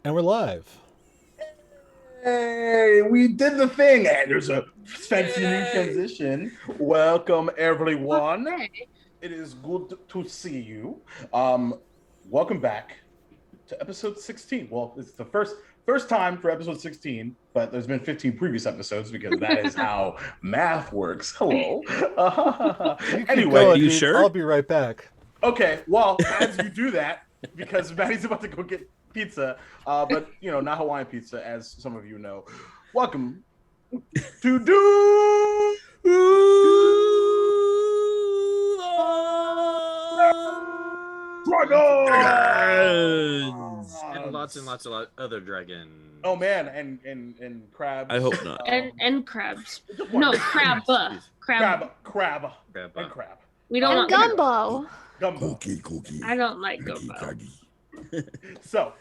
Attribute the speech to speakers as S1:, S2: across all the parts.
S1: And we're live.
S2: Hey, we did the thing, and there's a fancy new transition. Welcome, everyone.
S3: Okay.
S2: It is good to see you. Welcome back to episode 16. Well, it's the first time for episode 16, but there's been 15 previous episodes because that is how math works. Hello. Anyway,
S1: going,
S4: you
S1: dude.
S4: sure?
S1: I'll be right back.
S2: okay. Well, as you do that, because Maddie's about to go get pizza, but not Hawaiian pizza, as some of you know. Welcome to Do
S4: Dragons!
S5: And lots of other dragons.
S2: Oh man, and crabs.
S4: I hope not.
S3: And crabs.
S2: Just one.
S3: No, crab. Crab.
S2: Crab,
S5: Crab.
S2: and crab.
S3: We don't want
S6: Gumbo.
S2: Gumbo.
S7: Cookie.
S3: I don't like gumbo.
S2: So,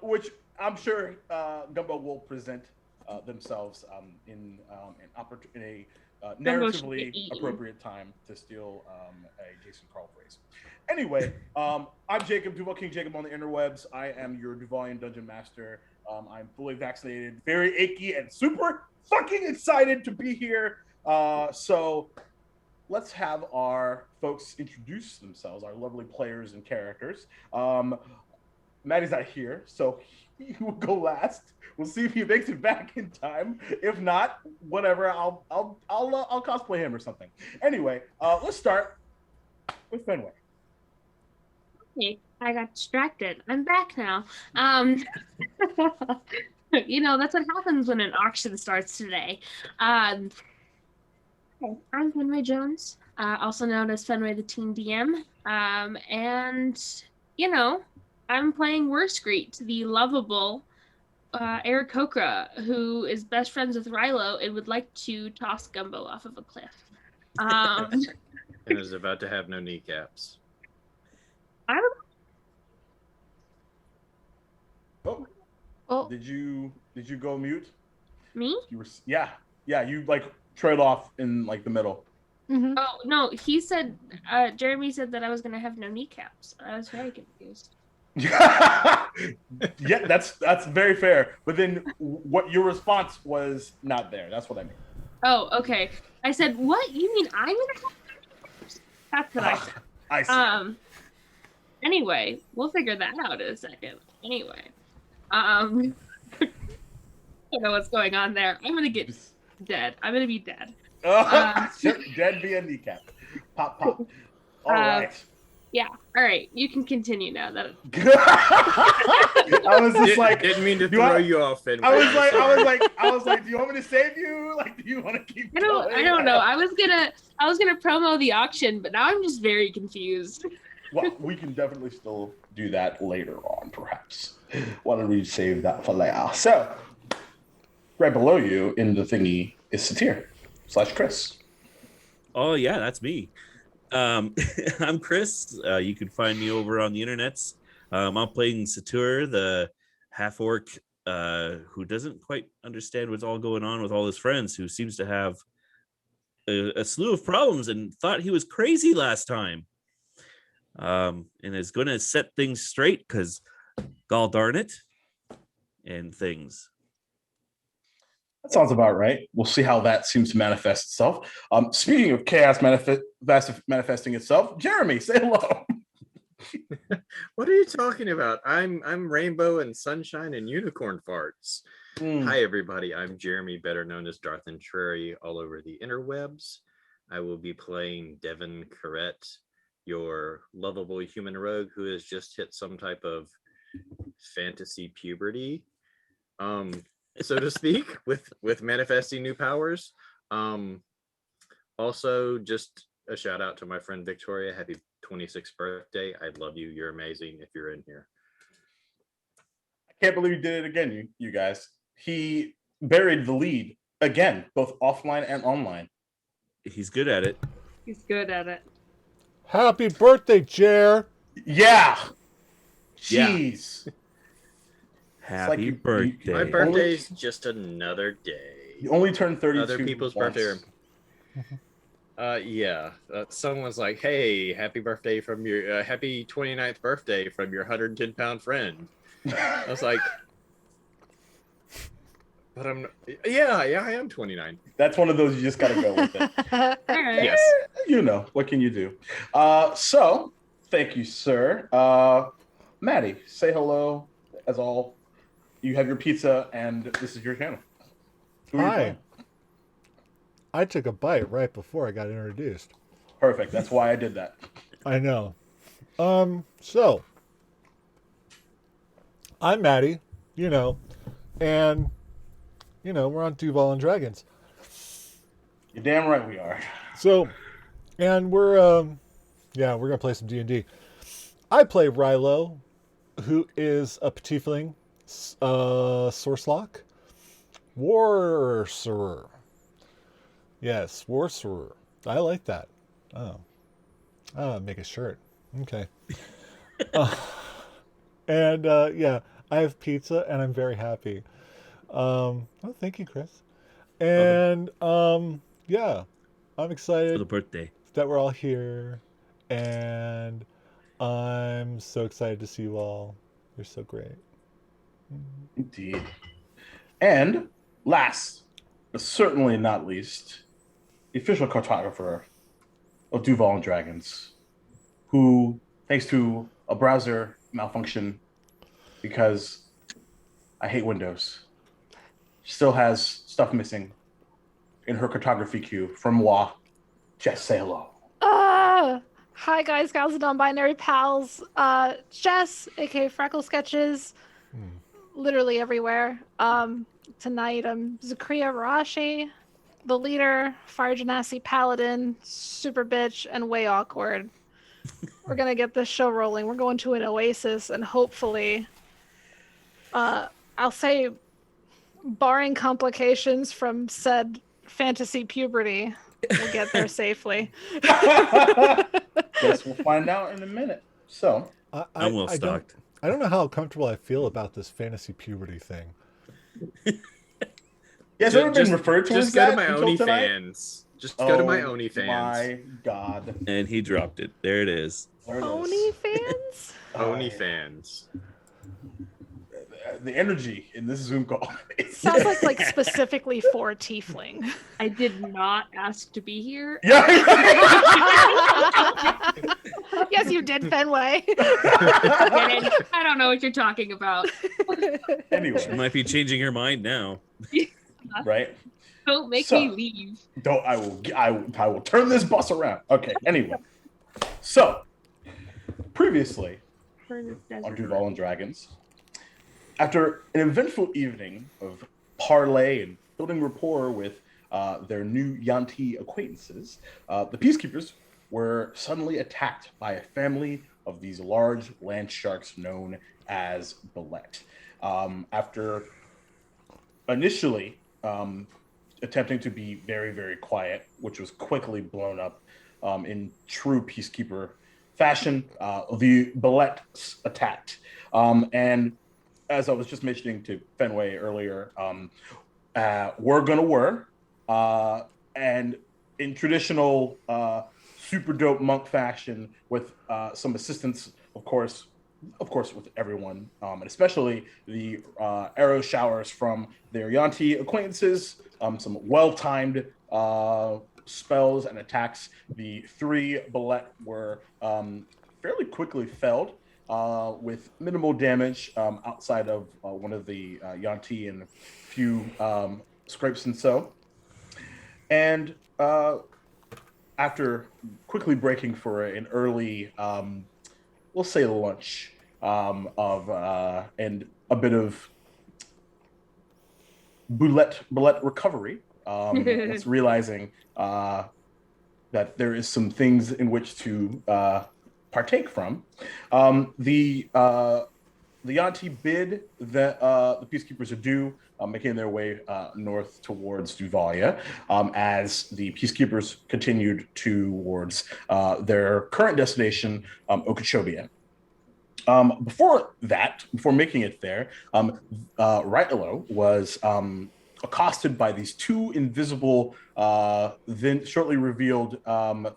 S2: which I'm sure Gumbo will present themselves in a
S3: Gumbo should
S2: narratively
S3: be eaten.
S2: appropriate time to steal a Jason Carl phrase. Anyway, I'm Jacob, Duval King Jacob on the interwebs. I am your Duvalian Dungeon Master. I'm fully vaccinated, very achy, and super fucking excited to be here. So let's have our folks introduce themselves, our lovely players and characters. Maddie's not here, so he will go last. We'll see if he makes it back in time. If not, whatever, I'll cosplay him or something. Anyway, let's start with Fenway.
S3: Hey, I got distracted. I'm back now. That's what happens when an auction starts today. I'm Fenway Jones, also known as Fenway the Teen DM. I'm playing Worscreet, the lovable Eric Kokra, who is best friends with Rilo and would like to toss Gumbo off of a cliff.
S5: And is about to have no kneecaps.
S3: I don't
S2: Oh,
S6: Oh,
S2: did you go mute?
S3: Me?
S2: You were you like trailed off in like the middle.
S6: mhm.
S3: Oh, no, he said, Jeremy said that I was going to have no kneecaps. I was very confused.
S2: Yeah, that's very fair. But then what your response was not there. That's what I mean.
S3: Oh, okay. I said, what? You mean I'm going to have no kneecaps? That's what I said.
S2: I see.
S3: Anyway, we'll figure that out in a second. Anyway. I don't know what's going on there. I'm going to get dead. I'm going to be dead.
S2: Dead via kneecap. Pop. All right.
S3: Yeah. All right. You can continue now.
S2: I was just like,
S5: Didn't mean to
S2: do I-
S5: throw you off. Fenway.
S2: I was
S5: Sorry.
S2: like, do you want me to save you? Like, do you want to keep
S3: I
S2: going?
S3: don't know. I was gonna promo the auction, but now I'm just very confused.
S2: Well, we can definitely still do that later on, perhaps. Why don't we save that for later? So, right below you in the thingy is Satir / Chris.
S4: Oh yeah, that's me. I'm Chris. You can find me over on the internets. I'm playing Satur, the half orc who doesn't quite understand what's all going on with all his friends, who seems to have a slew of problems and thought he was crazy last time. And is going to set things straight because, gall darn it, and things.
S2: That sounds about right. We'll see how that seems to manifest itself. Speaking of chaos manifesting itself, Jeremy, say hello.
S5: What are you talking about? I'm rainbow and sunshine and unicorn farts. Hi everybody, I'm Jeremy, better known as Darth and Trary all over the interwebs. I will be playing Devin Corrette, your lovable human rogue who has just hit some type of fantasy puberty, so to speak, with manifesting new powers. Also, just a shout out to my friend Victoria. Happy 26th birthday. I love you. You're amazing if you're in here.
S2: I can't believe he did it again, you guys. He buried the lead again, both offline and online.
S4: He's good at it.
S3: He's good at it.
S1: Happy birthday, Jer.
S2: Yeah.
S4: Yeah.
S2: Jeez.
S4: Happy
S2: you-
S4: birthday.
S5: My birthday's just another day.
S2: You only turned 32.
S5: Other people's
S2: once.
S5: birthday. Yeah. Someone's like, "Hey, happy birthday from your happy 29th birthday from your 110-pound friend." I was like, But I'm not, yeah, I am 29.
S2: That's one of those you just got to go with it.
S3: All right.
S5: Yes.
S2: You know, what can you do? So, thank you, sir. Maddie, say hello as all. You have your pizza, and this is your channel. Who are you
S1: Hi.
S2: playing?
S1: I took a bite right before I got introduced.
S2: Perfect. That's why I did that.
S1: I know. So I'm Maddie, and we're on Duval and Dragons.
S2: You're damn right we are.
S1: So, and we're gonna play some D&D. I play Rilo, who is a Petitfling, Sorcelock, Warcerer. Yes, Warcerer. I like that. Oh, make a shirt. Okay. And yeah, I have pizza, and I'm very happy. Thank you, Chris. And yeah, I'm
S4: For
S1: excited
S4: the birthday.
S1: that we're all here, and I'm so excited to see you all. You're so great.
S2: Indeed. And last, but certainly not least, the official cartographer of Duval and Dragons, who, thanks to a browser malfunction, because I hate Windows, still has stuff missing in her cartography queue from moi. Jess, say hello.
S6: Hi guys, gals, and non-binary pals. Jess, aka FreckleSketches, literally everywhere. Tonight I'm Zakria Rashi, the leader, Fire Genasi Paladin, super bitch, and way awkward. We're gonna get this show rolling. We're going to an oasis, and hopefully, I'll say, barring complications from said fantasy puberty, we'll get there safely.
S2: Guess we'll find out in a minute. So,
S4: I'm well stocked.
S1: I don't know how comfortable I feel about this fantasy puberty thing.
S2: yeah, has ever been referred to as
S5: Just go to
S2: that
S5: my
S2: until tonight?
S5: OnlyFans. Just go to my
S2: Oh
S5: OnlyFans.
S2: My God.
S4: And he dropped it. There it is.
S2: There it is.
S6: OnlyFans?
S5: OnlyFans.
S2: The energy in this Zoom call.
S6: Sounds like specifically for tiefling.
S3: I did not ask to be here.
S2: Yeah.
S6: Yes, you did, Fenway.
S3: I don't know what you're talking about.
S4: She
S2: Anyway,
S4: might be changing her mind now.
S2: right?
S3: Don't make
S2: So-
S3: me leave.
S2: Don't I will turn this bus around. Okay. Anyway, so previously on Duval and Dragons, after an eventful evening of parley and building rapport with their new Yanti acquaintances, the Peacekeepers were suddenly attacked by a family of these large land sharks known as Bullet. After initially attempting to be very, very quiet, which was quickly blown up in true Peacekeeper fashion, the Bullet attacked. And as I was just mentioning to Fenway earlier, we're gonna whir, and in traditional super dope monk fashion, with some assistance, of course, with everyone, and especially the arrow showers from their Yanti acquaintances, some well-timed spells and attacks. The three Bullet were fairly quickly felled, with minimal damage outside of one of the Yanti and a few scrapes and so. And after quickly breaking for an early, we'll say lunch, and a bit of bullet recovery, it's realizing that there is some things in which to partake from. The Yanti bid that the Peacekeepers adieu, making their way north towards Duvalia, as the Peacekeepers continued towards their current destination, Okeechobee. Before making it there, Raitalo was accosted by these two invisible, then shortly revealed,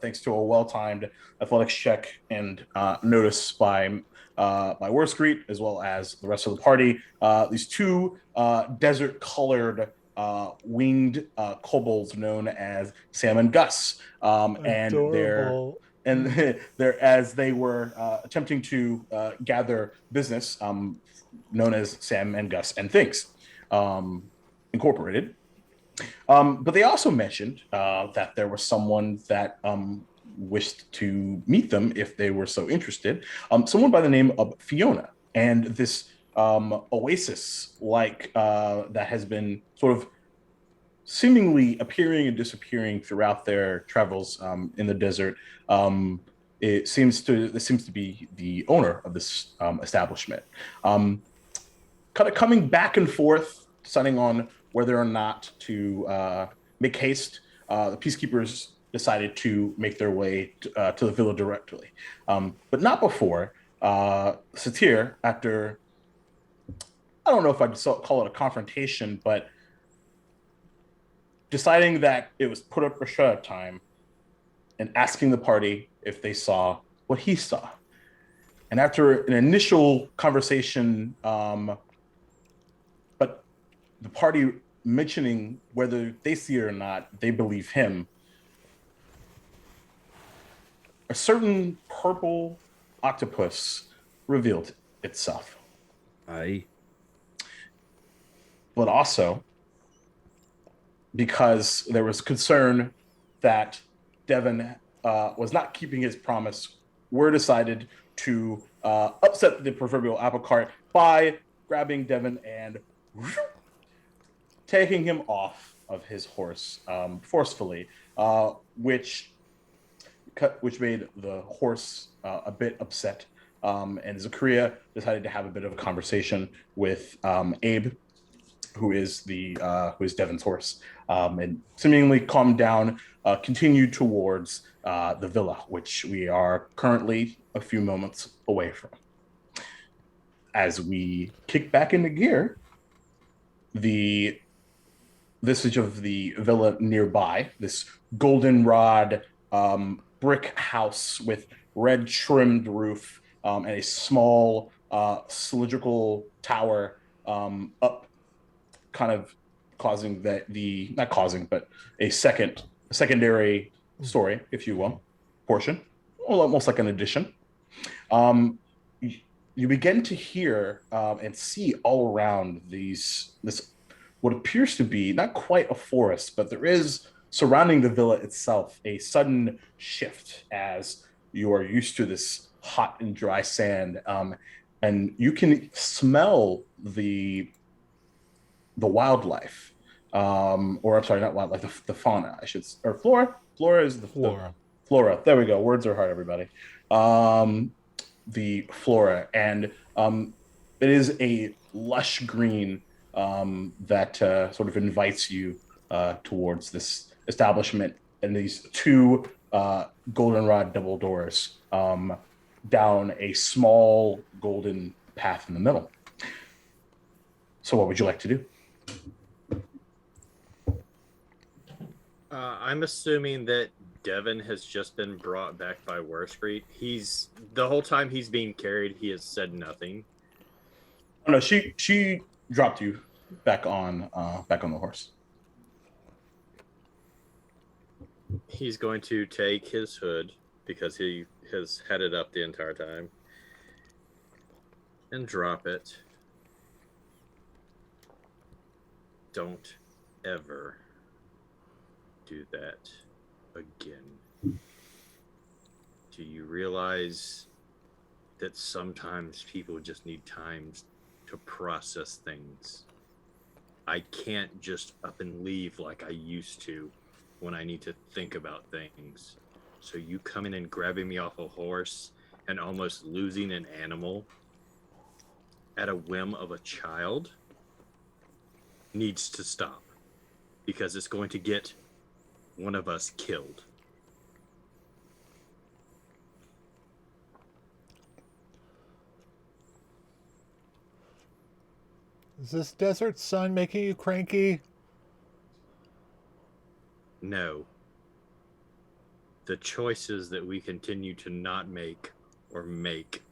S2: thanks to a well-timed athletics check and notice by Worscreet, as well as the rest of the party. These two desert-colored winged kobolds known as Sam and Gus, and
S1: Adorable.
S2: they're as they were attempting to gather business, known as Sam and Gus and Things Incorporated. But they also mentioned that there was someone that wished to meet them if they were so interested. Someone by the name of Fiona, and this oasis that has been sort of seemingly appearing and disappearing throughout their travels in the desert. This seems to be the owner of this establishment. Kind of coming back and forth, deciding on whether or not to make haste. The peacekeepers decided to make their way to the villa directly, but not before Satir, after, I don't know if I'd call it a confrontation, but deciding that it was put up or shut up time, and asking the party if they saw what he saw. And after an initial conversation, but the party mentioning whether they see it or not, they believe him, a certain purple octopus revealed itself.
S4: Aye.
S2: But also, because there was concern that Devin was not keeping his promise, were decided to upset the proverbial apple cart by grabbing Devin and taking him off of his horse forcefully, which made the horse a bit upset. And Zachariah decided to have a bit of a conversation with Abe, who is Devin's horse, and seemingly calmed down, continued towards the villa, which we are currently a few moments away from. As we kick back into gear, the visage of the villa nearby, this goldenrod brick house with red trimmed roof and a small cylindrical tower up, kind of causing but a secondary story, if you will, portion, almost like an addition. You begin to hear and see all around this what appears to be not quite a forest, but there is surrounding the villa itself a sudden shift as you are used to this hot and dry sand, and you can smell the wildlife, or I'm sorry, not wildlife, the fauna, or flora. Flora is the
S1: Flora.
S2: Flora. There we go. Words are hard, everybody. The flora, and it is a lush green that sort of invites you towards this establishment, and these two goldenrod double doors down a small golden path in the middle. So what would you like to do?
S5: I'm assuming that Devin has just been brought back by Worscreet. The whole time he's being carried, he has said nothing.
S2: Oh, no, she dropped you back on the horse.
S5: He's going to take his hood, because he has had it up the entire time, and drop it. Don't ever do that again. Do you realize that sometimes people just need time to process things? I can't just up and leave like I used to when I need to think about things. So you coming and grabbing me off a horse and almost losing an animal at a whim of a child needs to stop, because it's going to get one of us killed.
S1: Is this desert sun making you cranky?
S5: No. The choices that we continue to not make or make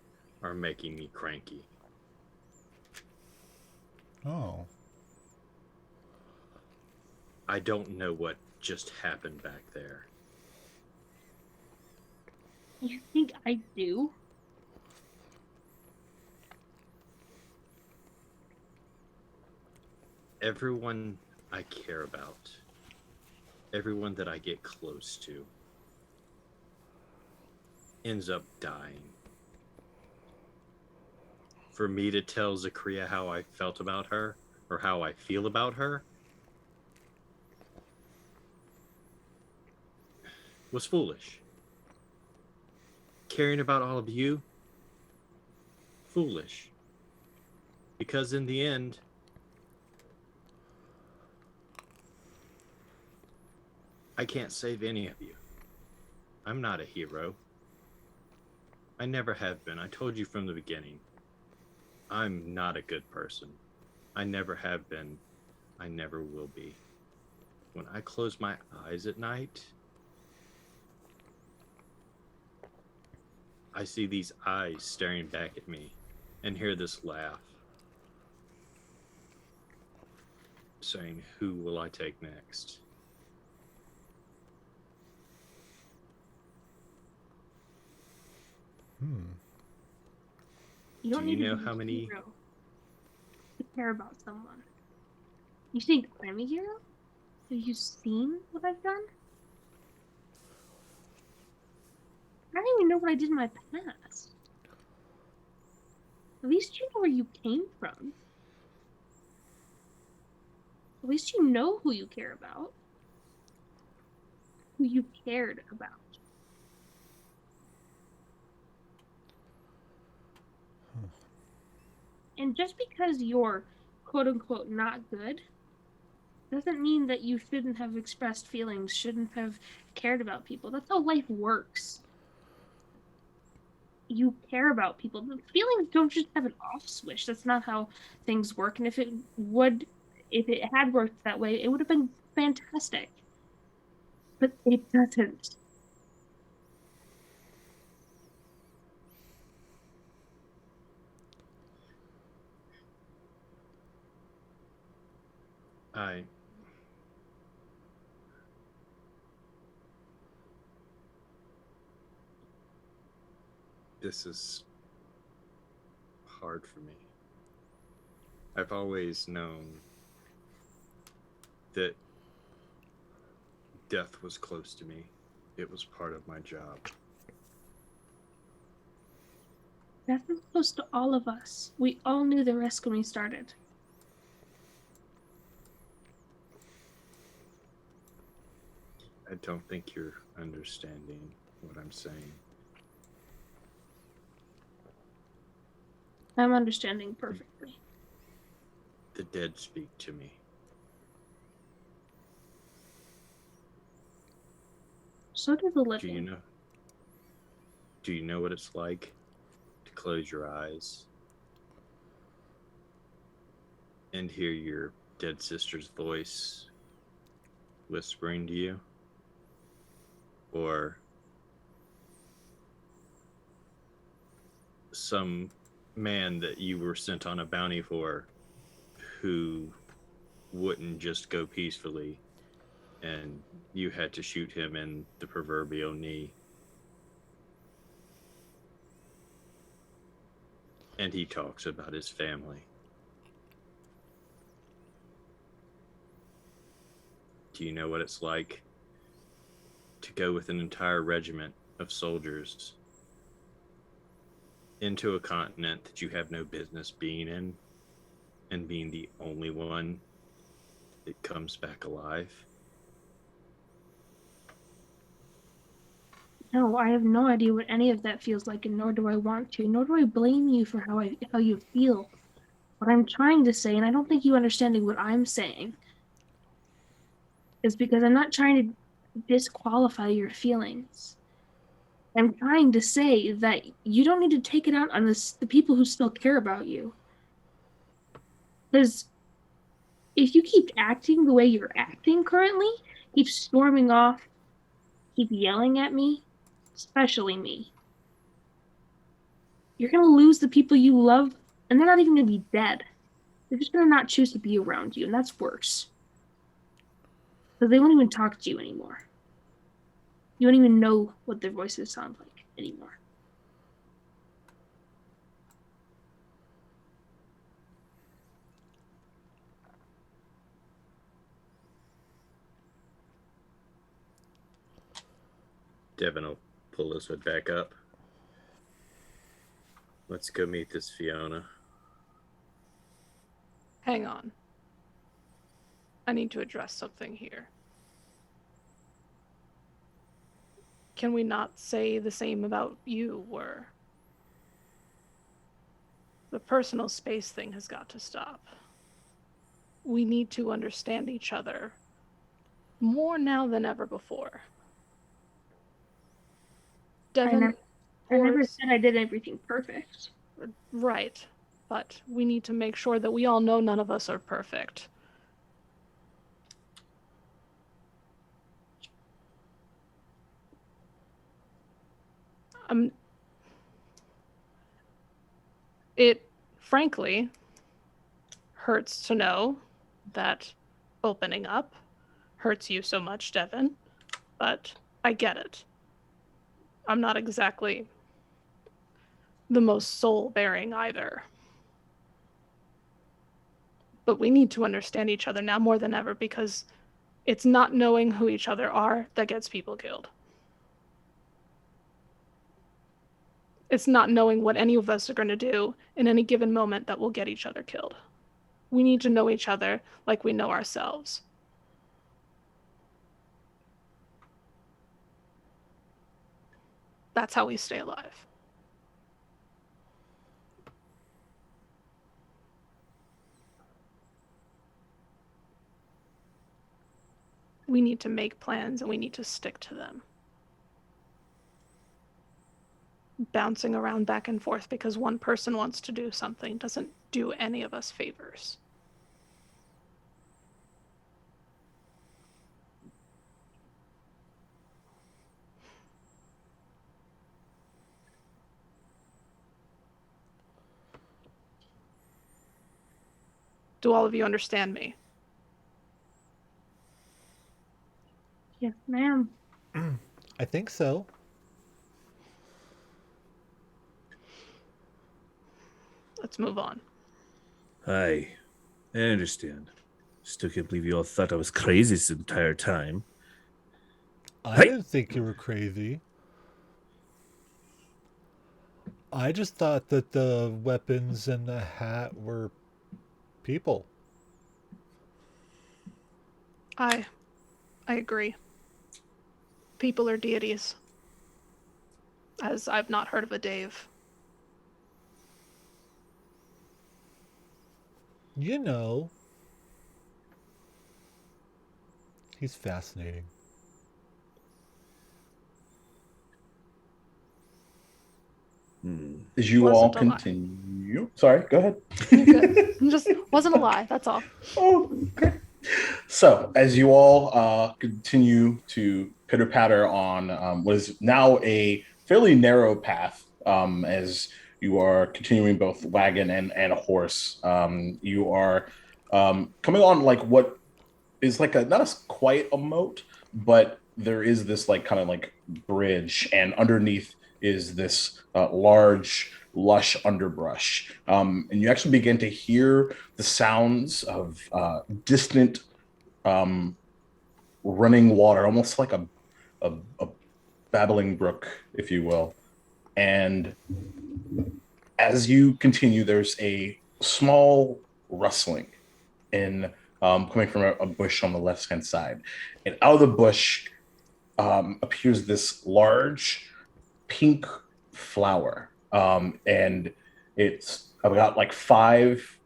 S5: are making me cranky.
S1: Oh.
S5: I don't know what just happened back there.
S3: You think I do?
S5: Everyone I care about, everyone that I get close to, ends up dying. For me to tell Zakria how I felt about her, or how I feel about her, was foolish. Caring about all of you, foolish. Because in the end, I can't save any of you. I'm not a hero. I never have been. I told you from the beginning. I'm not a good person. I never have been. I never will be. When I close my eyes at night, I see these eyes staring back at me and hear this laugh, saying, "Who will I take next?"
S3: You don't
S5: Do
S3: need
S5: you
S3: to
S5: know
S3: be
S5: how
S3: a
S5: many-
S3: hero to care about someone. You think I'm a hero? Have you seen what I've done? I don't even know what I did in my past. At least you know where you came from. At least you know who you care about. Who you cared about. And just because you're quote unquote not good doesn't mean that you shouldn't have expressed feelings, shouldn't have cared about people. That's how life works. You care about people. The feelings don't just have an off switch. That's not how things work. And if it had worked that way, it would have been fantastic. But it doesn't.
S5: This is hard for me. I've always known that death was close to me. It was part of my job.
S3: Death is close to all of us. We all knew the risk when we started.
S5: I don't think you're understanding what I'm saying.
S3: I'm understanding perfectly.
S5: The dead speak to me.
S3: So do the living.
S5: Do you know what it's like to close your eyes and hear your dead sister's voice whispering to you? Or some man that you were sent on a bounty for who wouldn't just go peacefully and you had to shoot him in the proverbial knee. And he talks about his family. Do you know what it's like to go with an entire regiment of soldiers into a continent that you have no business being in and being the only one that comes back alive?
S3: No, I have no idea what any of that feels like, and nor do I want to, nor do I blame you for how you feel. What I'm trying to say, and I don't think you understanding what I'm saying, is because I'm not trying to disqualify your feelings. I'm trying to say that you don't need to take it out on the people who still care about you. Because if you keep acting the way you're acting currently, keep storming off, keep yelling at me, especially me, you're going to lose the people you love, and they're not even going to be dead. They're just going to not choose to be around you, and that's worse. So they won't even talk to you anymore. You don't even know what their voices sound like anymore.
S5: Devin will pull his hood back up. Let's go meet this Fiona.
S6: Hang on. I need to address something here. Can we not say the same about you were? The personal space thing has got to stop. We need to understand each other more now than ever before. Devin,
S3: I never said I did everything perfect.
S6: right, but we need to make sure that we all know none of us are perfect. It frankly hurts to know that opening up hurts you so much, Devin, but I get it. I'm not exactly the most soul-bearing either. But we need to understand each other now more than ever, because it's not knowing who each other are that gets people killed. It's not knowing what any of us are going to do in any given moment that will get each other killed. We need to know each other like we know ourselves. That's how we stay alive. We need to make plans and we need to stick to them. Bouncing around back and forth because one person wants to do something doesn't do any of us favors. Do all of you understand me?
S3: Yes, ma'am.
S1: I think so.
S6: Let's move on.
S4: Hi. I understand. Still can't believe you all thought I was crazy this entire time.
S1: I
S4: Hey!
S1: didn't think you were crazy. I just thought that the weapons and the hat were people.
S6: I agree. People are deities. As I've not heard of a Dave.
S1: You know, he's fascinating.
S2: As you all continue. Sorry, go ahead.
S6: Good. Just wasn't a lie, that's all.
S2: Oh, okay. So, as you all continue to pitter patter on what is now a fairly narrow path, as you are continuing both wagon and a horse, you are coming on like what is like quite a moat, but there is this like kind of like bridge, and underneath is this large lush underbrush, and you actually begin to hear the sounds of distant running water, almost like a babbling brook, if you will. And as you continue, there's a small rustling in coming from a bush on the left-hand side. And out of the bush appears this large pink flower. And it's about like 5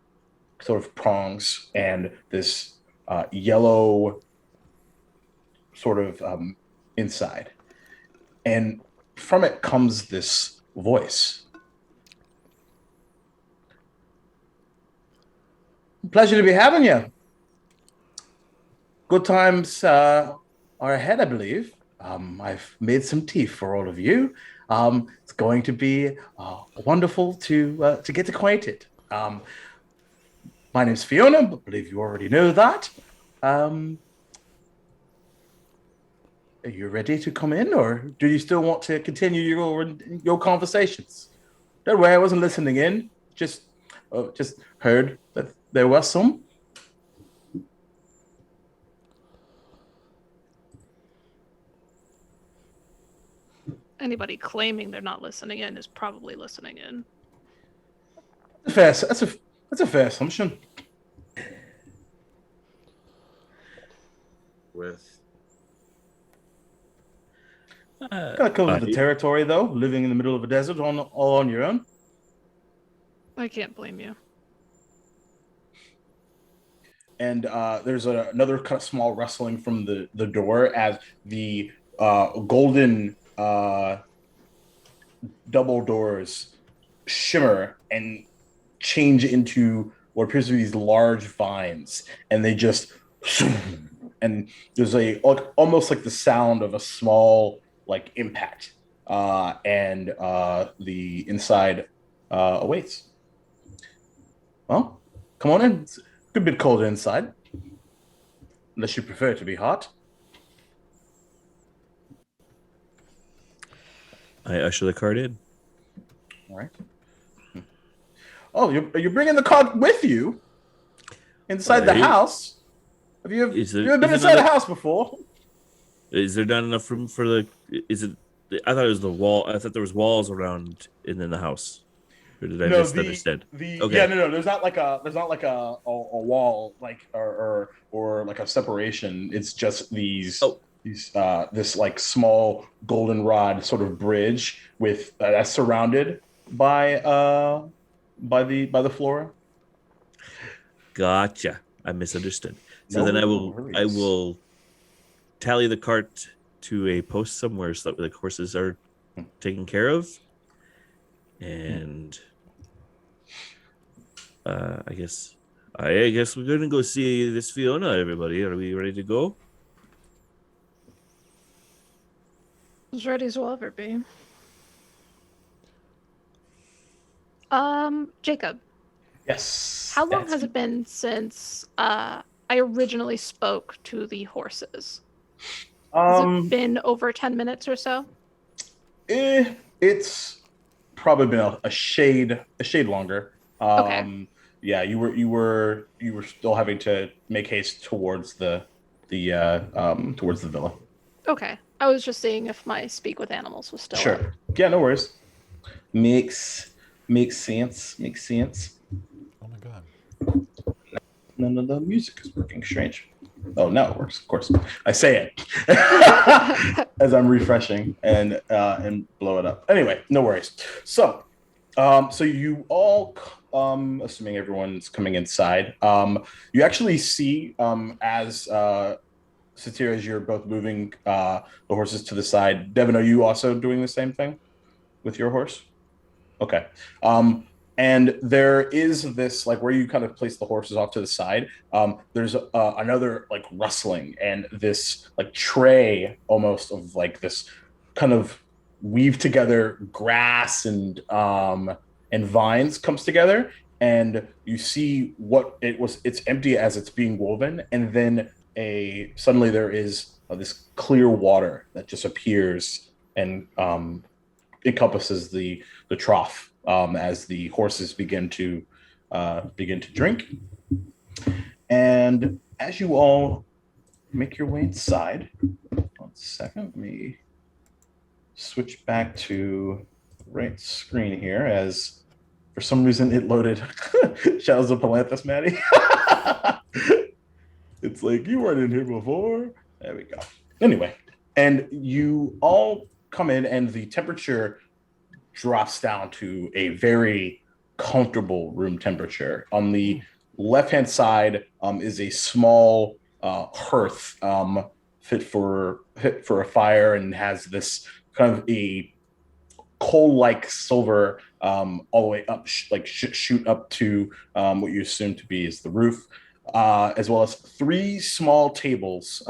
S2: sort of prongs and this yellow sort of inside. And from it comes this voice. Pleasure to be having you. Good times are ahead, I believe. I've made some tea for all of you. It's going to be wonderful to get acquainted. My name's Fiona. I believe you already know that. Are you ready to come in, or do you still want to continue your conversations? Don't worry, I wasn't listening in. Just heard that there was some.
S6: Anybody claiming they're not listening in is probably listening in.
S2: That's a fair assumption.
S5: With
S2: Gotta cover the territory, though. Living in the middle of a desert all on your own.
S6: I can't blame you.
S2: And there's another kind of small rustling from the door as the golden double doors shimmer and change into what appears to be these large vines, and they just and there's almost like the sound of a small impact, and the inside awaits. Well, come on in. It's a good bit colder inside, unless you prefer it to be hot.
S4: I usher the cart in.
S2: All right. Oh, you're bringing the cart with you inside the house? Have you ever been inside a house before?
S4: Is there not enough room for the? Is it? I thought it was the wall. I thought there was walls around and in the house. Or did I misunderstand?
S2: Okay. Yeah, no. There's not like a wall or like a separation. It's just these. Oh. This small goldenrod sort of bridge with that's surrounded by the flora.
S4: Gotcha. I misunderstood. So then I will tally the cart to a post somewhere so that the horses are taken care of, and I guess we're gonna go see this Fiona. Everybody, are we ready to go?
S6: As ready as we'll ever be. Jacob.
S2: Yes.
S6: How long has it been since I originally spoke to the horses? Has it been over 10 minutes or so?
S2: It's probably been a shade longer.
S6: Okay.
S2: Yeah, you were still having to make haste towards the villa.
S6: Okay. I was just seeing if my speak with animals was still
S2: sure.
S6: up.
S2: Yeah, no worries. Makes sense.
S1: Oh my god.
S2: None of the music is working. Strange. Oh, now it works. Of course, I say it as I'm refreshing and blow it up. Anyway, no worries. So you all, assuming everyone's coming inside, you actually see as Satira, as you're both moving the horses to the side. Devin, are you also doing the same thing with your horse? Okay. And there is this, where you kind of place the horses off to the side, there's another, rustling, and this, tray almost of, this kind of weave together grass and vines comes together, and you see it's empty as it's being woven, and then suddenly there is this clear water that just appears and encompasses the trough as the horses begin to drink. And as you all make your way inside, 1 second, let me switch back to the right screen here, as for some reason it loaded Shadows of Palanthas, Maddie. It's like, you weren't in here before. There we go. Anyway, and you all come in, and the temperature drops down to a very comfortable room temperature. On the left-hand side is a small hearth fit for a fire, and has this kind of a coal-like silver all the way up, shoot up to what you assume to be is the roof. As well as 3 small tables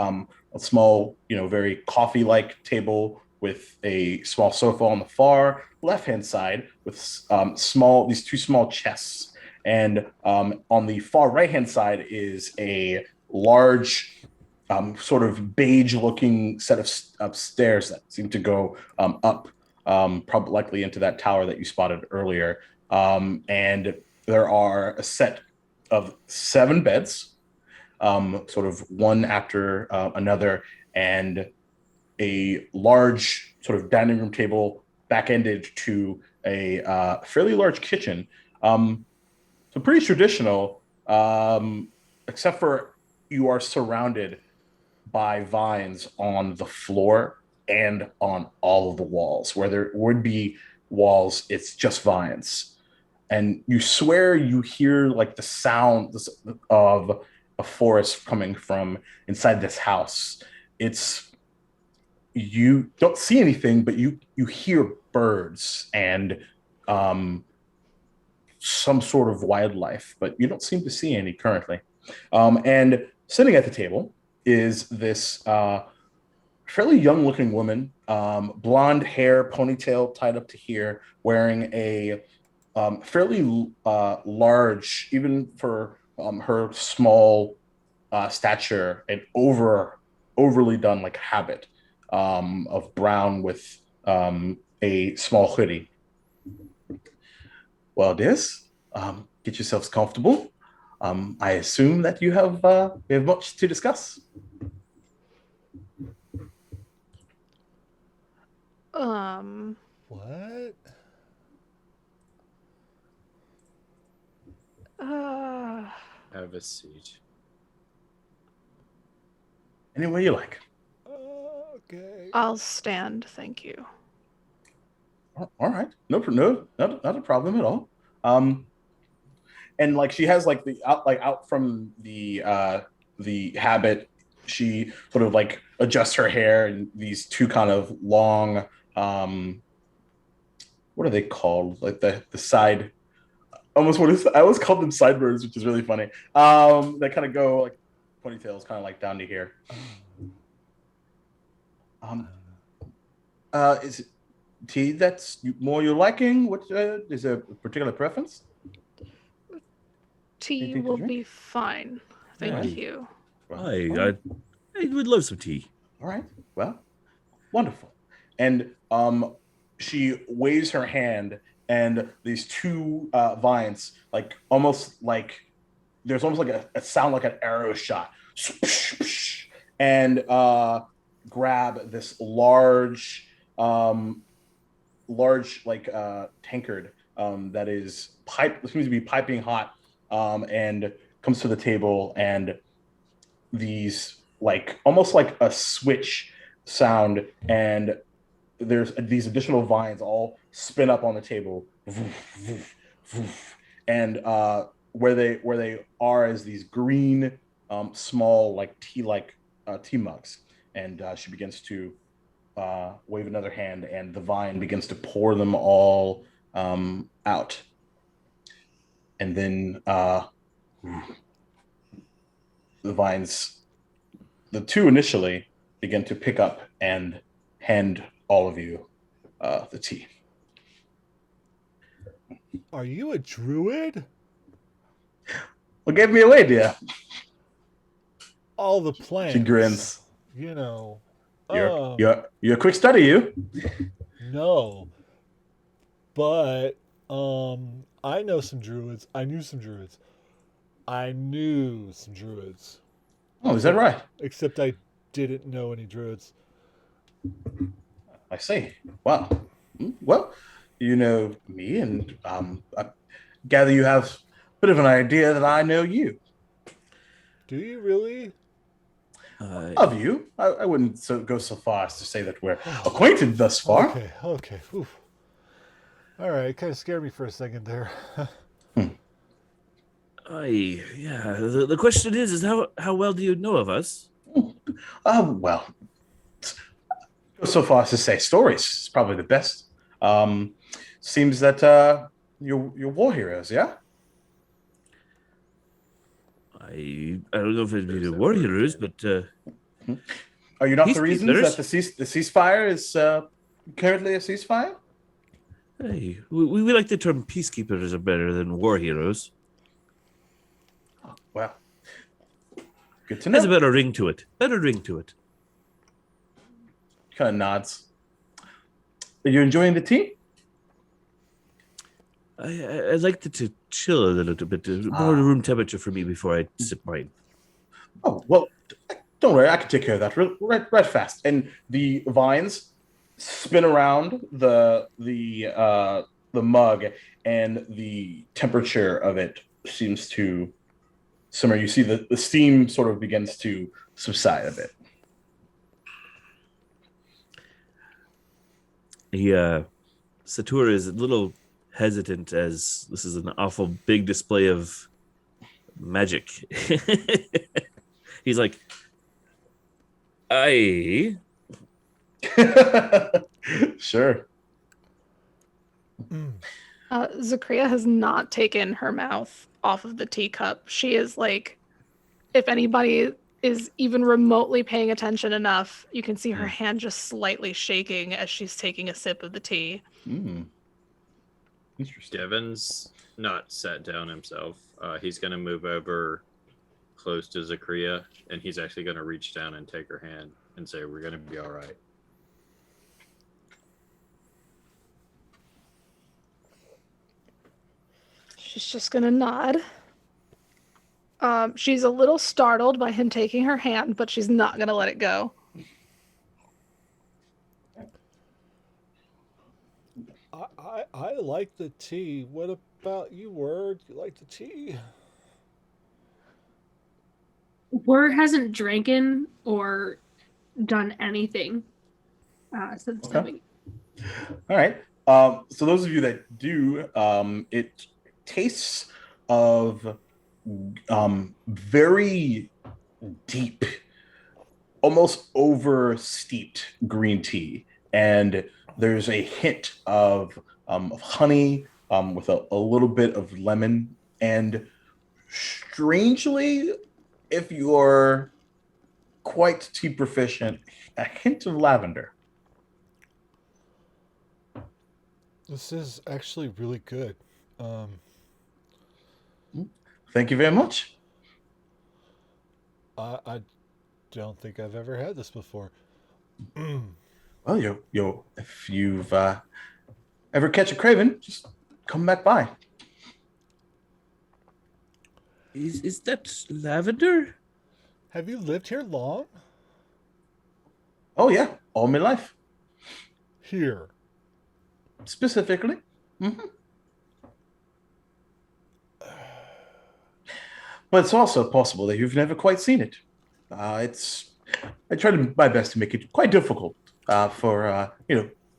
S2: small, very coffee-like table with a small sofa on the far left-hand side with these two small chests. And on the far right-hand side is a large, sort of beige-looking set of stairs that seem to go up, probably likely into that tower that you spotted earlier. And there are a set of 7 beds, sort of one after another, and a large sort of dining room table back-ended to a fairly large kitchen. So pretty traditional, except for you are surrounded by vines on the floor and on all of the walls. Where there would be walls, it's just vines. And you swear you hear like the sound of a forest coming from inside this house. You don't see anything, but you hear birds and some sort of wildlife, but you don't seem to see any currently. And sitting at the table is this fairly young-looking woman, blonde hair, ponytail tied up to here, wearing a fairly large, even for her small stature, and overly done like habit of brown with a small hoodie. Well, dears, get yourselves comfortable. I assume that we have much to discuss.
S1: What?
S5: Have a seat.
S2: Any way you like.
S1: Okay.
S6: I'll stand, thank you.
S2: All right, not a problem at all. And like she has like out from the habit, she sort of like adjusts her hair in these two kind of long, what are they called? Like the side, I always called them sideburns, which is really funny. They kind of go like ponytails, kind of like down to here. Is it tea that's more your liking? What is there a particular preference?
S6: Tea
S2: Anything to
S6: will
S2: drink?
S6: be fine. Thank
S4: Yeah.
S6: you.
S2: Well,
S4: I would love some tea.
S2: all right. Well, wonderful. And she waves her hand, and these two vines, like almost like there's almost like a sound like an arrow shot, and grab this large like tankard that is seems to be piping hot, and comes to the table, and these like almost like a switch sound, and there's these additional vines all spin up on the table, and where they are is these green small like tea mugs, and she begins to wave another hand, and the vine begins to pour them all out, and then the vines, the two initially, begin to pick up and hand all of you the tea.
S1: Are you a druid?
S2: What gave me away, dear?
S1: All the plants.
S2: She grins.
S1: You know.
S2: You're a quick study, you.
S1: No. But I know some druids. I knew some druids.
S2: Oh, is that right?
S1: Except I didn't know any druids.
S2: I see. Wow. Well, you know me, and I gather you have a bit of an idea that I know you.
S1: Do you really?
S2: Of you. I wouldn't go so far as to say that we're acquainted thus far.
S1: Okay. Oof. All right, kind of scared me for a second there.
S4: The question is how well do you know of us?
S2: Well, go so far as to say stories is probably the best. Seems that you're war heroes, yeah?
S4: I don't know if it'd be the war heroes, but
S2: Are you not the reasons
S4: Peacekeepers?
S2: that the ceasefire is currently a ceasefire?
S4: Hey, we like the term peacekeepers are better than war heroes.
S2: Oh, well, good to
S4: Has a
S2: know.
S4: better ring to it. Better ring to it.
S2: Kind of nods. Are you enjoying the tea?
S4: I'd like to chill a little bit, more room temperature for me before I sip mine.
S2: Oh, well, don't worry. I can take care of that right fast. And the vines spin around the mug, and the temperature of it seems to simmer. You see the steam sort of begins to subside a bit.
S4: Satur is a little hesitant as this is an awful big display of magic. He's like,
S2: Sure.
S6: Zakria has not taken her mouth off of the teacup. She is like, if anybody is even remotely paying attention enough, you can see her hand just slightly shaking as she's taking a sip of the tea.
S2: Interesting.
S5: Devin's not sat down himself. He's going to move over close to Zakria, and he's actually going to reach down and take her hand and say, "We're going to be all right."
S6: She's just gonna nod. She's a little startled by him taking her hand, but she's not gonna let it go.
S1: I like the tea. What about you, Word? You like the tea?
S3: Word hasn't drinking or done anything since coming.
S2: All right. So those of you that do, it tastes of very deep, almost over steeped green tea, and there's a hint of honey with a little bit of lemon, and strangely, if you're quite tea proficient, a hint of lavender.
S1: This is actually really good.
S2: Thank you very much.
S1: I don't think I've ever had this before.
S2: Well, if you've ever catch a craving, just come back by.
S4: is that lavender?
S1: Have you lived here long?
S2: Oh yeah, all my life,
S1: Here.
S2: specifically. Mm-hmm. But it's also possible that you've never quite seen it. I try my best to make it quite difficult for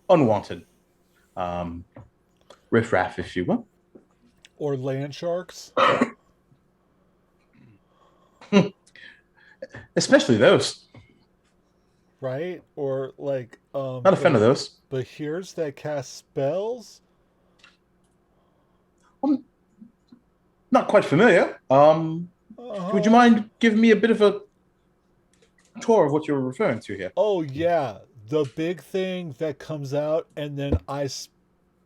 S2: unwanted riffraff, if you will.
S1: Or land sharks?
S2: Especially those.
S1: Right? Or like
S2: Not a fan of those.
S1: But here's that cast spells?
S2: Not quite familiar. Would you mind giving me a bit of a tour of what you're referring to here?
S1: Oh yeah, the big thing that comes out and then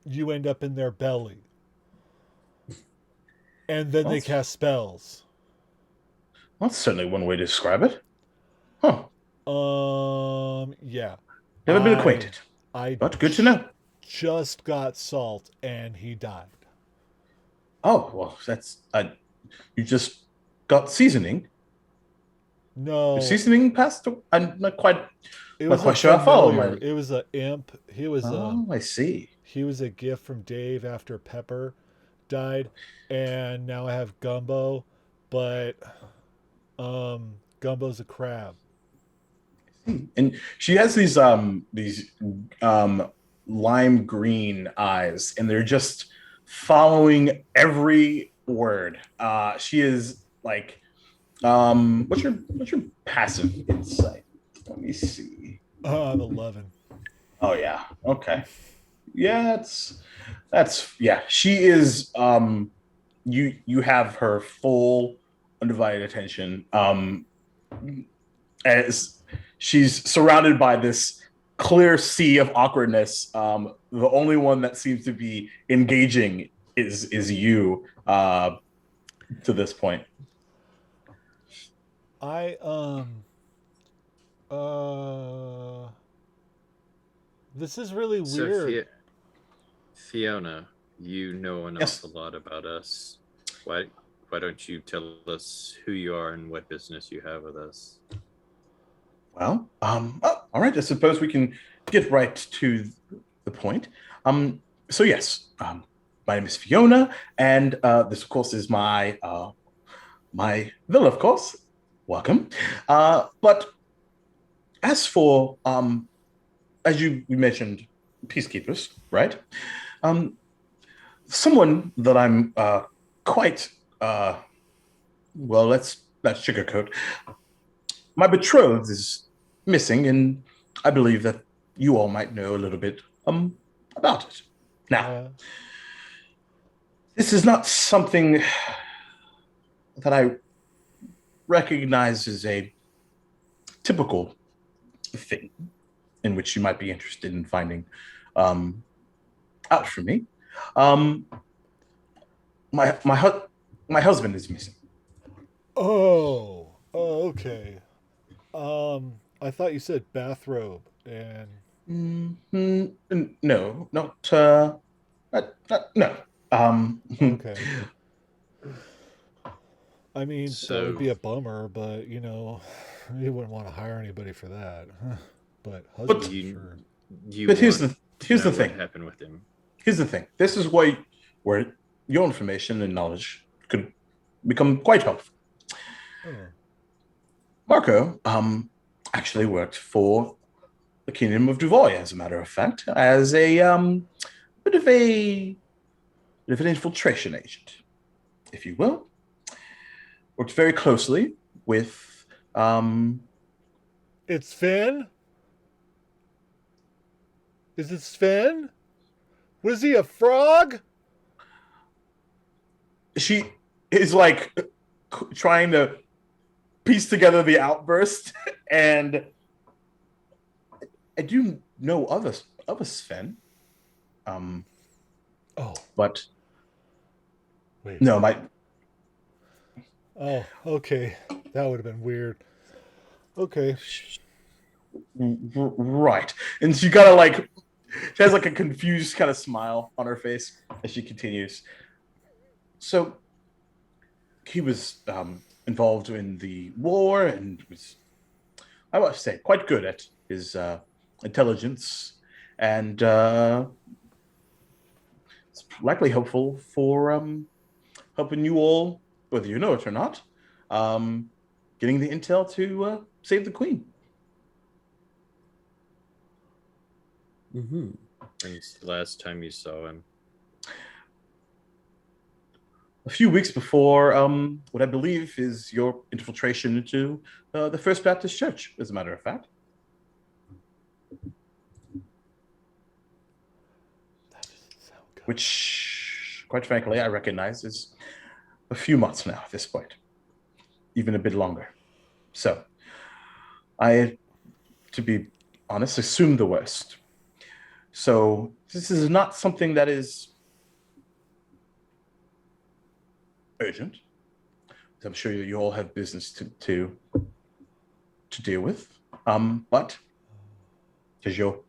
S1: you end up in their belly. And then they cast spells.
S2: That's certainly one way to describe it. Huh.
S1: Yeah.
S2: Never been acquainted. But good to know.
S1: Just got salt and he died.
S2: Oh, well, that's you just got seasoning.
S1: No.
S2: Your seasoning passed. I'm not quite sure I follow.
S1: It was an imp.
S2: I see.
S1: He was a gift from Dave after Pepper died, and now I have Gumbo, but Gumbo's a crab.
S2: And she has these lime green eyes, and they're just following every word. She is like, what's your passive insight? Let me see.
S1: I'm 11.
S2: Oh yeah. Okay. Yeah, that's yeah. She is. You have her full undivided attention. As she's surrounded by this clear sea of awkwardness. The only one that seems to be engaging is you to this point.
S1: I this is really
S5: So
S1: weird.
S5: Fiona, you know an
S2: Yes.
S5: awful lot about us. Why don't you tell us who you are and what business you have with us?
S2: Well, all right. I suppose we can get right to the point. So yes, my name is Fiona, and this, of course, is my my villa, of course. Welcome. But as for as you mentioned, peacekeepers, right? Someone that I'm quite well. Let's sugarcoat. My betrothed is missing, and I believe that you all might know a little bit about it. Now, this is not something that I recognize as a typical thing in which you might be interested in finding out from me. My husband is missing.
S1: Oh, okay. I thought you said bathrobe, and
S2: No, not no.
S1: okay. I mean, that would
S5: So-
S1: be a bummer, but you wouldn't want to hire anybody for that. But
S2: But
S1: husband,
S5: you-
S1: sure.
S2: But here's
S5: want
S2: the
S5: to know
S2: thing.
S5: What happened with him?
S2: Here's the thing. This is where your information and knowledge could become quite helpful.
S1: Oh.
S2: Marco actually worked for the Kingdom of Duval, as a matter of fact, as a bit of an infiltration agent, if you will. Worked very closely with
S1: It's Finn? Is it Sven? Was he a frog?
S2: she is like trying to piece together the outburst, and I do know of a Sven.
S1: Oh,
S2: But
S1: wait.
S2: no, my
S1: Oh, okay. That would have been weird. Okay.
S2: right. And she kind of like, she has like a confused kind of smile on her face as she continues. So he was involved in the war and was, I must say, quite good at his intelligence, and it's likely helpful for helping you all, whether you know it or not, getting the intel to save the queen.
S5: Mm-hmm. When's the last time you saw him?
S2: A few weeks before what I believe is your infiltration into the First Baptist Church, as a matter of fact.
S1: That doesn't sound good.
S2: Which, quite frankly, I recognize is a few months now at this point, even a bit longer. So, I, to be honest, assume the worst. So, this is not something that is urgent. I'm sure you all have business to deal with. But because you're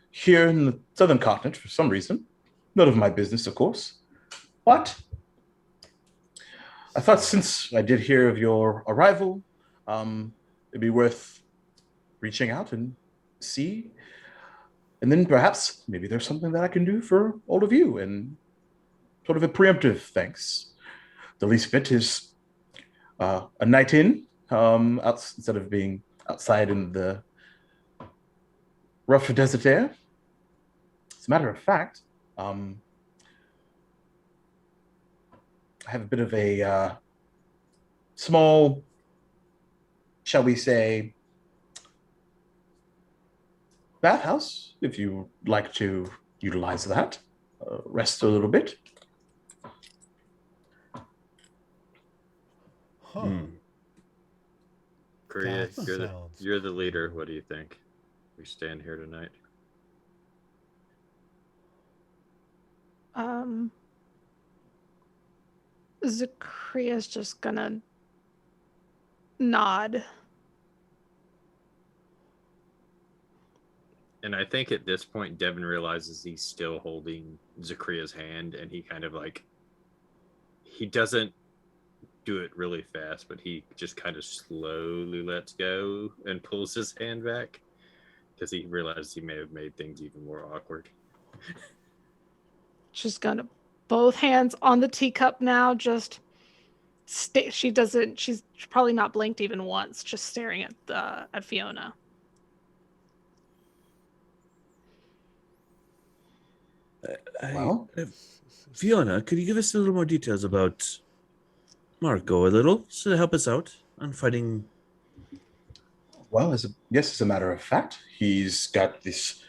S2: here in the southern continent for some reason, none of my business, of course. But I thought since I did hear of your arrival, it'd be worth reaching out and see. And then perhaps maybe there's something that I can do for all of you, and sort of a preemptive thanks. The least bit is a night in, instead of being outside in the rough desert air. As a matter of fact, I have a bit of a small, shall we say, bathhouse, if you like to utilize that. Rest a little bit.
S1: Huh.
S5: Hmm. Korea,
S1: That sounds
S5: you're the leader. What do you think? We stand here tonight.
S6: Zakria's just gonna nod.
S5: And I think at this point, Devin realizes he's still holding Zakria's hand, and he kind of like, he doesn't do it really fast, but he just kind of slowly lets go and pulls his hand back because he realized he may have made things even more awkward.
S6: She's gonna both hands on the teacup now. Just she doesn't. She's probably not blinked even once. Just staring at Fiona.
S2: Well?
S4: Fiona, could you give us a little more details about Marco a little to help us out on fighting?
S2: Well, as a matter of fact, he's got this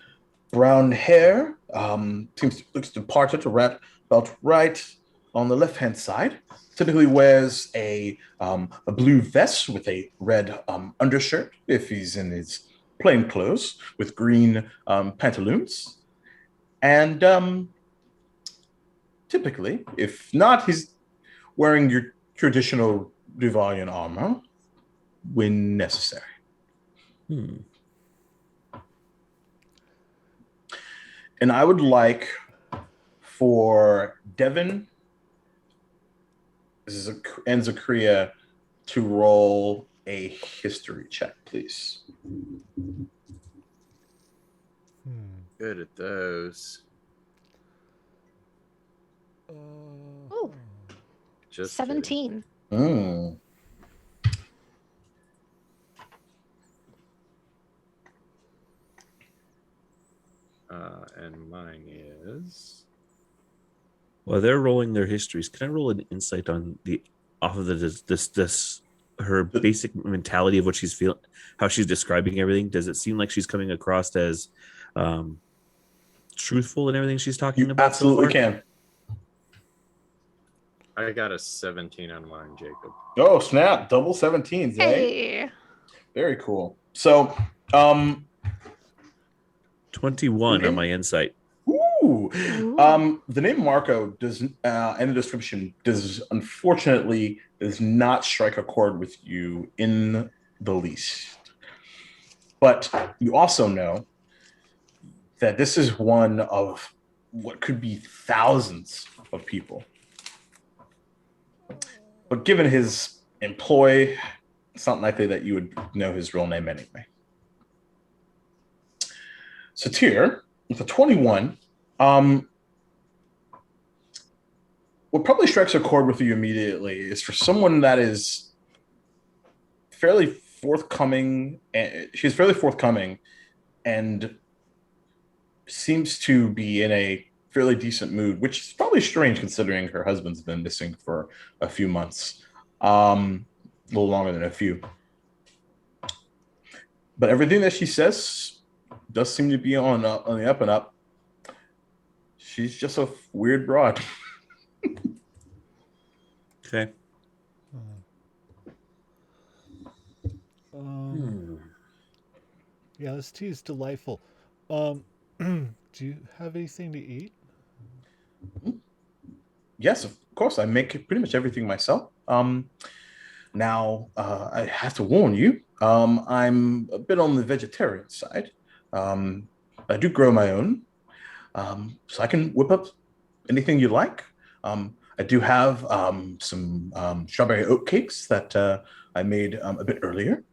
S2: brown hair. Looks departed around about right on the left-hand side. Typically wears a blue vest with a red undershirt if he's in his plain clothes, with green pantaloons. And typically, if not, he's wearing your traditional Duvalian armor when necessary. And I would like for Devin and Zakria to roll a history check, please.
S5: Good at those.
S6: Oh,
S5: Just
S6: 17.
S2: Mm.
S5: And mine is.
S4: While they're rolling their histories, can I roll an insight on off of this her basic mentality of what she's feeling, how she's describing everything? Does it seem like she's coming across as truthful in everything she's talking
S2: You
S4: about?
S2: absolutely
S4: so far?
S2: can.
S5: I got a 17 on mine, Jacob.
S2: Oh, snap. Double 17s, eh?
S6: Hey.
S2: Very cool. So,
S4: 21 on my insight.
S2: Ooh. The name Marco does, and the description unfortunately does not strike a chord with you in the least. But you also know that this is one of what could be thousands of people. But given his employ, it's not likely that you would know his real name anyway. Satir, with a 21, what probably strikes a chord with you immediately is for someone that is fairly forthcoming. She's fairly forthcoming and seems to be in a fairly decent mood, which is probably strange considering her husband's been missing for a few months, a little longer than a few. But everything that she says does seem to be on the up and up. She's just a weird broad.
S4: Okay.
S1: Yeah, this tea is delightful. Do you have anything to eat?
S2: Yes, of course. I make pretty much everything myself. Now, I have to warn you, I'm a bit on the vegetarian side. I do grow my own, so I can whip up anything you like. I do have some strawberry oat cakes that I made a bit earlier,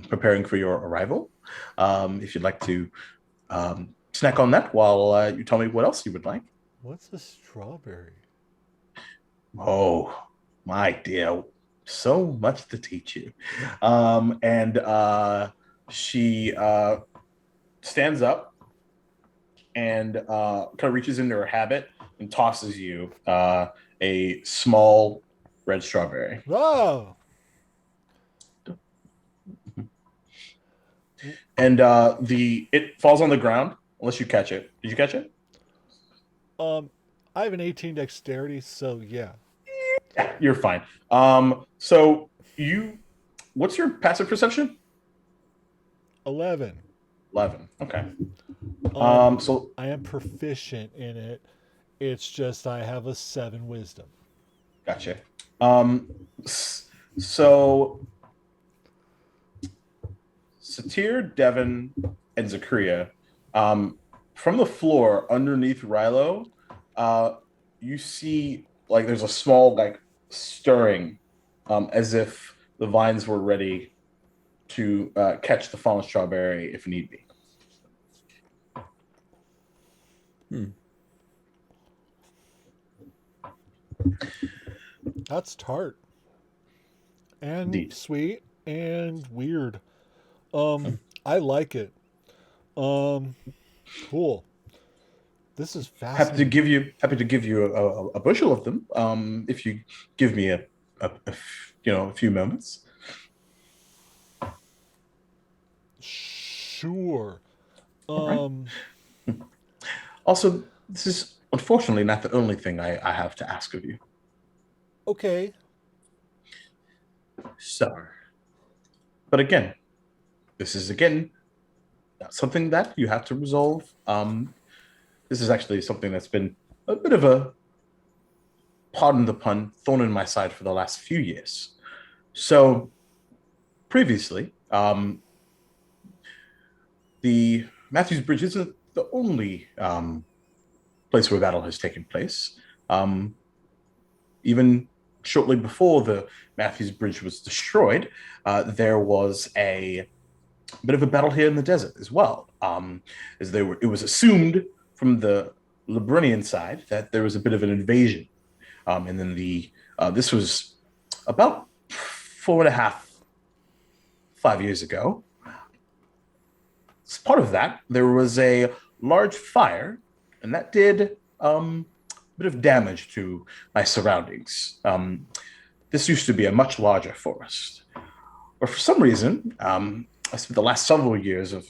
S2: preparing for your arrival. If you'd like to snack on that while you tell me what else you would like.
S1: What's a strawberry?
S2: Oh, my dear, so much to teach you. And she stands up and kind of reaches into her habit and tosses you a small red strawberry.
S1: Oh!
S2: And it falls on the ground unless you catch it. Did you catch it?
S1: I have an 18 dexterity, so yeah.
S2: You're fine. So you What's your passive perception?
S1: 11.
S2: 11. Okay.
S1: Um,
S2: So
S1: I am proficient in it. It's just I have a 7 wisdom.
S2: gotcha. So Satir, Devin, and Zakaria, from the floor underneath Rilo, you see like there's a small like stirring, as if the vines were ready to catch the fallen strawberry if need be.
S1: That's tart and
S2: Indeed.
S1: sweet and weird. I like it. Cool. This is
S2: Happy to
S1: fascinating.
S2: give you a bushel of them, if you give me a few moments.
S1: Sure.
S2: All right. Also, this is unfortunately not the only thing I have to ask of you.
S1: Okay.
S2: So, but again, this is something that you have to resolve. This is actually something that's been a bit of a, pardon the pun, thorn in my side for the last few years. So, previously, the Matthews Bridge isn't the only place where battle has taken place. Even shortly before the Matthews Bridge was destroyed, there was a bit of a battle here in the desert as well. It was assumed from the Libranian side that there was a bit of an invasion, and then this was about 5 years ago. As part of that, there was a large fire, and that did a bit of damage to my surroundings. This used to be a much larger forest, but for some reason, I spent the last several years of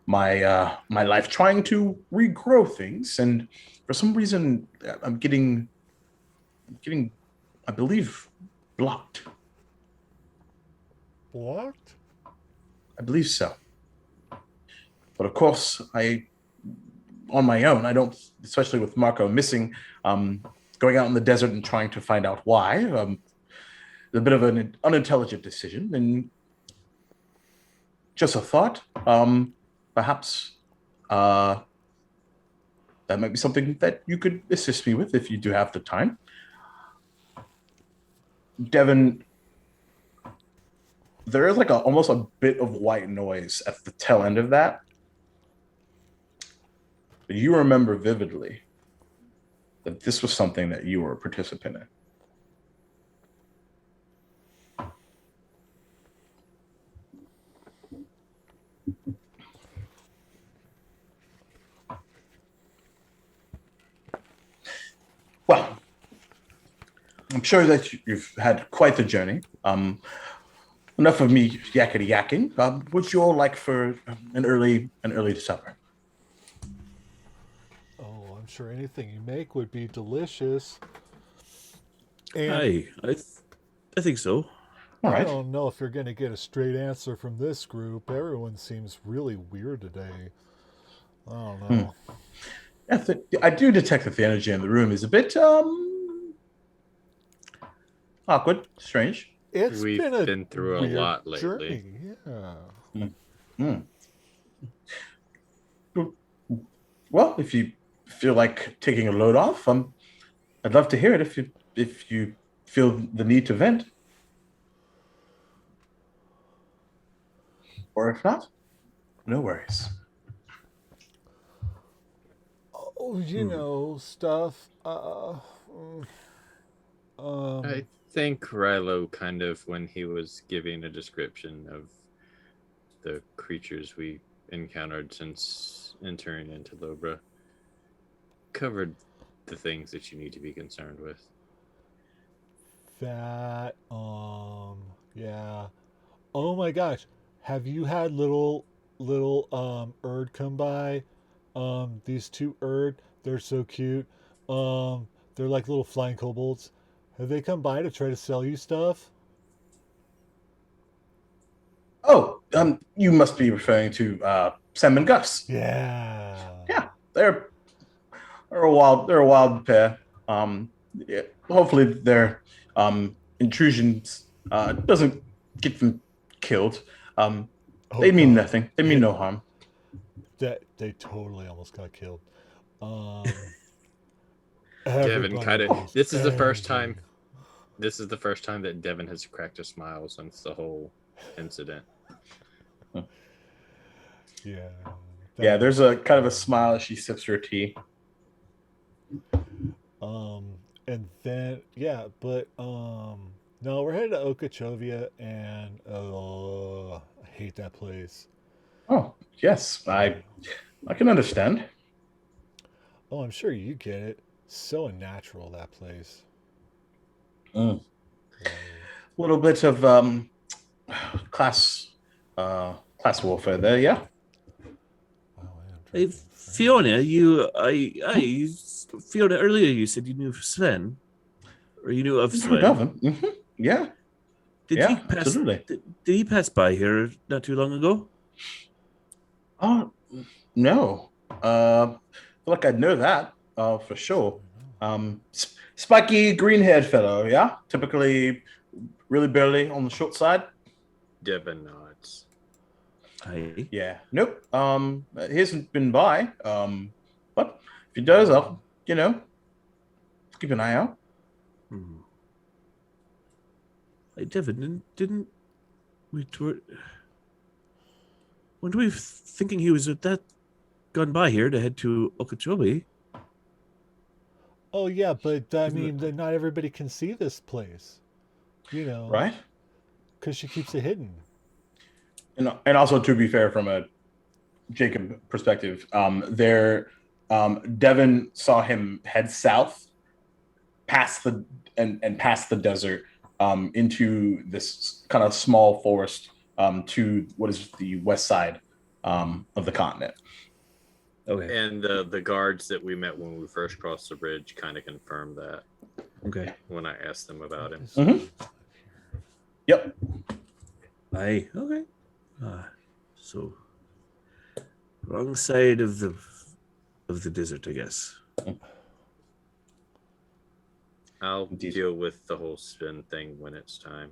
S2: my life trying to regrow things, and for some reason, I'm getting, I believe, blocked.
S1: Blocked?
S2: I believe so. But of course, on my own, I don't, especially with Marco missing, going out in the desert and trying to find out why. A bit of an unintelligent decision, and just a thought. Perhaps that might be something that you could assist me with if you do have the time. Devin, there is like almost a bit of white noise at the tail end of that. But you remember vividly that this was something that you were a participant in. Well, I'm sure that you've had quite the journey. Enough of me yakety yakking. Would you all like for an early supper?
S1: Oh, I'm sure anything you make would be delicious. And
S4: I think so.
S2: All
S1: I
S2: right.
S1: don't know if you're going to get a straight answer from this group. Everyone seems really weird today. I don't know.
S2: Yeah, I do detect that the energy in the room is a bit awkward, strange.
S5: We've been through a
S1: weird
S5: lot lately.
S1: journey. Yeah.
S2: Mm. Well, if you feel like taking a load off, I'd love to hear it if you feel the need to vent. Or if not, no worries.
S1: Oh, you know, stuff.
S5: I think Rilo kind of, when he was giving a description of the creatures we encountered since entering into Lobra, covered the things that you need to be concerned with.
S1: That, yeah. Oh my gosh. Have you had little Erd come by? These two Erd, they're so cute. They're like little flying kobolds. Have they come by to try to sell you stuff?
S2: Oh, you must be referring to Sam and Gus.
S1: Yeah.
S2: Yeah, they're a wild pair. Yeah, hopefully their intrusions doesn't get them killed. Um,
S1: Oh
S2: they mean
S1: God.
S2: nothing. They mean no harm.
S1: That they totally almost got killed. Um,
S5: Devin
S1: everybody
S5: kind of.
S1: knows
S5: This is the first
S1: every-
S5: time. This is the first time that Devin has cracked a smile since the whole incident.
S1: Yeah.
S2: Yeah, there's a kind of a
S1: that's-
S2: smile as she sips her tea.
S1: And then yeah, but no, we're headed to Okeechobee, and I hate that place.
S2: Oh, yes, I can understand.
S1: Oh, I'm sure you get it. So unnatural, that place.
S2: Mm.
S1: Like,
S2: A little bit of class class warfare there, yeah.
S1: wow, I am
S4: Hey,
S1: trying to think.
S4: Fiona, Fiona, earlier you said you knew Sven, or you knew of Sven.
S2: Yeah,
S4: Did
S2: yeah,
S4: he pass?
S2: absolutely.
S4: Did he pass by here not too long ago?
S2: Oh, no. Feel like I'd know that for sure. Spiky green-haired fellow, yeah? Typically really burly on the short side.
S5: Devin nods.
S4: Aye.
S2: Yeah. Nope. He hasn't been by. But if he does, I'll, keep an eye out.
S4: Hmm. Hey, Devin, didn't we? Weren't we thinking he was at that gone by here to head to Okeechobee?
S1: Oh yeah, but I
S4: Isn't
S1: mean,
S4: it-
S1: not everybody can see this place,
S2: Right?
S1: because she keeps it hidden.
S2: And also to be fair, from a Jacob perspective, Devin saw him head south past the desert into this kind of small forest to what is the west side of the continent.
S4: Okay.
S5: And the guards that we met when we first crossed the bridge kind of confirmed that
S4: Okay.
S5: when I asked them about him.
S2: Mhm. Yep.
S4: Aye. Okay. So wrong side of the desert, I guess.
S5: I'll
S2: Indeed.
S5: deal with the whole spin thing when it's time.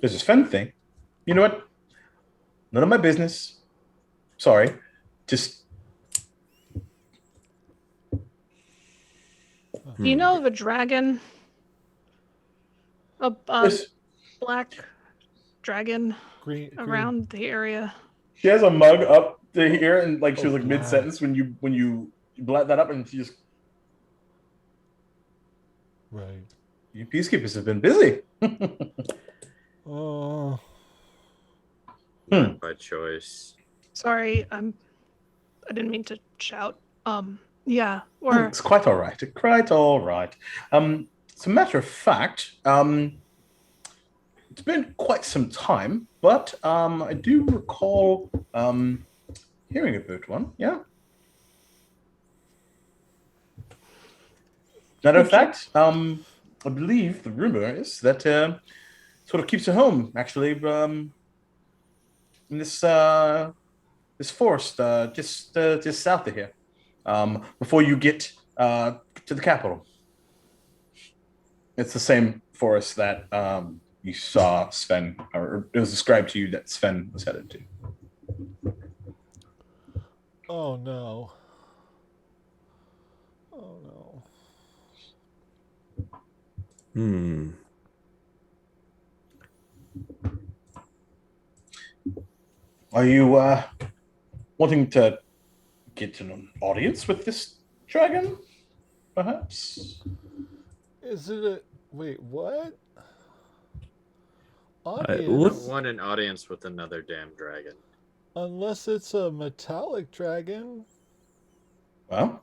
S2: There's a Sven thing. You know what? None of my business. Sorry. Just
S6: Do you know of a dragon? A
S2: Yes.
S6: black dragon
S1: Green.
S6: around the area.
S2: She has a mug up to here, and like she was
S1: Oh,
S2: like
S1: black.
S2: mid sentence when you blot that up, and she just
S1: Right.
S2: you peacekeepers have been busy.
S1: Oh.
S5: Not by choice.
S6: Sorry, I didn't mean to shout. Yeah, or
S2: It's quite all right. Quite all right. As a matter of fact, it's been quite some time, but I do recall hearing about one. Yeah. Matter of fact, I believe the rumor is that sort of keeps it home. Actually, in this forest just south of here, before you get to the capital. It's the same forest that you saw Sven, or it was described to you that Sven was headed to.
S1: Oh no. Oh no.
S4: Hmm.
S2: Are you wanting to get an audience with this dragon, perhaps?
S1: Is it a wait? What?
S5: I
S1: Audience?
S5: don't want an audience with another damn dragon.
S1: Unless it's a metallic dragon.
S2: Well,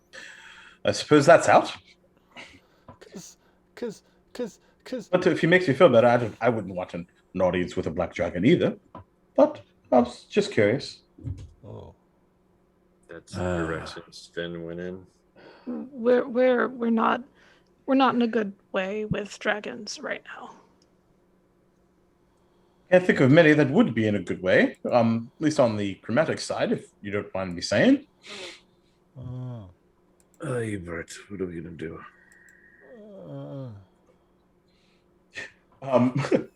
S2: I suppose that's out.
S1: Cause.
S2: But if it makes you feel better, I wouldn't want an audience with a black dragon either. But I was just curious.
S1: Oh.
S5: That's the direction Sven went in.
S6: we're not in a good way with dragons right now.
S2: Can't think of many that would be in a good way. At least on the chromatic side, if you don't mind me saying.
S1: Oh.
S4: Hey, Bert, what are we gonna do?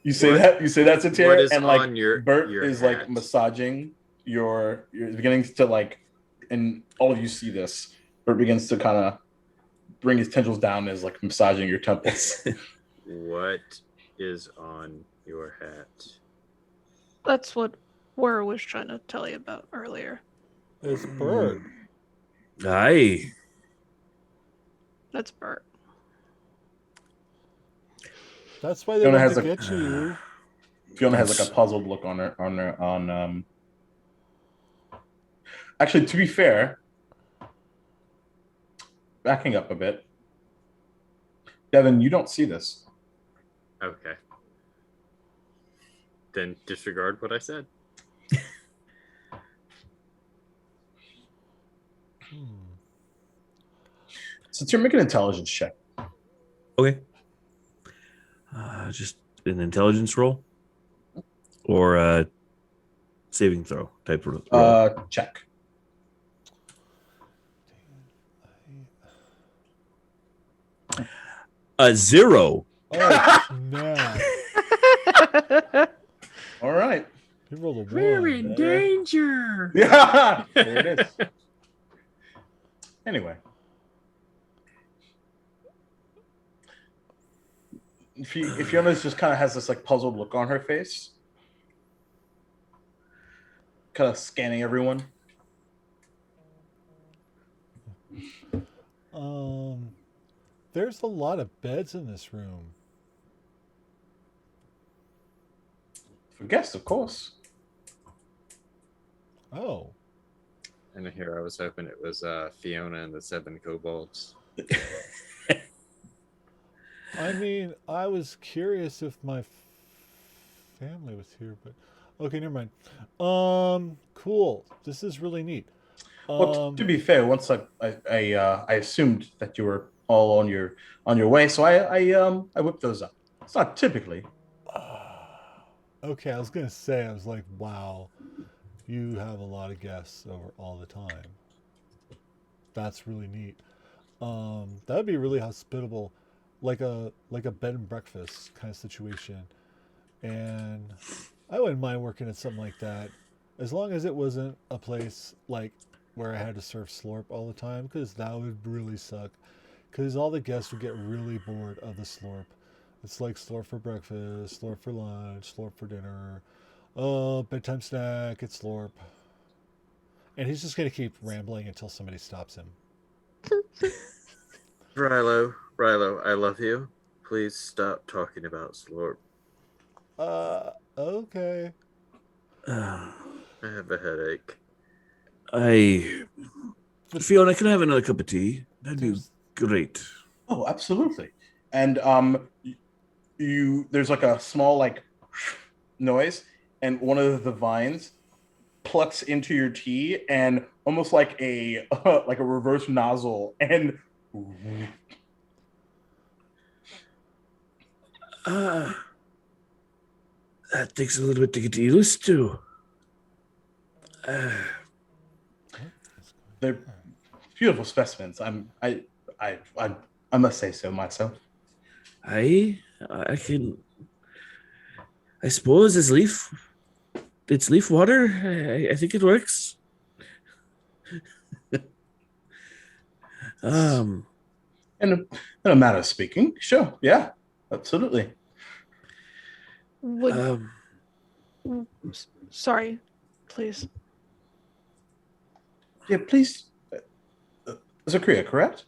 S2: You say
S5: What-
S2: that Satira,
S5: what is
S2: and like
S5: on your
S2: is
S5: hat?
S2: like massaging your beginning to like, and all of you see this. Bert begins to kind of bring his tendrils down as like massaging your temples.
S5: What is on your hat?
S6: That's what Wur was trying to tell you about earlier.
S1: It's Bird.
S4: Aye.
S6: That's Bert.
S1: That's why they
S2: Fiona
S1: want
S2: has
S1: to
S2: a-
S1: get you.
S2: Fiona has like a puzzled look on her. Actually, to be fair, backing up a bit, Devin, you don't see this.
S5: Okay. Then disregard what I said.
S2: So to make an intelligence check.
S4: Okay. Just an intelligence roll or a saving throw type of roll.
S2: Check.
S4: A 0.
S1: Oh, snap.
S2: All right.
S1: He rolled a 1.
S5: We're in danger.
S2: Yeah, there it is. Anyway, if Fiona just kind of has this like puzzled look on her face, kind of scanning everyone.
S1: There's a lot of beds in this room.
S2: For guests, of course.
S1: Oh.
S5: And here I was hoping it was Fiona and the 7 kobolds.
S1: I mean, I was curious if my family was here, but okay, never mind. Cool. This is really neat.
S2: Well, to be fair, once I assumed that you were all on your way, so I whipped those up. It's not typically.
S1: Okay, I was gonna say, I was like, wow, you have a lot of guests over all the time. That's really neat. That would be really hospitable, like a bed and breakfast kind of situation. And I wouldn't mind working at something like that, as long as it wasn't a place like where I had to serve slorp all the time, because that would really suck. Because all the guests would get really bored of the slorp. It's like slorp for breakfast, slorp for lunch, slorp for dinner. Oh, bedtime snack, it's slorp. And he's just going to keep rambling until somebody stops him.
S5: Rilo, I love you. Please stop talking about slorp.
S1: Okay.
S5: I have a headache.
S4: Fiona, can I have another cup of tea? That'd be great.
S2: Oh, absolutely. And there's like a small like noise, and one of the vines plucks into your tea, and almost like a reverse nozzle, and
S4: That takes a little bit to get used to.
S2: they're beautiful specimens. I must say so myself.
S4: I suppose it's leaf water. I think it works.
S2: In a matter of speaking, sure, yeah, absolutely.
S6: Would sorry, please.
S2: Yeah, please. Zakria, correct?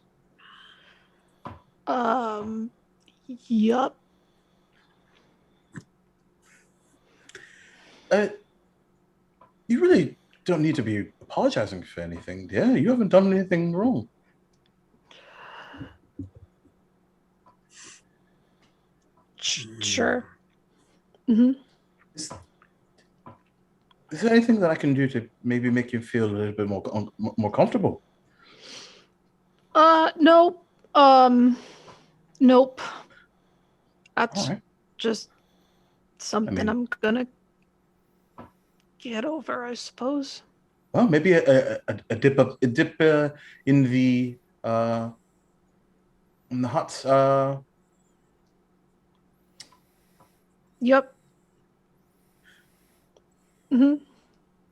S6: Yup.
S2: You really don't need to be apologizing for anything, dear. You haven't done anything wrong.
S6: Sure. Mm-hmm.
S2: Is there anything that I can do to maybe make you feel a little bit more comfortable?
S6: Nope. Nope. That's
S2: All right.
S6: just something
S2: I mean-
S6: I'm gonna get over, I suppose.
S2: Well, maybe a dip in the hot.
S6: Yep.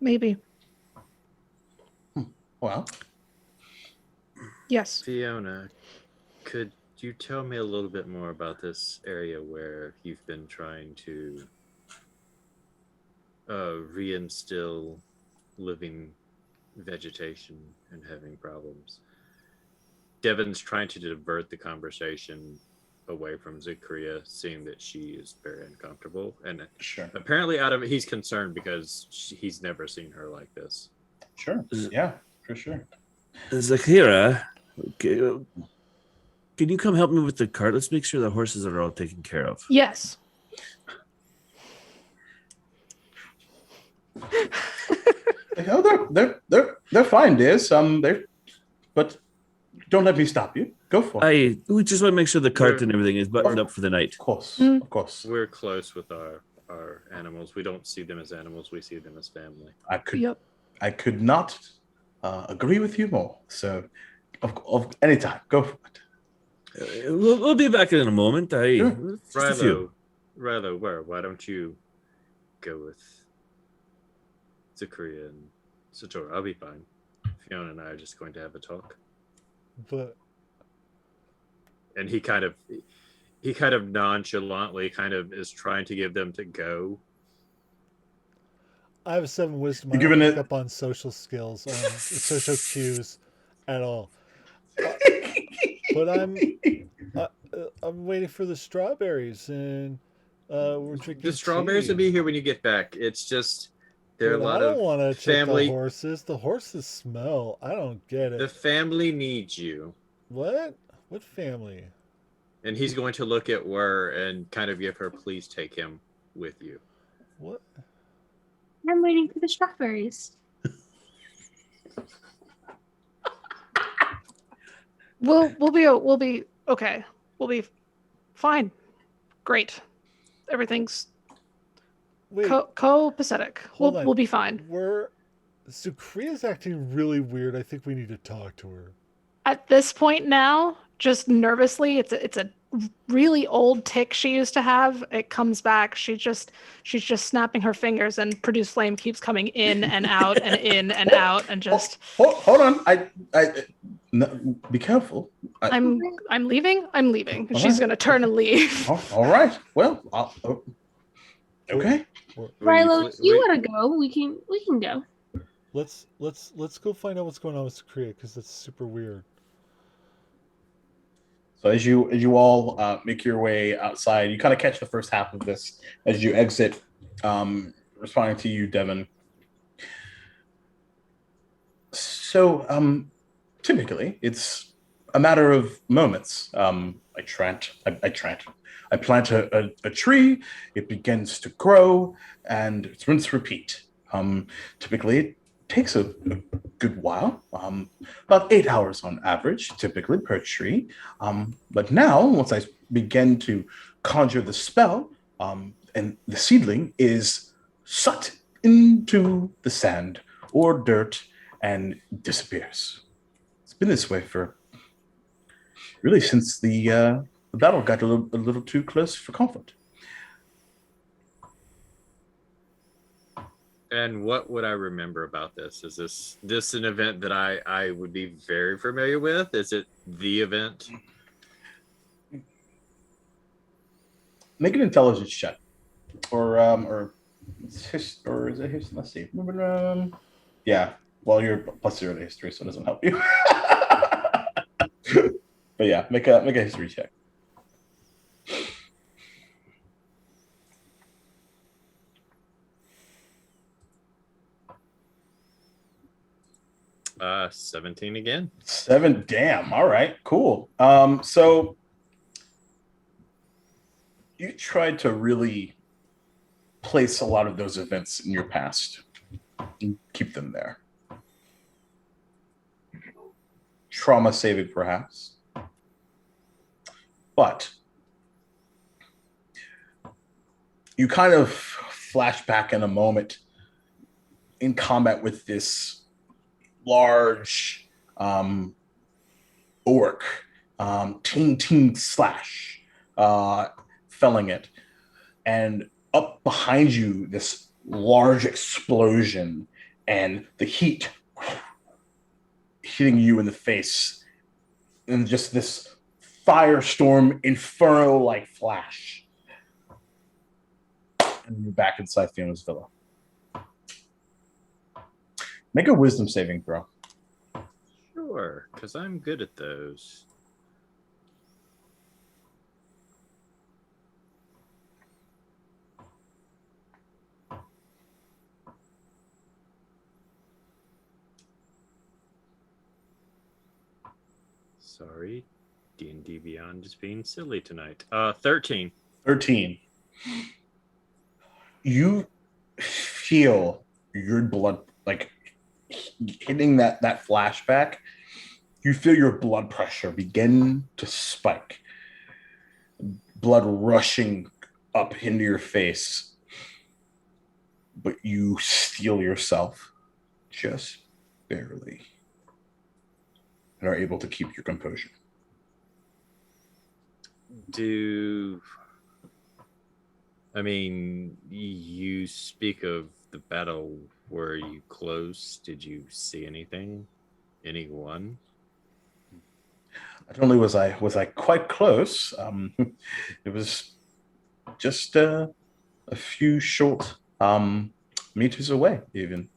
S6: Maybe.
S2: Well,
S6: Yes.
S5: Fiona, could you tell me a little bit more about this area where you've been trying to reinstill living vegetation and having problems? Devin's trying to divert the conversation away from Zakria, seeing that she is very uncomfortable, and
S2: sure,
S5: apparently he's concerned because he's never seen her like this.
S2: sure, yeah, for sure.
S4: Zakira, can you come help me with the cart? Let's make sure the horses are all taken care of.
S6: Yes.
S2: Oh, they're fine, dear. But don't let me stop you. Go for it.
S4: We just want to make sure the cart and everything is buttoned up for the night.
S2: Of course,
S6: Mm.
S2: of course.
S5: We're close with our animals. We don't see them as animals. We see them as family.
S2: I could not agree with you more. So, of any time, go for it.
S4: We'll be back in a moment.
S2: Sure.
S4: Just a few.
S5: Rilo, why don't you go with Zakria and Satora? I'll be fine. Fiona and I are just going to have a talk.
S1: But
S5: And he kind of nonchalantly kind of is trying to give them to go.
S1: I have a 7 wisdom.
S2: You're
S1: I don't
S2: giving
S1: pick
S2: it-
S1: up on social skills, social cues at all. But I'm waiting for the strawberries, and we're drinking
S5: The strawberries
S1: tea.
S5: will be here when you get back. It's just there are a
S1: But
S5: lot
S1: I don't
S5: of
S1: want to check the
S5: family.
S1: horses. The horses smell. I don't get it.
S5: The family needs you.
S1: What? What family?
S5: And he's going to look at Wer and kind of give her, please take him with you.
S1: What?
S3: I'm waiting for the strawberries.
S6: We'll be okay. We'll be fine. Great. Everything's
S1: Wait.
S6: copacetic.
S1: Hold on.
S6: We'll be fine.
S1: Zakria's acting really weird. I think we need to talk to her.
S6: At this point now, just nervously, it's a really old tick she used to have. It comes back. She's just snapping her fingers, and produce flame keeps coming in and out and in and out, and just.
S2: Hold on. No, be careful.
S6: I'm leaving. I'm leaving.
S2: All
S6: She's
S2: right.
S6: gonna turn and leave.
S2: All right. Well, okay.
S3: Rilo, if you want to go, we can go.
S1: Let's go find out what's going on with Zakria, because that's super weird.
S2: So as you all make your way outside, you kind of catch the first half of this as you exit. Responding to you, Devin. So typically, it's a matter of moments. I plant a tree, it begins to grow, and it's rinse repeat. Typically, it takes a good while, about 8 hours on average, typically per tree. But now, once I begin to conjure the spell, and the seedling is sucked into the sand or dirt and disappears. It's been this way for really since the battle got a little too close for comfort.
S5: And what would I remember about this? Is this an event that I would be very familiar with? Is it the event?
S2: Make an intelligence check, or is it history? Let's see. Yeah. Well, you're plus 0 to history, so it doesn't help you. But yeah, make a history check.
S5: Uh, 17 again.
S2: 7. Damn. All right. Cool. So you tried to really place a lot of those events in your past and keep them there. Trauma saving, perhaps. But you kind of flash back in a moment in combat with this large orc, ting ting slash, felling it, and up behind you, this large explosion and the heat hitting you in the face, and just this firestorm inferno like flash. And you're back inside Fiona's villa. Make a wisdom saving throw.
S5: Sure, because I'm good at those. Sorry, D&D Beyond is being silly tonight. 13.
S2: 13. You feel your blood like hitting that flashback. You feel your blood pressure begin to spike. Blood rushing up into your face. But you steel yourself just barely and are able to keep your composure.
S5: You speak of the battle. Were you close? Did you see anything? Anyone?
S2: Not only was I quite close, it was just a few short meters away, even.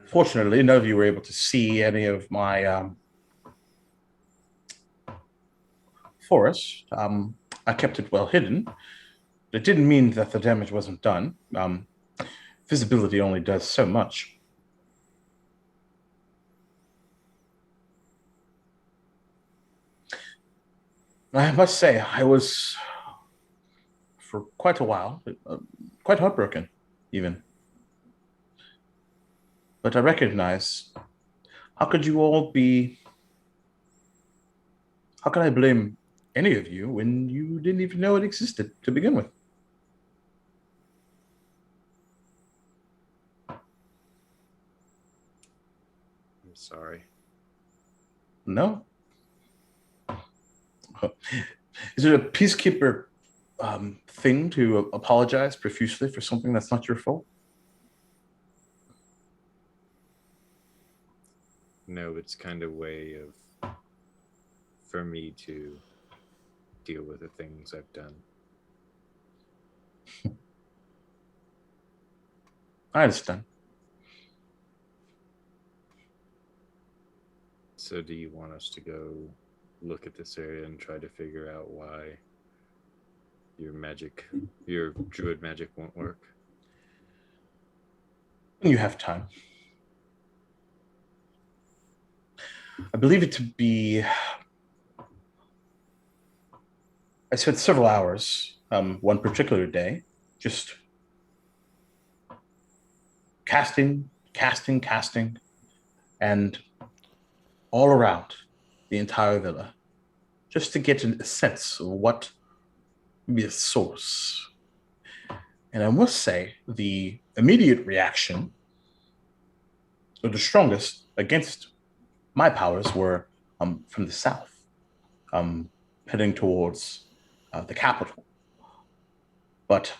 S2: Fortunately, none of you were able to see any of my forest. I kept it well hidden. It didn't mean that the damage wasn't done. Visibility only does so much. I must say, I was, for quite a while, quite heartbroken, even. But I recognize, how could you all be, how can I blame any of you when you didn't even know it existed to begin with?
S5: I'm sorry.
S2: No? Is it a peacekeeper thing to apologize profusely for something that's not your fault?
S5: No, it's kind of way for me to deal with the things I've done.
S2: I understand.
S5: So do you want us to go look at this area and try to figure out why your druid magic won't work?
S2: When you have time. I believe it to be, I spent several hours, one particular day, just casting, and all around the entire villa, just to get a sense of what would be the source. And I must say, the immediate reaction, or the strongest against my powers, were from the south, heading towards the capital. But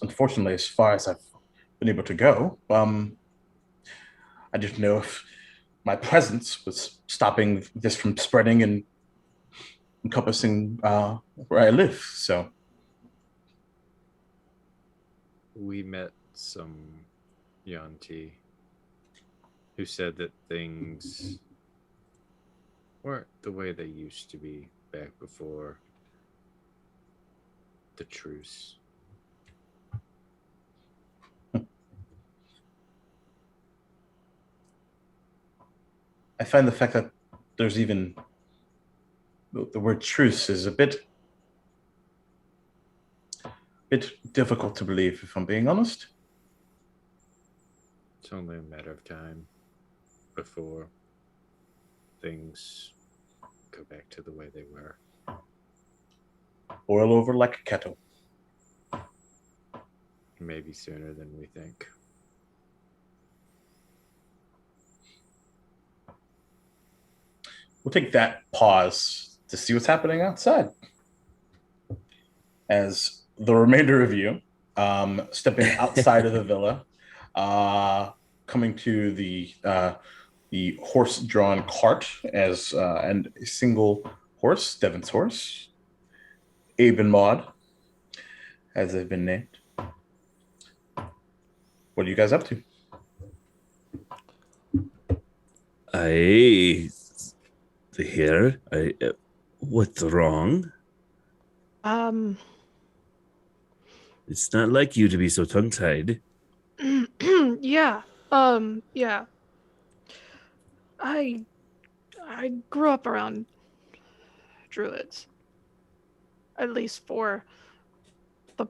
S2: unfortunately, as far as I've been able to go, I didn't know if my presence was stopping this from spreading and encompassing where I live. So
S5: we met some Yanti who said that things weren't the way they used to be back before the truce.
S2: I find the fact that there's even the word truce is a bit difficult to believe, if I'm being honest.
S5: It's only a matter of time before things go back to the way they were.
S2: Boil over like a kettle.
S5: Maybe sooner than we think.
S2: we'll take that pause to see what's happening outside. As the remainder of you stepping outside of the villa, coming to the horse-drawn cart and a single horse, Devon's horse, Abe and Maud, as they've been named. What are you guys up to?
S4: What's wrong? It's not like you to be so tongue-tied.
S6: Yeah. Yeah. I grew up around druids. At least for the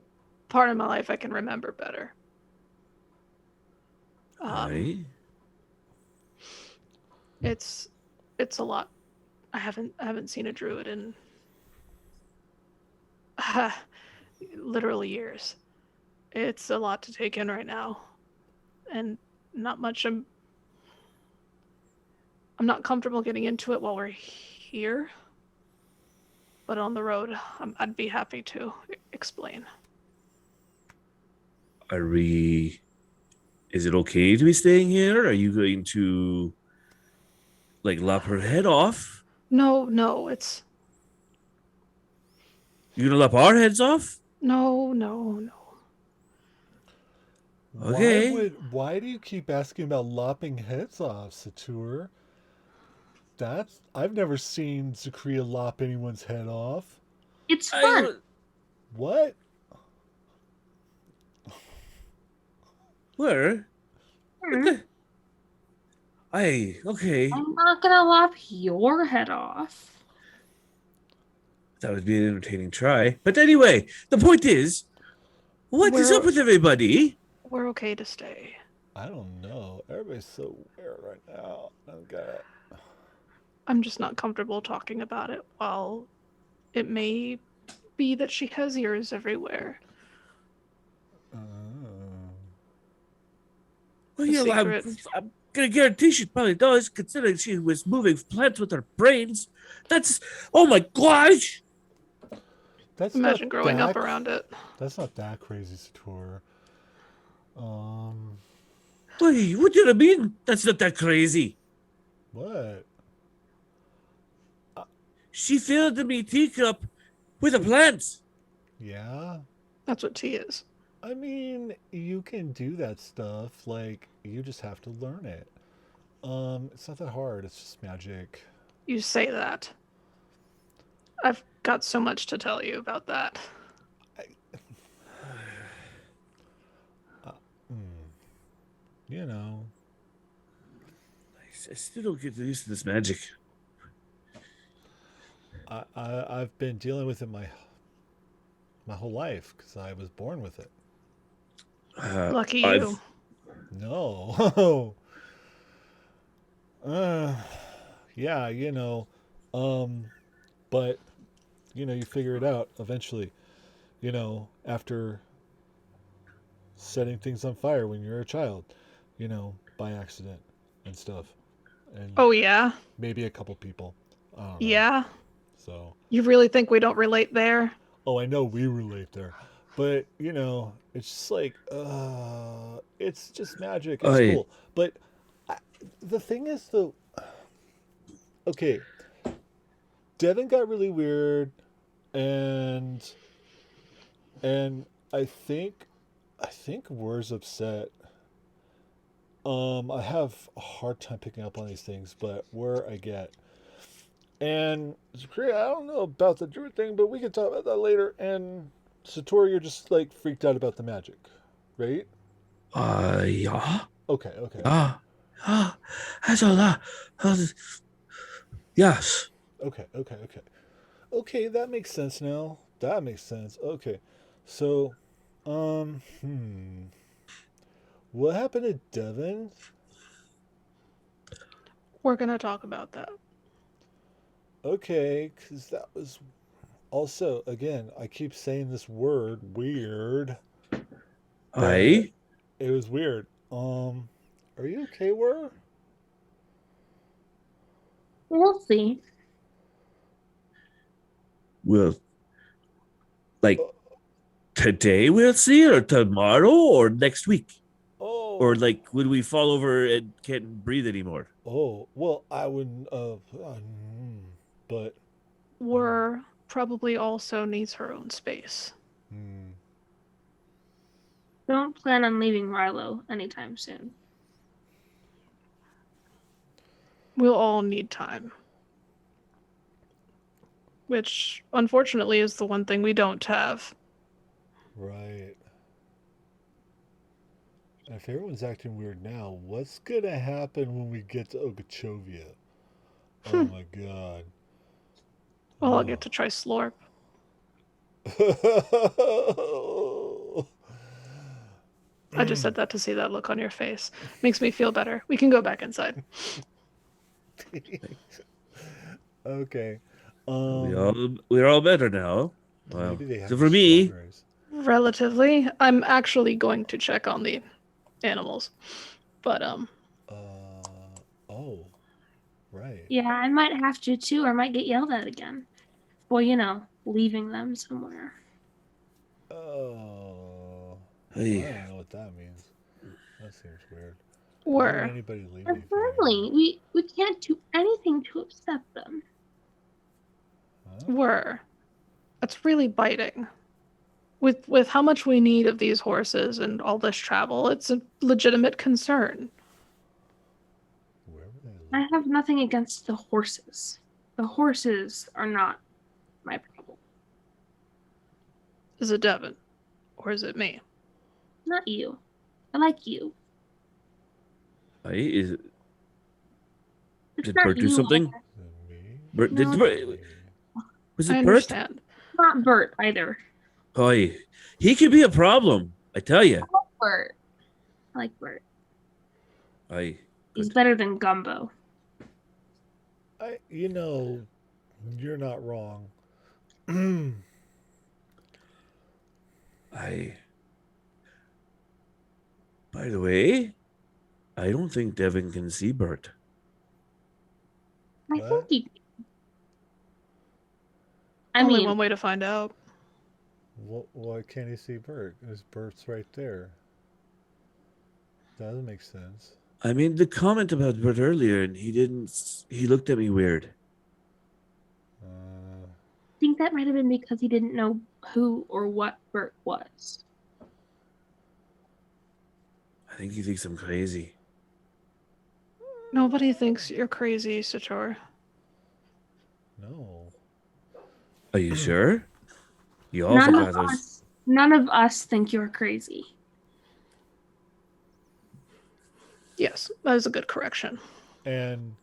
S6: part of my life I can remember better.
S4: Aye.
S6: It's a lot. I haven't seen a druid in literally years. It's a lot to take in right now, and not much. I'm not comfortable getting into it while we're here, but on the road, I'd be happy to explain.
S4: Is it okay to be staying here? Are you going to lop her head off?
S6: No, it's
S4: You gonna lop our heads off?
S6: no.
S4: Okay.
S1: Why do you keep asking about lopping heads off, Satur? I've never seen Zakria lop anyone's head off.
S3: It's fun.
S1: What?
S4: Where? Okay.
S3: I'm not gonna lop your head off.
S4: That would be an entertaining try. But anyway, the point is, what is up with everybody?
S6: We're okay to stay.
S1: I don't know. Everybody's so weird right now. I don't get it.
S6: I'm just not comfortable talking about it while it may be that she has ears everywhere.
S4: Well, yeah, I'm gonna guarantee she probably does, considering she was moving plants with her brains. Oh my gosh!
S6: Imagine growing up around it.
S1: That's not that crazy, Sator.
S4: Wait, what do you mean? That's not that crazy.
S1: What?
S4: She filled the teacup with a plant.
S1: Yeah?
S6: That's what tea is.
S1: I mean, you can do that stuff. You just have to learn it. It's not that hard. It's just magic.
S6: You say that. I've got so much to tell you about that.
S1: You know.
S4: I still don't get used to this magic.
S1: I've been dealing with it my whole life because I was born with it.
S6: Lucky you.
S1: No. Yeah, but you figure it out eventually. After setting things on fire when you're a child, by accident and stuff. And
S6: oh yeah.
S1: Maybe a couple people. I don't know.
S6: Yeah.
S1: So.
S6: You really think we don't relate there?
S1: Oh, I know we relate there. But, it's just it's just magic. It's cool. But the thing is, though, okay, Devin got really weird, and I think Weir's upset. I have a hard time picking up on these things, but Weir I get. And Zakria, I don't know about the druid thing, but we can talk about that later. And Sator, you're just freaked out about the magic, right?
S4: Yeah.
S1: Okay.
S4: That's a lot. Yes.
S1: Okay. Okay, that makes sense now. That makes sense. Okay. So, what happened to Devin?
S6: We're gonna talk about that.
S1: Okay, because that was also, again, I keep saying this word, weird.
S4: Aye.
S1: It was weird. Are you okay, Weir?
S3: We'll see.
S4: We'll like today we'll see, or tomorrow, or next week,
S1: Oh.
S4: or like when we fall over and can't breathe anymore.
S1: Oh, well, I wouldn't. But.
S6: Were probably also needs her own space.
S3: Don't plan on leaving Rilo anytime soon.
S6: We'll all need time. Which, unfortunately, is the one thing we don't have.
S1: Right. If everyone's acting weird now, what's gonna happen when we get to Okeechobee? Oh my god.
S6: Well, I'll get to try Slorp. I just said that to see that look on your face. Makes me feel better. We can go back inside.
S1: Okay.
S4: We're all better now. Wow.
S1: Maybe they have
S4: So for me,
S1: strawberries.
S6: Relatively. I'm actually going to check on the animals. But
S1: Oh. Right.
S3: Yeah, I might have to too, or I might get yelled at again. For, leaving them somewhere.
S1: Oh. I
S4: Hey.
S1: don't know what that means. That seems weird. Why would
S6: we're
S1: anybody leave
S3: They're
S1: me for
S3: friendly. We can't do anything to upset them.
S6: we're that's really biting. With how much we need of these horses and all this travel, it's a legitimate concern.
S1: Where would they live?
S3: I have nothing against the horses. The horses are not my problem.
S6: Is it Devin? Or is it me?
S3: Not you. I like you.
S4: is
S3: It's
S4: did
S3: not
S4: Bert do
S3: you.
S4: something?
S1: Me?
S4: Bert,
S3: No.
S4: was
S6: I
S4: it Bert?
S6: understand.
S3: Not Bert either.
S4: Hey, he could be a problem. I tell you.
S3: Bert. I like Bert.
S4: I
S3: He's better than Gumbo.
S1: You're not wrong.
S4: By the way, I don't think Devin can see Bert.
S3: I
S1: What?
S3: think he. I
S6: Only
S3: mean,
S6: one way to find out.
S1: Why can't he see Bert? His Bert's right there. That doesn't make sense.
S4: I made the comment about Bert earlier, and he didn't. He looked at me weird.
S3: I think that might have been because he didn't know who or what Bert was.
S4: I think he thinks I'm crazy.
S6: Nobody thinks you're crazy, Sator.
S1: No.
S4: Are you sure? You also got those.
S3: None of us think you're crazy.
S6: Yes, that is a good correction.
S1: And,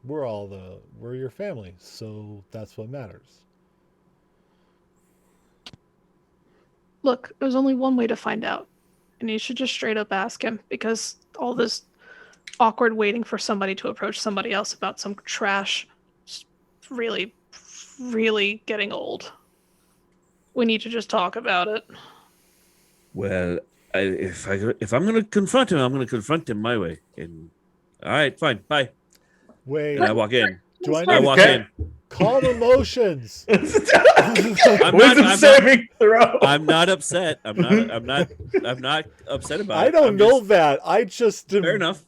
S1: we're your family, so that's what matters.
S6: Look, there's only one way to find out. And you should just straight up ask him, because all this awkward waiting for somebody to approach somebody else about some trash is really, really getting old. We need to just talk about it.
S4: Well, if I'm going to confront him, I'm going to confront him my way. And all right, fine, bye.
S1: Wait,
S4: And I walk in.
S1: do I
S4: I
S1: need
S4: walk
S1: to
S4: in.
S1: calm emotions?
S2: Wisdom saving throw.
S4: I'm not upset. I'm not upset about it.
S1: I don't
S4: I'm
S1: know
S4: just-
S1: that. I just
S4: Fair enough.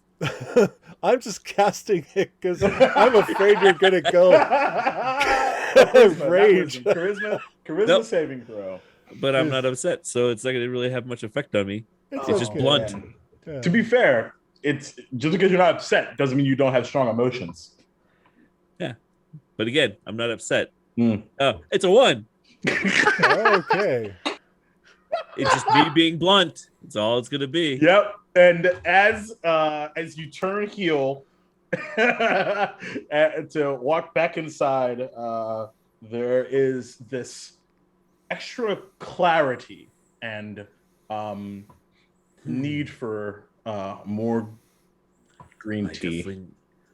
S1: I'm just casting it because I'm afraid you're gonna go
S2: Charisma,
S1: rage.
S2: not wisdom. Charisma
S4: Nope.
S2: saving throw.
S4: But I'm not upset, so it's not going to really have much effect on me. It's just
S1: okay.
S4: blunt.
S1: Yeah.
S2: To be fair, it's just because you're not upset doesn't mean you don't have strong emotions.
S4: But again, I'm not upset.
S2: Hmm.
S4: It's a 1.
S1: Okay.
S4: It's just me being blunt. That's all it's going to be.
S2: Yep. And as you turn heel to walk back inside, there is this extra clarity and need for more green tea.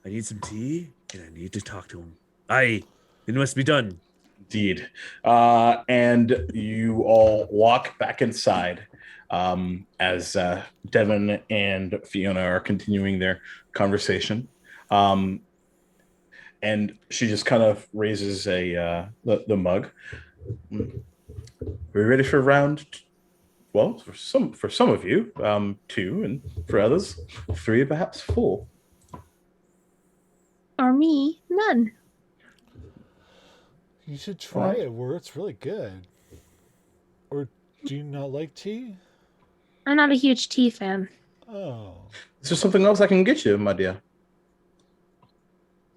S4: I need some tea, and I need to talk to him. Aye, it must be done.
S2: Indeed. And you all walk back inside as Devin and Fiona are continuing their conversation. And she just kind of raises the mug. Are we ready for round? Well, for some of you, 2, and for others, 3, perhaps 4.
S3: Or me, none.
S1: You should try it, where it's really good. Or do you not like tea?
S3: I'm not a huge tea fan.
S1: Oh.
S2: Is there something else I can get you, my dear?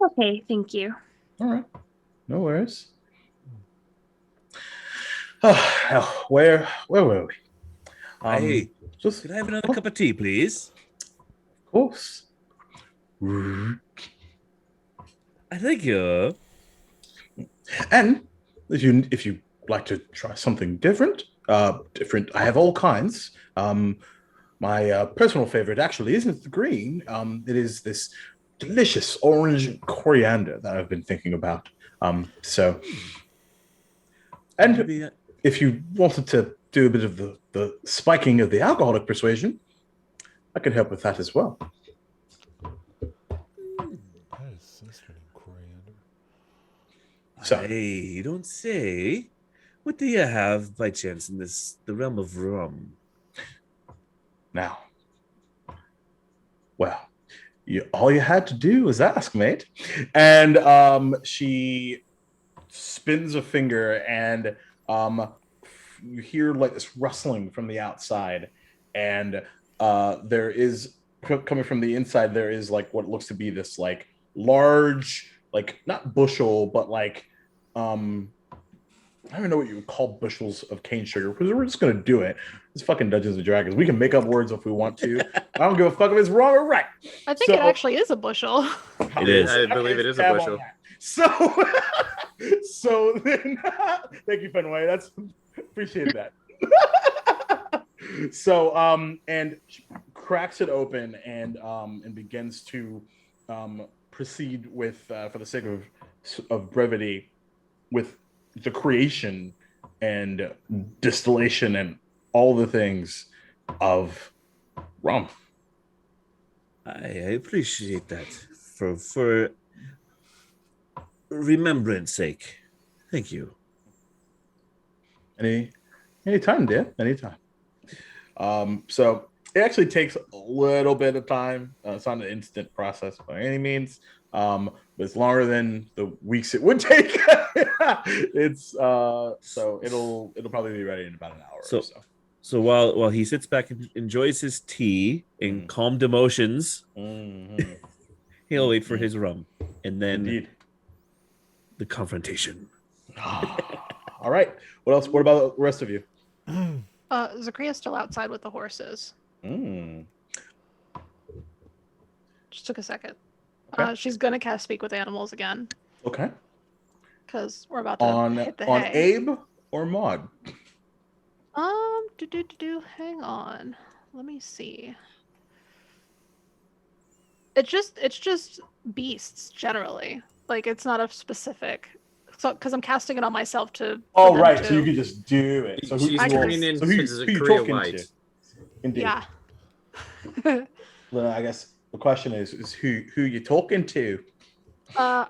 S3: Okay, thank you.
S2: All right. No worries. Oh, where were we?
S4: Hey,
S2: Just,
S4: could I have another cup of tea, please?
S2: of course.
S4: I thank you.
S2: And if you like to try something different, I have all kinds. My personal favorite actually isn't the green. It is this delicious orange coriander that I've been thinking about. And
S4: Maybe,
S2: if you wanted to do a bit of the spiking of the alcoholic persuasion, I could help with that as well.
S1: That is sister coriander.
S2: So,
S4: you don't say. What do you have by chance in the realm of rum?
S2: now, well, all you had to do was ask, mate. And she spins a finger, and you hear like this rustling from the outside, and there is coming from the inside. There is like what looks to be this like large, like not bushel, but like I don't even know what you would call bushels of cane sugar, because we're just gonna do it. It's fucking Dungeons and Dragons. We can make up words if we want to. I don't give a fuck if it's wrong or right.
S6: I think it actually is a bushel.
S4: It is.
S5: I believe it is a bushel.
S2: So then, thank you, Fenway. That's appreciate that. So and she cracks it open and begins to proceed with, for the sake of brevity, with the creation and distillation and all the things of rum.
S4: I appreciate that for remembrance sake. Thank you.
S2: Anytime, dear. Anytime. So it actually takes a little bit of time. It's not an instant process by any means. But it's longer than the weeks it would take. It's so it'll probably be ready in about an hour or so.
S4: So while he sits back and enjoys his tea in calmed emotions, he'll wait for his rum, and then
S2: Indeed.
S4: the confrontation.
S2: All right. What else? What about the rest of you?
S6: Zakria's still outside with the horses. Just took a second.
S2: Okay.
S6: She's gonna cast Speak with Animals again.
S2: Okay.
S6: Because we're about to hit the hay.
S2: Abe or Maud?
S6: Hang on. Let me see. It's just beasts generally. Like it's not a specific. So because I'm casting it on myself to.
S2: Oh right, so you can just do it. So
S5: she's turning into Zakria White.
S2: Indeed.
S6: Yeah.
S2: Well, I guess the question is who you talking to?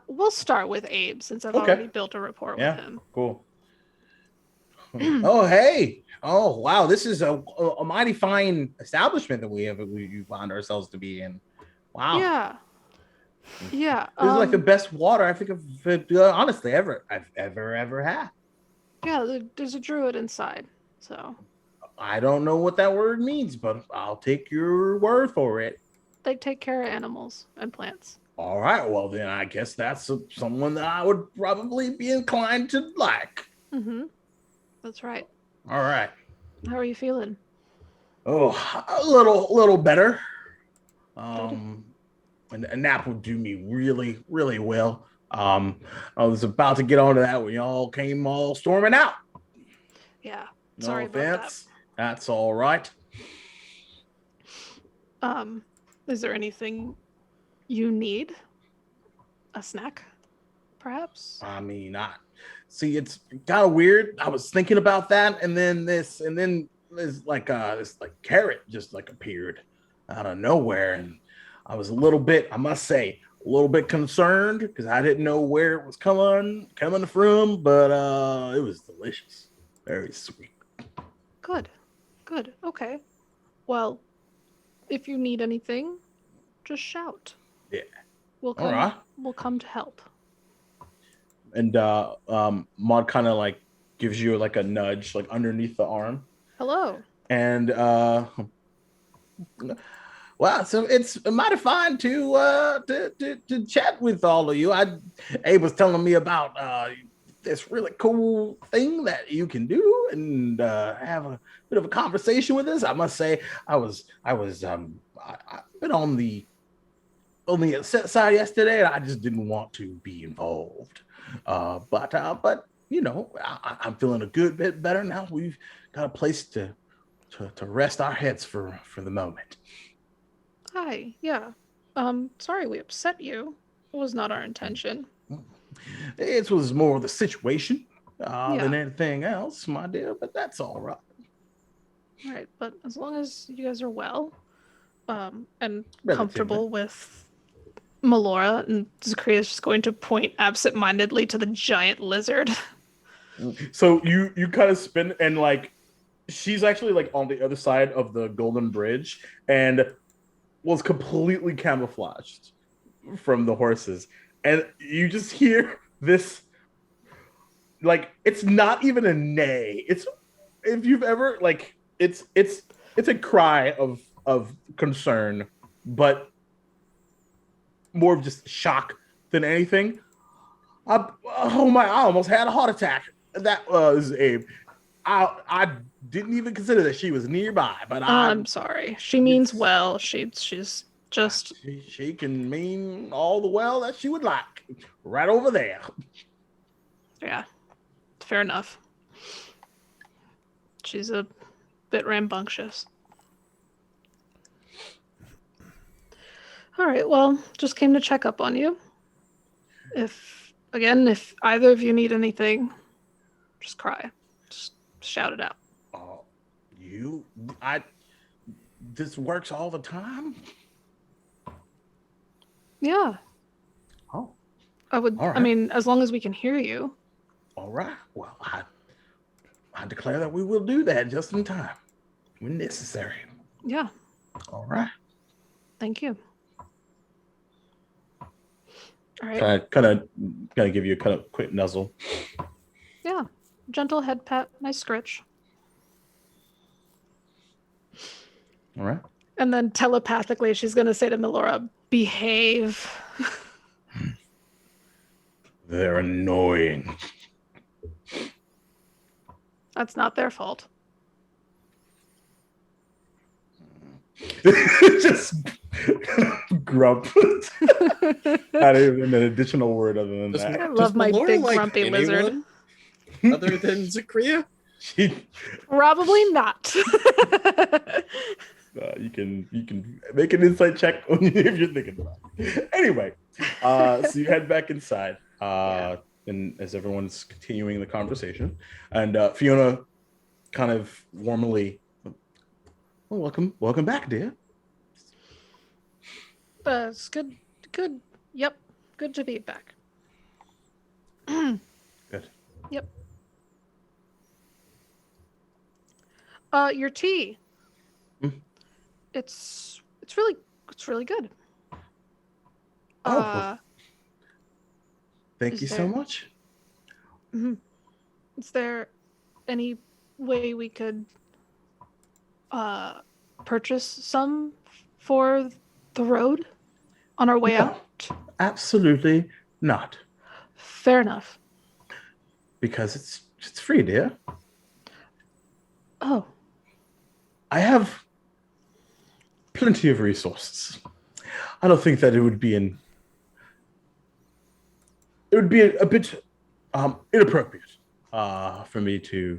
S6: We'll start with Abe since I've already built a rapport with him.
S2: Cool. Oh hey. Oh wow, this is a mighty fine establishment that we found ourselves to be in. Wow.
S6: Yeah. Yeah.
S2: This is like the best water I think honestly I've ever had.
S6: Yeah, there's a druid inside, so.
S2: I don't know what that word means, but I'll take your word for it.
S6: They take care of animals and plants.
S2: All right, well then I guess that's someone that I would probably be inclined to like.
S6: Mm-hmm. That's right.
S2: All right.
S6: How are you feeling?
S2: Oh, a little better. And a nap would do me really, really well. I was about to get onto that when y'all came all storming out.
S6: Yeah.
S2: No
S6: Sorry
S2: offense.
S6: about that.
S2: That's all right.
S6: Is there anything you need? A snack, perhaps?
S2: I mean, see, it's kind of weird. I was thinking about that, and then this like carrot just like appeared out of nowhere, and I was a little bit, I must say, a little bit concerned because I didn't know where it was coming from, but it was delicious, very sweet.
S6: Good. Okay. Well, if you need anything, just shout.
S2: Yeah.
S6: We'll come.
S2: All right.
S6: We'll come to help.
S2: And Maud kind of like gives you like a nudge, like underneath the arm.
S6: Hello.
S2: And wow, so it's mighty fine to chat with all of you. Abe was telling me about this really cool thing that you can do and have a bit of a conversation with us. I must say, I've been on the upset side yesterday, and I just didn't want to be involved. But you know, I'm feeling a good bit better now. We've got a place to rest our heads for the moment.
S6: Hi. Yeah. Sorry we upset you. It was not our intention.
S2: It was more the situation than anything else, my dear, but that's all right.
S6: All right, but as long as you guys are well, and
S2: Relatively.
S6: comfortable with Melora, and Zakria is just going to point absent-mindedly to the giant lizard.
S2: So you kind of spin, and like she's actually like on the other side of the golden bridge and was completely camouflaged from the horses. And you just hear this, like, it's not even a neigh. It's, if you've ever, like, it's a cry of concern, but more of just shock than anything. I almost had a heart attack. That was Abe. I didn't even consider that she was nearby, but
S6: I'm sorry. She means well. She's just...
S2: She can mean all the well that she would like. Right over there.
S6: Yeah, fair enough. She's a bit rambunctious. All right, well, just came to check up on you. If either of you need anything, just cry. Just shout it out.
S2: This works all the time?
S6: Yeah.
S2: Oh.
S6: I would,
S2: All right.
S6: I mean, as long as we can hear you.
S2: All right. Well, I declare that we will do that just in time when necessary.
S6: Yeah.
S2: All right.
S6: Thank you. All right.
S2: Kind of give you a kind of quick nuzzle.
S6: Yeah. Gentle head pat, nice scritch.
S2: All right.
S6: And then telepathically, she's going to say to Melora, behave.
S2: They're annoying.
S6: That's not their fault.
S2: Just grump. Not even an additional word other than that.
S6: I love my
S5: Melora
S6: big
S5: like
S6: grumpy
S5: anyone
S6: lizard.
S5: other than Zakria?
S6: Probably not.
S2: You can make an insight check if you're thinking about it. Anyway, so you head back inside, and as everyone's continuing the conversation, and Fiona kind of warmly, well, welcome back, dear.
S6: It's good. Yep, good to be back.
S2: Good.
S6: Yep. Your tea. It's really good.
S2: Thank you so much.
S6: Mm-hmm. Is there any way we could purchase some for the road on our way out?
S2: Absolutely not.
S6: Fair enough.
S2: Because it's free, dear.
S6: Oh.
S2: I have plenty of resources. I don't think that it would be a bit inappropriate for me to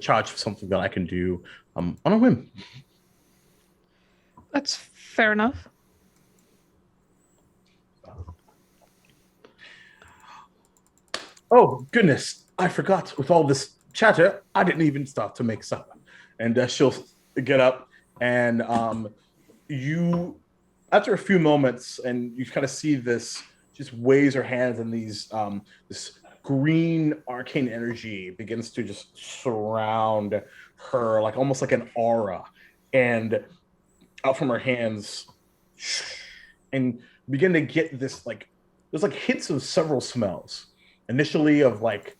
S2: charge for something that I can do on a whim.
S6: That's fair enough.
S2: Oh, goodness. I forgot. With all this chatter, I didn't even start to make supper. And she'll get up, and you after a few moments, and you kind of see this, just waves her hands, and these this green arcane energy begins to just surround her, like almost like an aura, and out from her hands, and begin to get this like there's like hints of several smells. Initially of like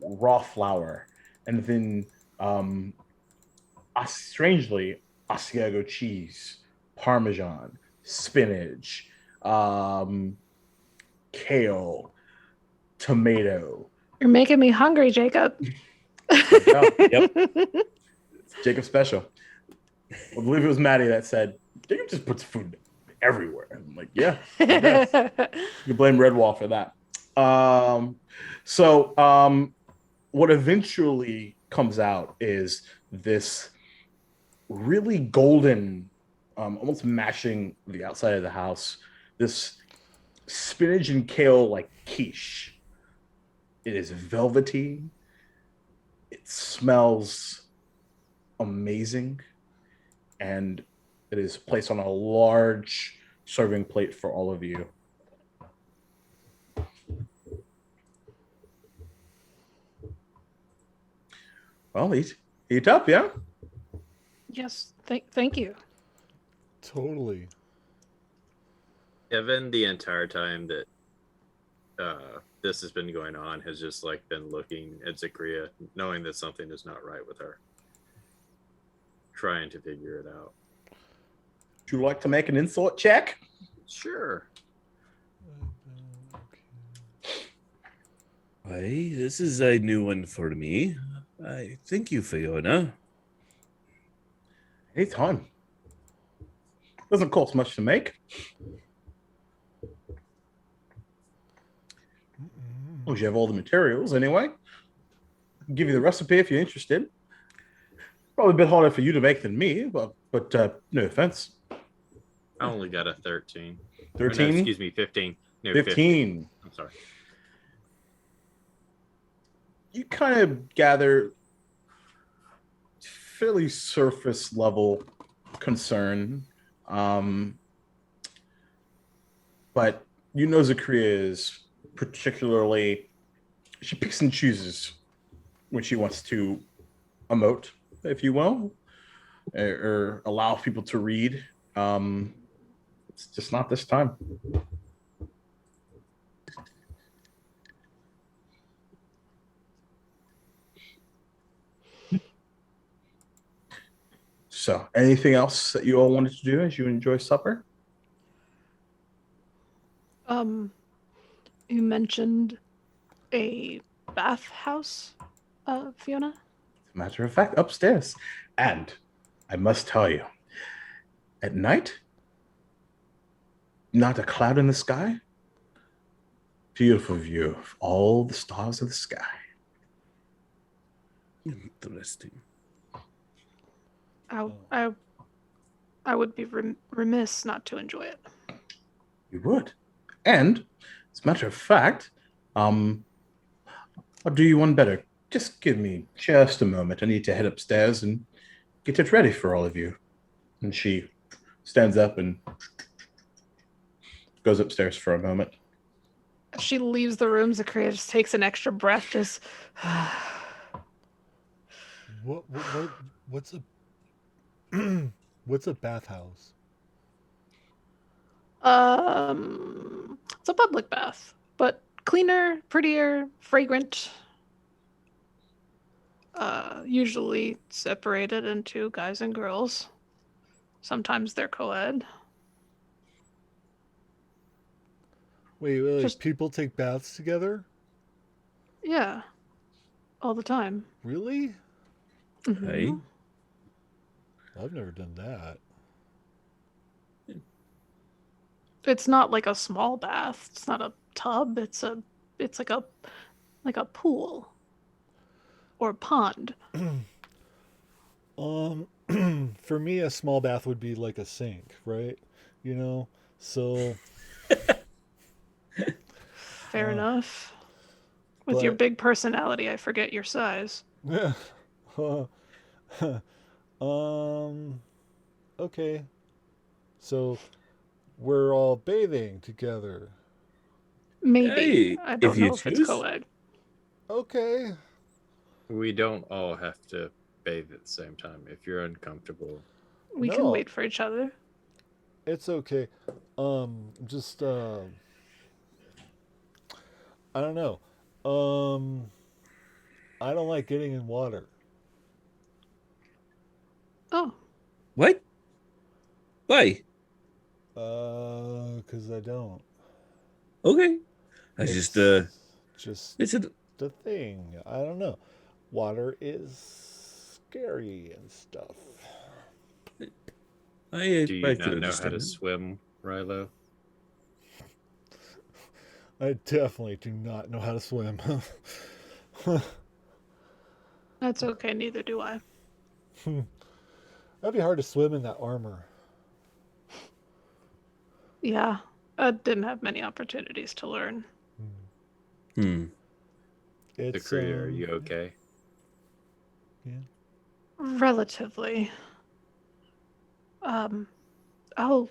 S2: raw flour, and then strangely Asiago cheese, Parmesan, spinach, kale, tomato.
S6: You're making me hungry, Jacob.
S4: Yep.
S2: Jacob special. I believe it was Maddie that said, Jacob just puts food everywhere. I'm like, yeah, he does. You can blame Redwall for that. What eventually comes out is this really golden, almost mashing the outside of the house, this spinach and kale like quiche. It is velvety. It smells amazing. And it is placed on a large serving plate for all of you. Well, eat up, yeah?
S6: Yes, thank you.
S1: Totally.
S5: Evan, the entire time that this has been going on, has just like been looking at Zakria, knowing that something is not right with her, trying to figure it out.
S2: Would you like to make an insult check?
S5: Sure.
S4: Why, this is a new one for me. I thank you, Fiona.
S2: Anytime. Doesn't cost much to make. Well, you have all the materials anyway. I'll give you the recipe if you're interested. Probably a bit harder for you to make than me, but no offense.
S5: I only got a 13.
S2: 13?
S5: No, excuse me, 15. No,
S2: 15.
S5: I'm sorry.
S2: You kind of gather fairly surface level concern. But you know Zakria is particularly, she picks and chooses when she wants to emote, if you will, or allow people to read. It's just not this time. So, anything else that you all wanted to do as you enjoy supper?
S6: You mentioned a bathhouse, Fiona?
S2: As a matter of fact, upstairs. And I must tell you, at night, not a cloud in the sky, beautiful view of all the stars of the sky.
S4: Interesting.
S6: I would be remiss not to enjoy it.
S2: You would. And, as a matter of fact, I'll do you one better. Just give me just a moment. I need to head upstairs and get it ready for all of you. And she stands up and goes upstairs for a moment.
S6: She leaves the room. Zakria just takes an extra breath. Just
S1: What's a what's a bathhouse?
S6: It's a public bath, but cleaner, prettier, fragrant. Usually separated into guys and girls. Sometimes they're co-ed.
S1: Wait, like
S6: Just-
S1: people take baths together?
S6: Yeah, all the time.
S1: Really?
S6: Mhm.
S4: Hey.
S1: I've never done that.
S6: It's not like a small bath. It's not a tub. It's like a pool or pond.
S1: For me, a small bath would be like a sink, right? You know, so
S6: Fair enough. With your
S1: but-
S6: big personality, I forget your size.
S1: okay. So we're all bathing together.
S6: Maybe.
S4: Hey,
S6: I
S4: if
S6: don't
S4: you
S6: know if it's
S4: choose.
S6: co-ed.
S1: Okay.
S5: We don't all have to bathe at the same time. If you're uncomfortable,
S6: We can
S1: No.
S6: wait for each other.
S1: It's okay. Just I don't know. I don't like getting in water.
S6: Oh,
S4: What? Why?
S1: 'Cause I don't.
S4: Okay. I
S1: It's just
S4: it's a,
S1: the thing. I don't know. Water is scary and stuff.
S5: do you
S4: I
S5: not
S4: could
S5: know how
S4: understand
S5: to
S4: that.
S5: swim, Rilo?
S1: I definitely do not know how to swim.
S6: that's okay. Neither do I.
S1: That'd be hard to swim in that armor.
S6: Yeah, I didn't have many opportunities to learn.
S4: Hmm.
S5: The
S1: It's
S5: creator, are you okay?
S1: yeah.
S6: Relatively. I'll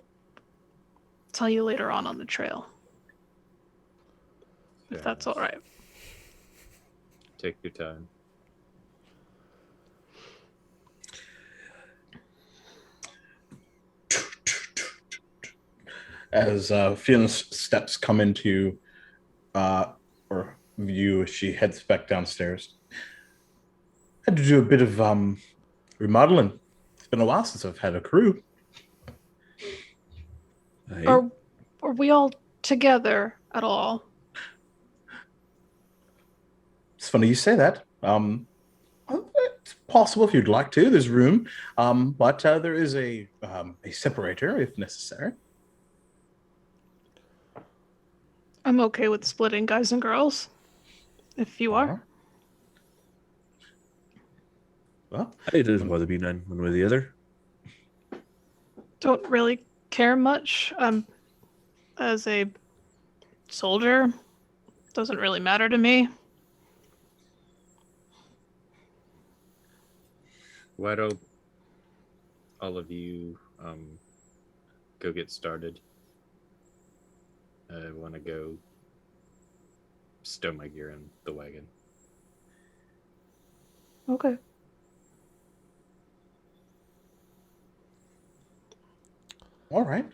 S6: tell you later on the trail, if
S5: Fair
S6: that's
S5: enough.
S6: all right.
S5: Take your time.
S2: As Fionnu's steps come into or view as she heads back downstairs. I had to do a bit of remodeling. It's been a while since I've had a crew.
S4: Hey.
S6: Are we all together at all?
S2: It's funny you say that. It's possible if you'd like to. There's room, but there is a separator if necessary.
S6: I'm okay with splitting guys and girls. If you are.
S2: Well,
S4: It doesn't bother me none one way or the other.
S6: Don't really care much. As a soldier, doesn't really matter to me.
S5: Why don't all of you go get started? I want to go stow my gear in the wagon.
S6: Okay.
S2: all right.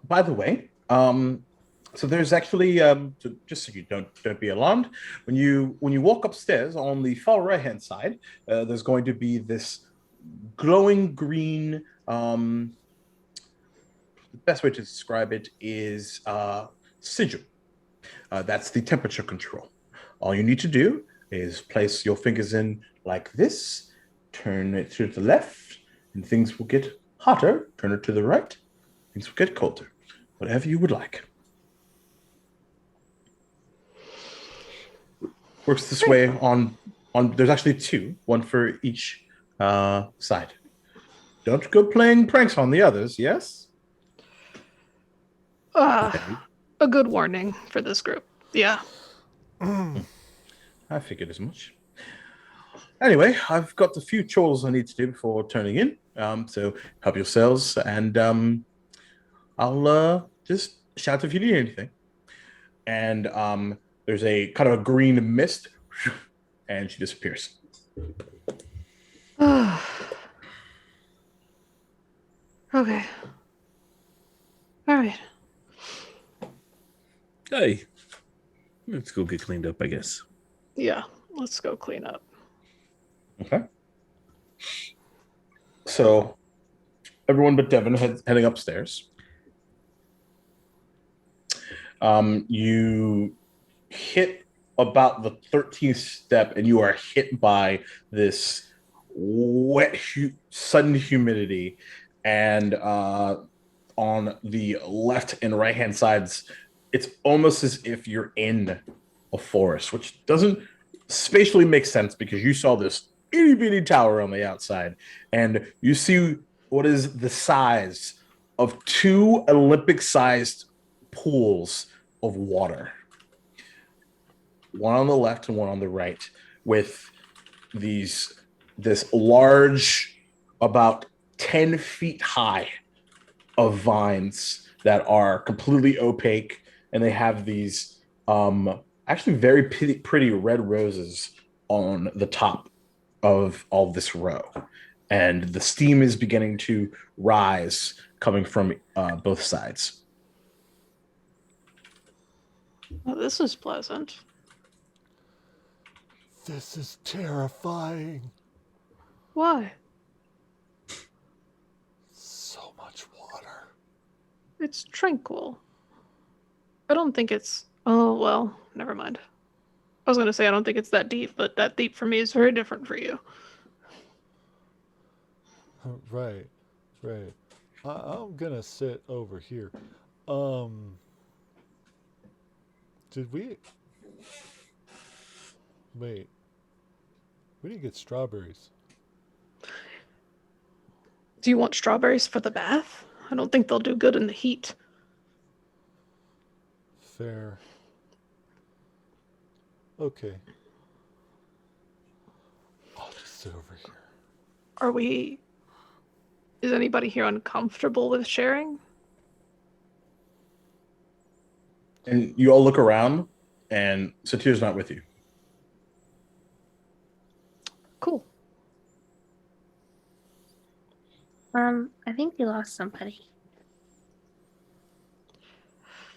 S2: By the way, so there's actually so just so you don't be alarmed, when you walk upstairs on the far right hand side, there's going to be this glowing green. The best way to describe it is sigil. That's the temperature control. All you need to do is place your fingers in like this, turn it to the left, and things will get hotter. Turn it to the right, things will get colder. Whatever you would like. Works this way on there's actually two, one for each side. Don't go playing pranks on the others, yes?
S6: A good warning for this group. Yeah.
S2: I figured as much. Anyway, I've got a few chores I need to do before turning in. So help yourselves, and I'll just shout if you need anything. And there's a kind of a green mist, and she disappears.
S6: Okay. All right.
S4: Hey. Let's go get cleaned up, I guess.
S6: Yeah, let's go clean up.
S2: Okay. So everyone but Devin heading upstairs. You hit about the 13th step, and you are hit by this wet, sudden humidity, and on the left and right hand sides, it's almost as if you're in a forest, which doesn't spatially make sense because you saw this itty bitty tower on the outside, and you see what is the size of two Olympic-sized pools of water, one on the left and one on the right, with this large, about 10 feet high, of vines that are completely opaque, and they have these actually very pretty red roses on the top of all this row. And the steam is beginning to rise coming from both sides.
S6: Well, this is pleasant.
S1: This is terrifying.
S6: Why?
S1: So much water.
S6: It's tranquil. I don't think it's... Oh, well, never mind. I was going to say I don't think it's that deep, but that deep for me is very different for you.
S1: Right. I'm gonna sit over here. Did we... Wait. We didn't get strawberries.
S6: Do you want strawberries for the bath? I don't think they'll do good in the heat.
S1: Fair. Okay. I'll just sit over here.
S6: Are we... Is anybody here uncomfortable with sharing?
S2: And you all look around, and Satir's not with you.
S6: Cool.
S3: I think we lost somebody.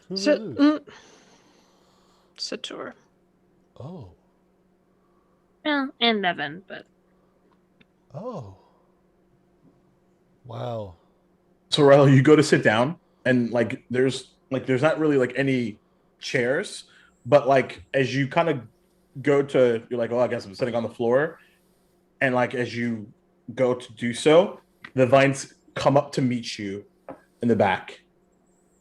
S1: Who did we lose?
S6: Satur.
S1: Oh.
S3: Well, and Nevin, but
S1: Oh. Wow.
S2: So Riley, you go to sit down, and there's not really like any chairs, but like as you kind of go to, you're like, oh, I guess I'm sitting on the floor, and like as you go to do so, the vines come up to meet you in the back,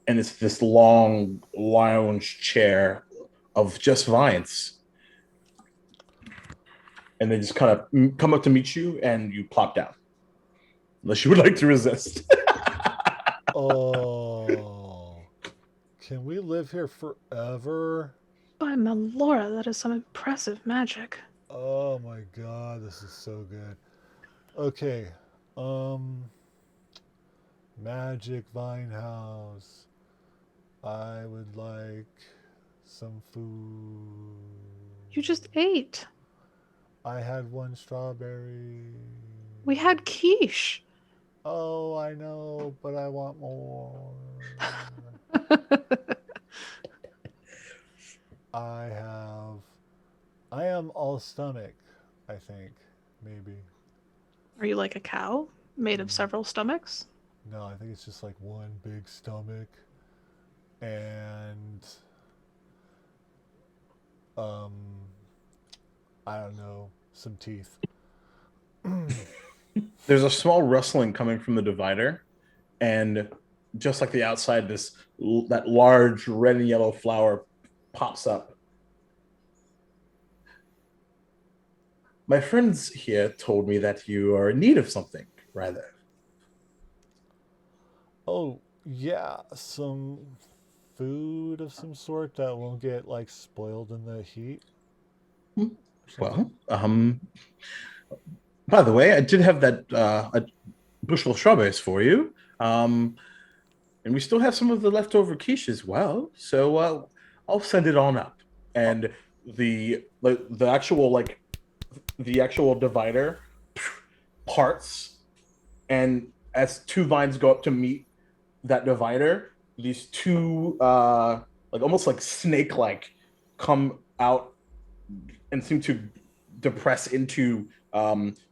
S2: and it's this long lounge chair of just vines, and they just kind of come up to meet you, and you plop down, unless you would like to resist.
S1: Oh. Can we live here forever?
S6: By Melora, that is some impressive magic.
S1: Oh my god, this is so good. Okay. Magic Vine House. I would like some food.
S6: You just ate.
S1: I had one strawberry.
S6: We had quiche.
S1: Oh, I know, but I want more. I am all stomach, I think, maybe.
S6: Are you like a cow made of several stomachs?
S1: No, I think it's just like one big stomach and I don't know, some teeth.
S2: There's a small rustling coming from the divider, and just like the outside, that large red and yellow flower pops up. My friends here told me that you are in need of something, rather.
S1: Oh, yeah, some food of some sort that won't get like spoiled in the heat.
S2: Well, by the way, I did have that a bushel of strawberries for you, and we still have some of the leftover quiche as well. So I'll send it on up. And the actual divider parts, and as two vines go up to meet that divider, these two almost like snake-like come out and seem to depress into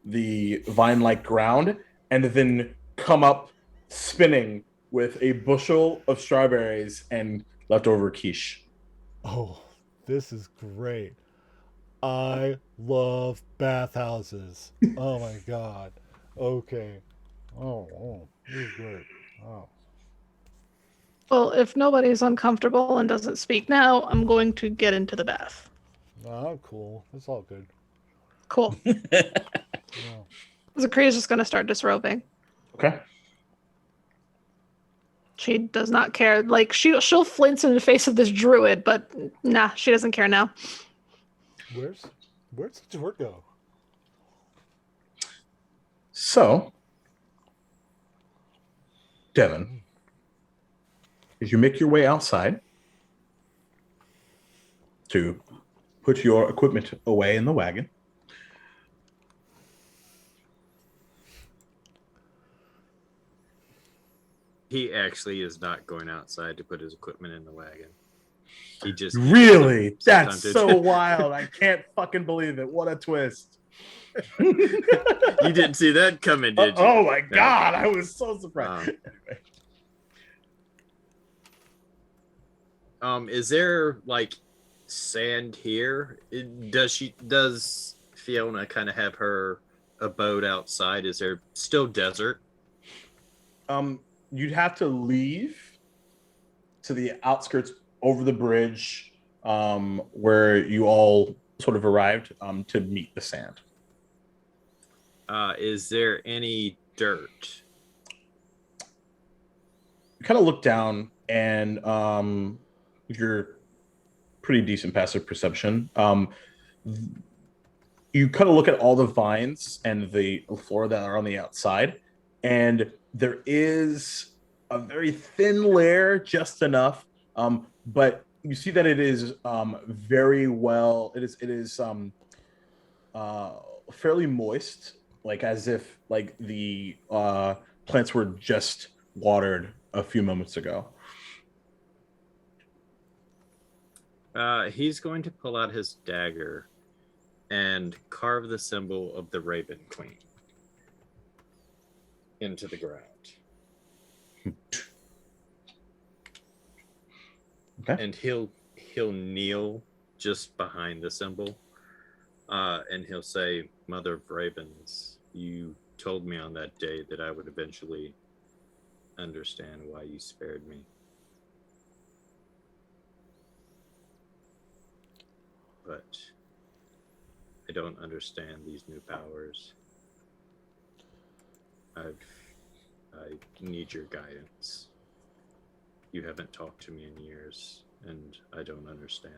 S2: the vine-like ground, and then come up spinning with a bushel of strawberries and leftover quiche.
S1: Oh, this is great. I love bathhouses. Oh my god. Okay. Oh, this is great. Oh.
S6: Well, if nobody's uncomfortable and doesn't speak now, I'm going to get into the bath.
S1: Oh, cool. It's all good.
S6: Cool.
S1: Yeah.
S6: Zakria's just going to start disrobing.
S2: Okay.
S6: She does not care. Like, she'll flinch in the face of this druid, but nah, she doesn't care now.
S1: Where'd the door go?
S2: So, Devin, is you make your way outside to put your equipment away in the wagon.
S5: He actually is not going outside to put his equipment in the wagon. He just
S2: Really? That's
S5: sometimes
S2: so wild. I can't fucking believe it. What a twist.
S5: You didn't see that coming, did you?
S2: Oh my
S5: No.
S2: God. I was so surprised.
S5: Is there like sand here? Does Fiona kind of have her abode outside? Is there still desert?
S2: You'd have to leave to the outskirts over the bridge where you all sort of arrived to meet the sand.
S5: Is there any dirt?
S2: You kind of look down and you're pretty decent passive perception. You kind of look at all the vines and the flora that are on the outside, and there is a very thin layer, just enough, but you see that it is very well. It is fairly moist, like as if like the plants were just watered a few moments ago.
S5: He's going to pull out his dagger and carve the symbol of the Raven Queen into the ground.
S2: Okay.
S5: And he'll kneel just behind the symbol, and he'll say, "Mother of Ravens, you told me on that day that I would eventually understand why you spared me. But I don't understand these new powers. I need your guidance. You haven't talked to me in years, and I don't understand."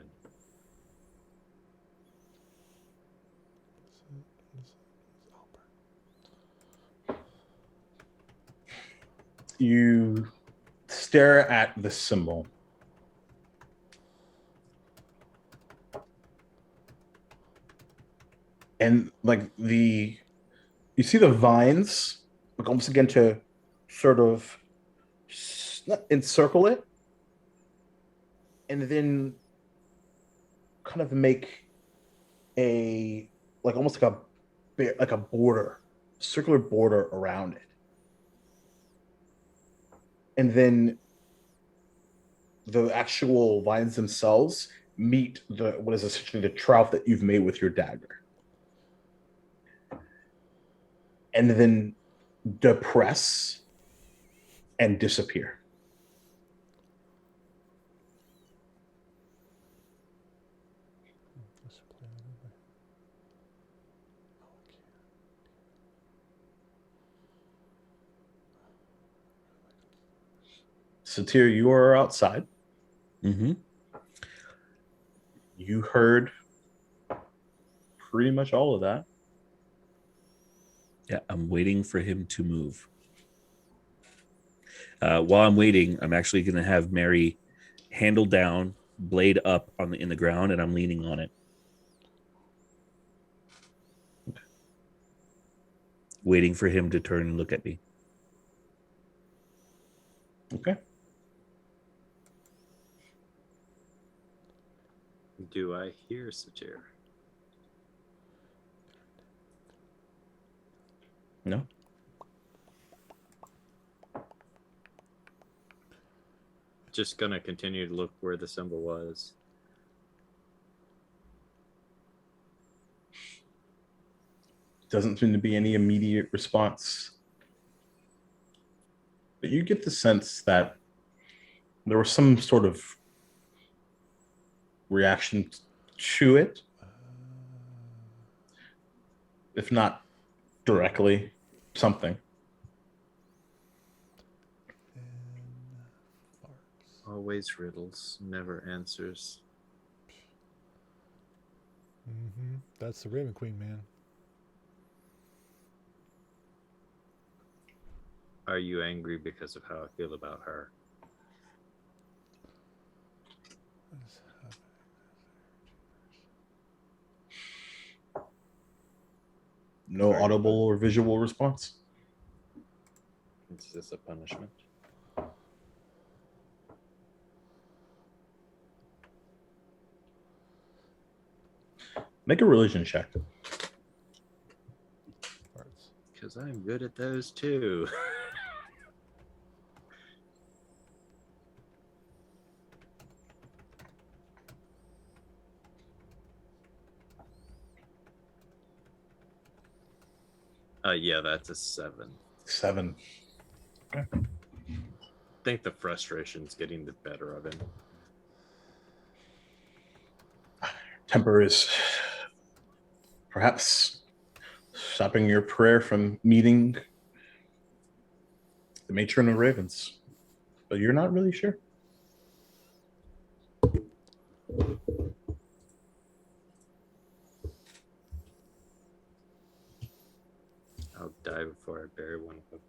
S2: You stare at the symbol. And like you see the vines like almost begin to sort of encircle it and then kind of make a like almost like a border, circular border around it. And then the actual vines themselves meet what is essentially the trough that you've made with your dagger. And then depress and disappear. Satir, you are outside.
S4: Mm-hmm.
S2: You heard pretty much all of that.
S4: Yeah, I'm waiting for him to move. While I'm waiting, I'm actually going to have Mary handle down, blade up in the ground, and I'm leaning on it. Waiting for him to turn and look at me.
S2: Okay.
S5: Do I hear Satir?
S2: No.
S5: Just gonna continue to look where the symbol was.
S2: Doesn't seem to be any immediate response. But you get the sense that there was some sort of reaction to it. If not directly, something.
S5: Always riddles, never answers.
S1: Mm-hmm. That's the Raven Queen, man.
S5: Are you angry because of how I feel about her?
S2: No
S5: Sorry,
S2: audible or visual response.
S5: Is this a punishment?
S2: Make a religion check.
S5: Because I'm good at those too. Yeah, that's a 7.
S2: 7.
S5: I think the frustration's getting the better of him.
S2: Temper is perhaps stopping your prayer from meeting the matron of ravens, but you're not really sure.
S5: I'll die before I bury one of them.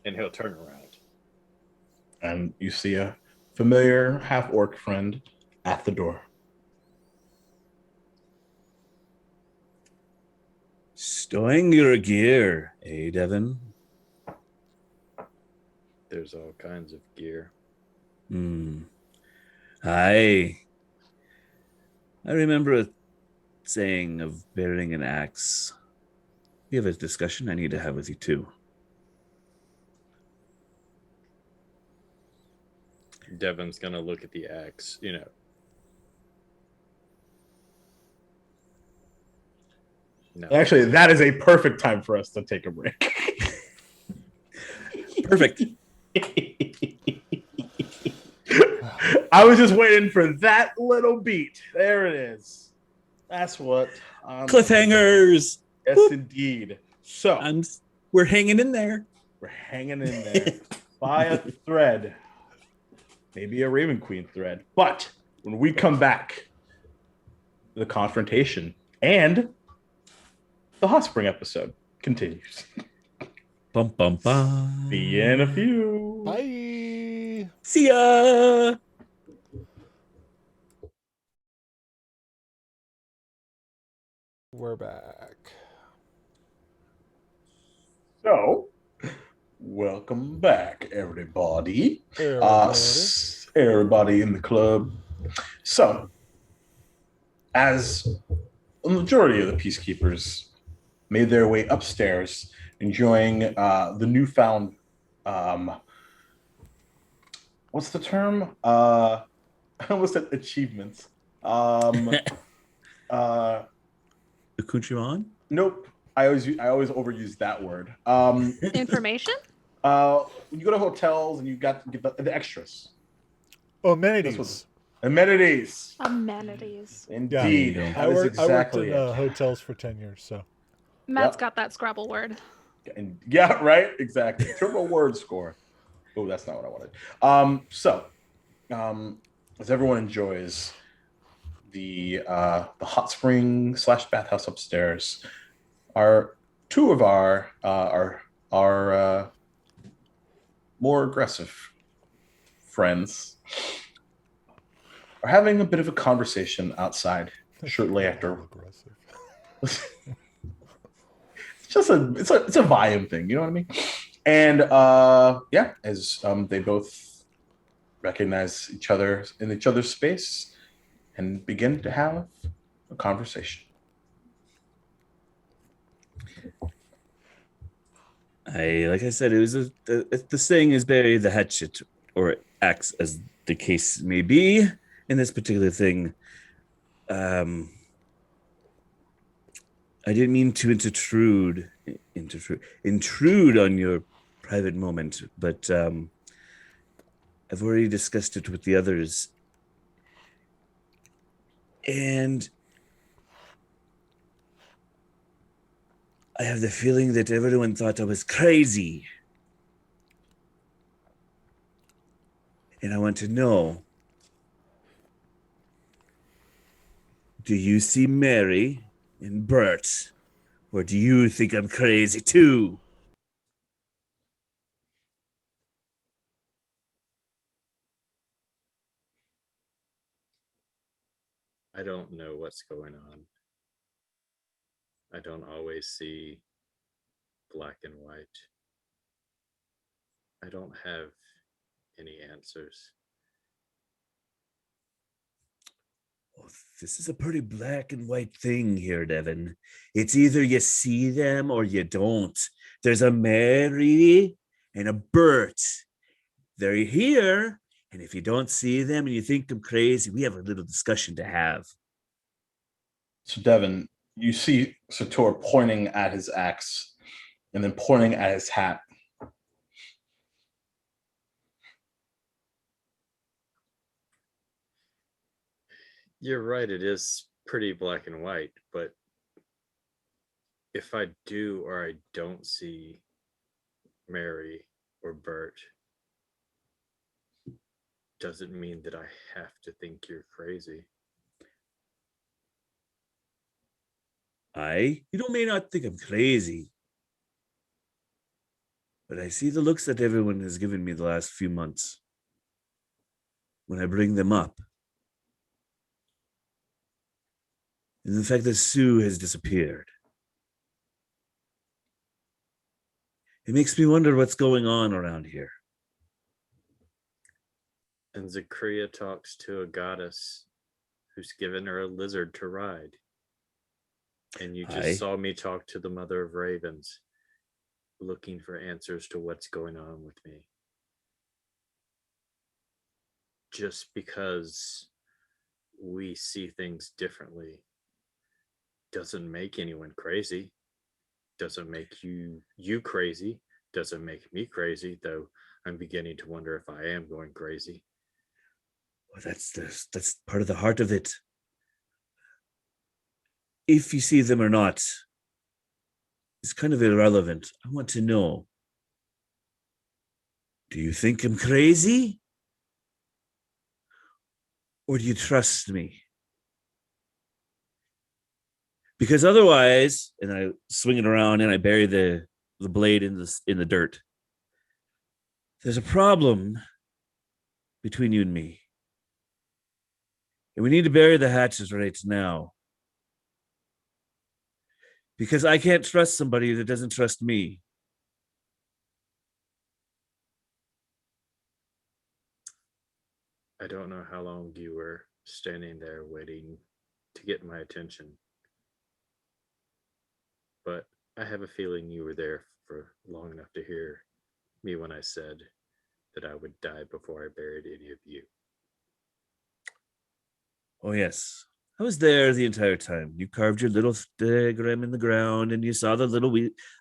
S5: And he'll turn around.
S2: And you see a familiar half-orc friend at the door.
S4: Stowing your gear, eh, Devon?
S5: There's all kinds of gear.
S4: Aye. I remember a saying of bearing an axe. We have a discussion I need to have with you too.
S5: Devon's gonna look at the axe, you know. No.
S2: Actually, that is a perfect time for us to take a break.
S4: Perfect.
S2: I was just waiting for that little beat. There it is. That's what.
S4: Cliffhangers.
S2: Yes,
S4: Whoop.
S2: indeed. So
S4: We're hanging in there.
S2: we're hanging in there by a thread, maybe a Raven Queen thread. But when we come back, the confrontation and the hot spring episode continues.
S4: Bum bum bum.
S2: See you in a few.
S1: Bye.
S4: See ya.
S1: We're back.
S2: So, welcome back, everybody. Everybody in the club. So, as a majority of the peacekeepers made their way upstairs, enjoying the newfound, what's the term? I almost said achievements.
S4: Accoutrement?
S2: Nope. I always overuse that word.
S6: Information?
S2: When you go to hotels and you get the extras.
S1: Amenities.
S2: Amenities.
S6: Amenities.
S2: Indeed.
S4: Yeah.
S2: That is exactly
S1: I worked in
S2: it.
S1: hotels for 10 years, so.
S6: Matt's
S2: Yep.
S6: got that Scrabble word.
S2: And yeah, right. Exactly. Triple word score. Oh, that's not what I wanted. As everyone enjoys the hot spring / bathhouse upstairs, two of our more aggressive friends are having a bit of a conversation outside shortly after.
S1: Aggressive.
S2: It's a volume thing, you know what I mean? And as they both recognize each other in each other's space and begin to have a conversation.
S4: Like I said, it was the saying is bury the hatchet or axe, as the case may be. In this particular thing, I didn't mean to intrude on your private moment, but I've already discussed it with the others, and I have the feeling that everyone thought I was crazy. And I want to know, do you see Mary and Bert, or do you think I'm crazy too?
S5: I don't know what's going on. I don't always see black and white. I don't have any answers.
S4: Oh, this is a pretty black and white thing here, Devin. It's either you see them or you don't. There's a Mary and a Bert. They're here. And if you don't see them and you think I'm crazy, we have a little discussion to have.
S2: So, Devin, you see Sator pointing at his axe and then pointing at his hat.
S5: You're right, it is pretty black and white, but if I do or I don't see Mary or Bert, doesn't mean that I have to think you're crazy.
S4: You may not think I'm crazy, but I see the looks that everyone has given me the last few months when I bring them up. And the fact that Sue has disappeared. It makes me wonder what's going on around here.
S5: And Zakria talks to a goddess who's given her a lizard to ride. And you just saw me talk to the mother of ravens, looking for answers to what's going on with me. Just because we see things differently doesn't make anyone crazy. Doesn't make you crazy. Doesn't make me crazy, though I'm beginning to wonder if I am going crazy.
S4: Well, that's part of the heart of it. If you see them or not, it's kind of irrelevant. I want to know, do you think I'm crazy? Or do you trust me? Because otherwise, and I swing it around and I bury the blade in the dirt. There's a problem between you and me. And we need to bury the hatches right now. Because I can't trust somebody that doesn't trust me.
S5: I don't know how long you were standing there waiting to get my attention. But I have a feeling you were there for long enough to hear me when I said that I would die before I buried any of you.
S4: Oh, yes. I was there the entire time. You carved your little diagram in the ground and you saw the little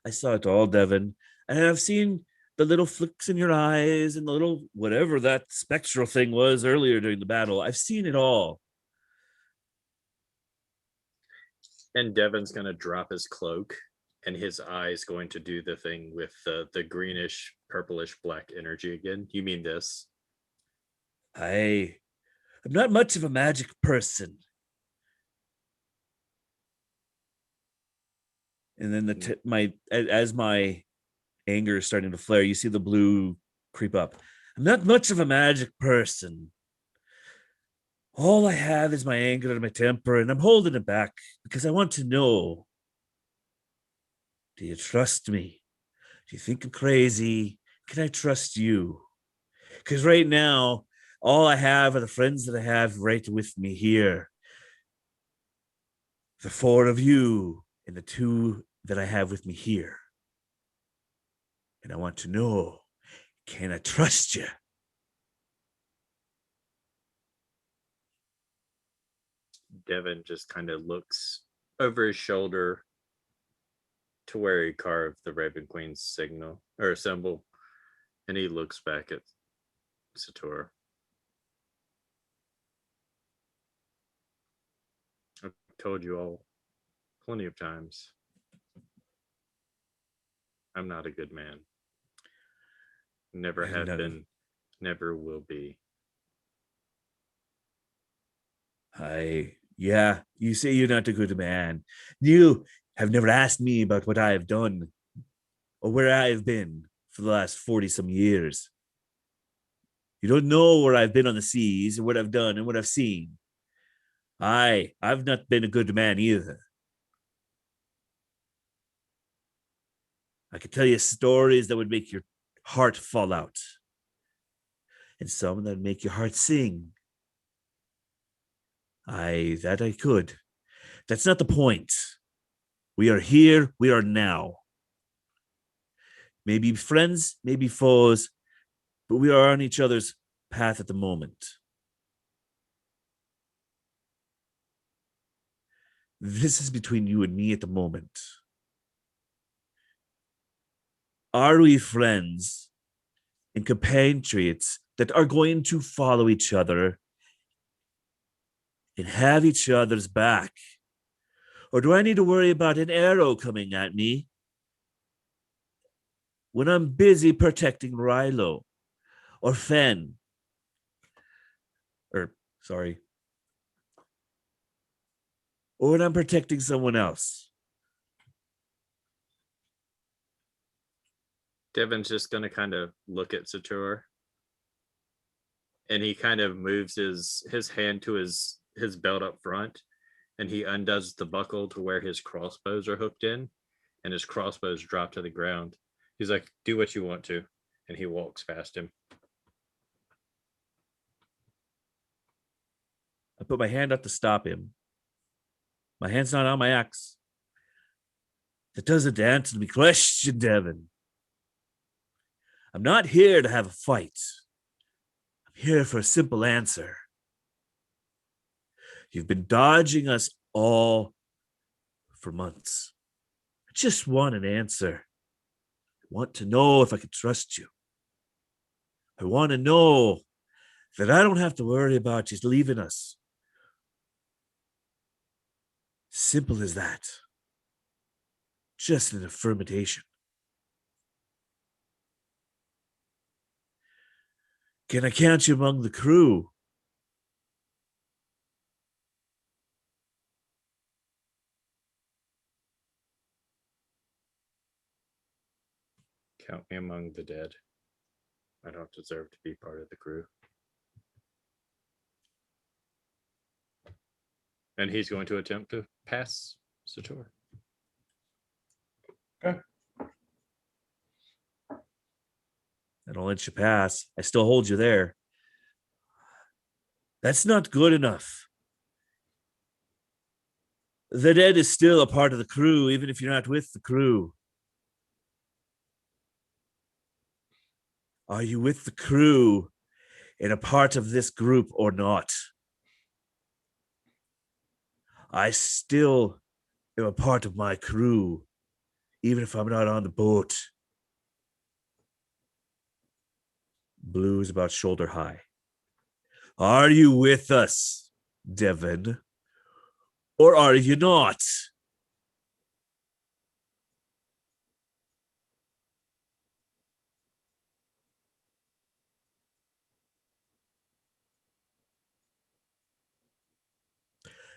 S4: I saw it all, Devin. And I've seen the little flicks in your eyes and the little whatever that spectral thing was earlier during the battle. I've seen it all.
S5: And Devin's going to drop his cloak and his eyes going to do the thing with the greenish, purplish, black energy again. You mean this?
S4: I'm not much of a magic person. And then as my anger is starting to flare, you see the blue creep up. I'm not much of a magic person. All I have is my anger and my temper, and I'm holding it back because I want to know. Do you trust me? Do you think I'm crazy? Can I trust you? Because right now, all I have are the friends that I have right with me here. The 4 of you and the 2 that I have with me here. And I want to know, can I trust you?
S5: Devin just kind of looks over his shoulder to where he carved the Raven Queen's signal or symbol, and he looks back at Sator. I've told you all plenty of times. I'm not a good man. Never have been, never will be.
S4: Yeah, you say you're not a good man. You have never asked me about what I have done or where I have been for the last 40 some years. You don't know where I've been on the seas and what I've done and what I've seen. I've not been a good man either. I could tell you stories that would make your heart fall out, and some that would make your heart sing. That I could. That's not the point. We are here, we are now. Maybe friends, maybe foes, but we are on each other's path at the moment. This is between you and me at the moment. Are we friends and compatriots that are going to follow each other and have each other's back? Or do I need to worry about an arrow coming at me when I'm busy protecting Rilo or Fen? Or when I'm protecting someone else?
S5: Devin's just going to kind of look at Sator, and he kind of moves his hand to his belt up front, and he undoes the buckle to where his crossbows are hooked in, and his crossbows drop to the ground. He's like, do what you want to, and he walks past him.
S4: I put my hand up to stop him. My hand's not on my axe. That doesn't answer the question, Devin. I'm not here to have a fight. I'm here for a simple answer. You've been dodging us all for months. I just want an answer. I want to know if I can trust you. I want to know that I don't have to worry about you leaving us. Simple as that. Just an affirmation. Can I count you among the crew?
S5: Count me among the dead. I don't deserve to be part of the crew. And he's going to attempt to pass Sator.
S2: Okay.
S4: I don't let you pass. I still hold you there. That's not good enough. The dead is still a part of the crew, even if you're not with the crew. Are you with the crew and a part of this group or not? I still am a part of my crew, even if I'm not on the boat. Blue is about shoulder high. Are you with us, Devin? Or are you not?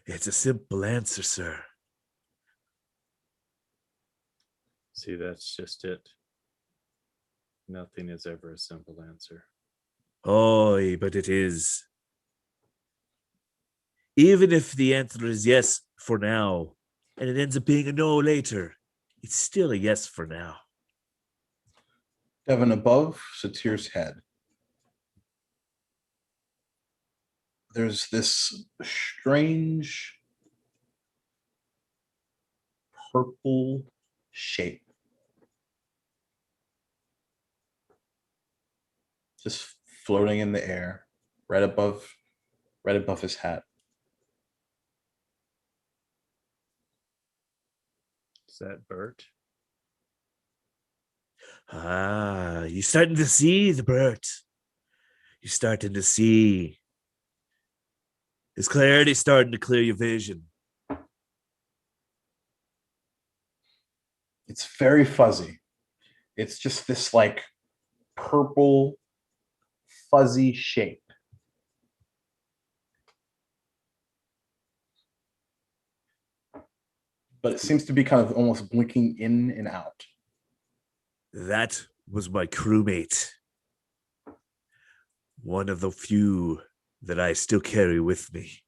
S4: It's a simple answer, sir.
S5: See, that's just it. Nothing is ever a simple answer.
S4: Oh, but it is. Even if the answer is yes for now, and it ends up being a no later, it's still a yes for now.
S2: Devin, above Satir's head, there's this strange purple shape just floating in the air right above his hat.
S5: Is that Bert?
S4: Ah, you're starting to see the Bert. You're starting to see. Is clarity starting to clear your vision?
S2: It's very fuzzy. It's just this like purple fuzzy shape. But it seems to be kind of almost blinking in and out.
S4: That was my crewmate. One of the few that I still carry with me.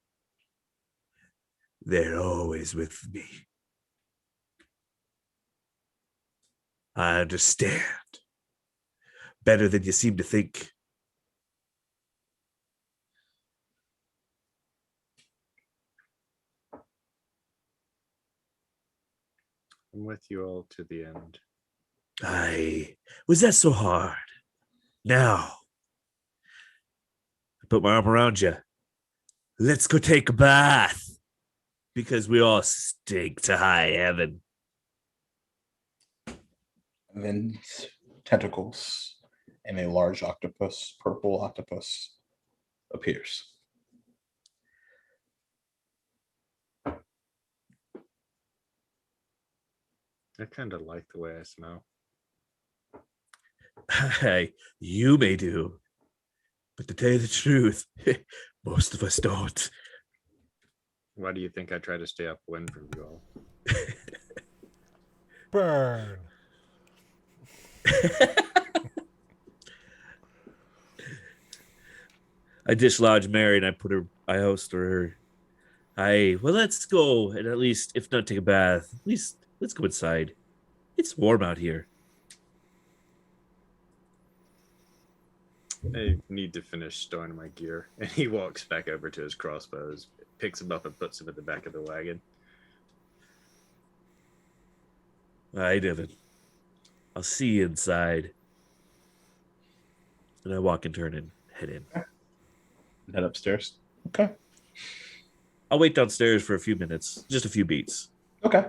S4: They're always with me. I understand. Better than you seem to think.
S5: I'm with you all to the end.
S4: Aye, was that so hard? Now, I put my arm around you. Let's go take a bath. Because we all stink to high heaven.
S2: And then tentacles and a large octopus, purple octopus, appears.
S5: I kind of like the way I smell.
S4: Hey, you may do. But to tell you the truth, most of us don't.
S5: Why do you think I try to stay upwind from you all?
S1: Burn.
S4: I dislodge Mary and I host her. Well, let's go and at least, if not take a bath, at least let's go inside. It's warm out here.
S5: I need to finish storing my gear. And he walks back over to his crossbows, picks him up and puts him at the back of the wagon.
S4: Aye, Devin. I'll see you inside. And I walk and turn and head in.
S2: Head upstairs. Okay.
S4: I'll wait downstairs for a few minutes, just a few beats.
S2: Okay.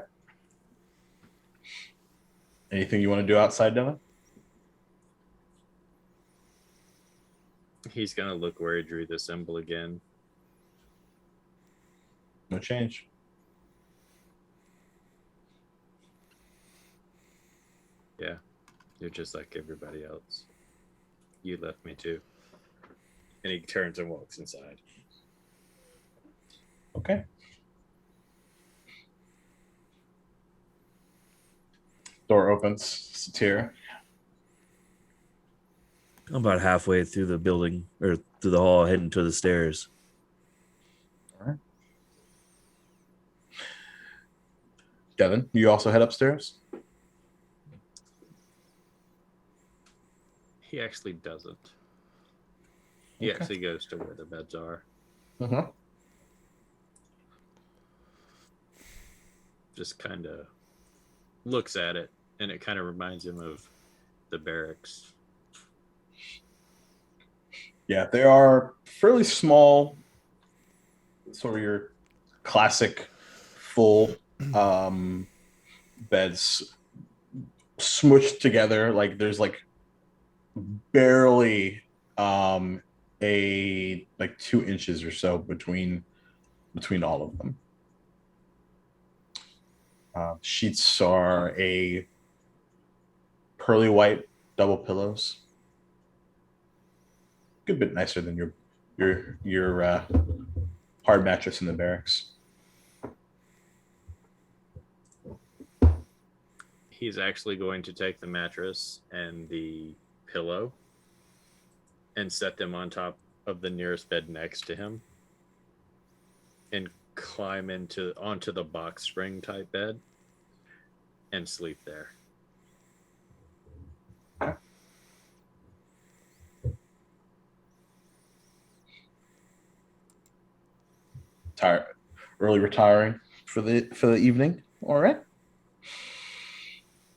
S2: Anything you want to do outside, Devin?
S5: He's going to look where he drew the symbol again.
S2: No change.
S5: Yeah, you're just like everybody else. You left me too. And he turns and walks inside.
S2: Okay. Door opens. Satir.
S4: I'm about halfway through the building, or through the hall, heading to the stairs.
S2: All right. Devin, you also head upstairs?
S5: He actually doesn't. He
S2: Okay.
S5: actually goes to where the beds are.
S2: Uh-huh.
S5: Just kind of looks at it, and it kind of reminds him of the barracks.
S2: Yeah, they are fairly small, sort of your classic full beds smushed together. Like there's like barely a like 2 inches or so between all of them. Sheets are a pearly white double pillows. Good bit nicer than your hard mattress in the barracks.
S5: He's actually going to take the mattress and the pillow and set them on top of the nearest bed next to him and climb onto the box spring type bed and sleep there.
S2: Early retiring for the evening. All right.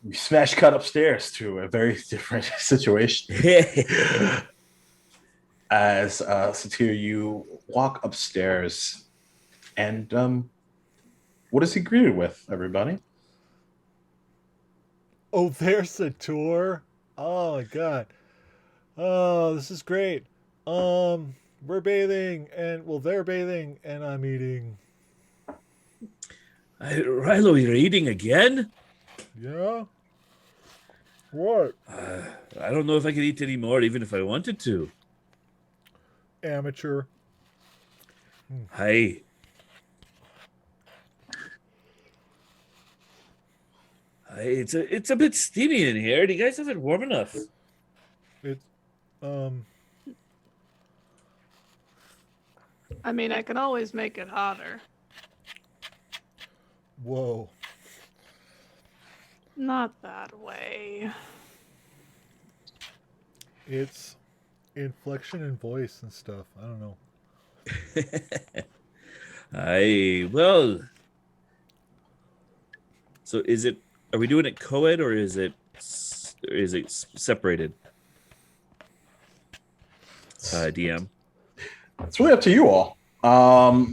S2: We smash cut upstairs to a very different situation. As Satir, you walk upstairs, and what is he greeted with, everybody?
S1: Oh, there's a tour. Oh my god. Oh, this is great. We're bathing, and well, they're bathing, and I'm eating.
S4: Rilo, you're eating again?
S1: Yeah. What?
S4: I don't know if I could eat any more, even if I wanted to.
S1: Amateur.
S4: Hey. It's a bit steamy in here. Do you guys have it warm enough?
S1: It's
S6: I mean, I can always make it hotter.
S1: whoa.
S6: Not that way.
S1: It's inflection and voice and stuff. I don't know.
S4: Well. So is it? Are we doing it co-ed or is it separated? DM.
S2: It's really up to you all.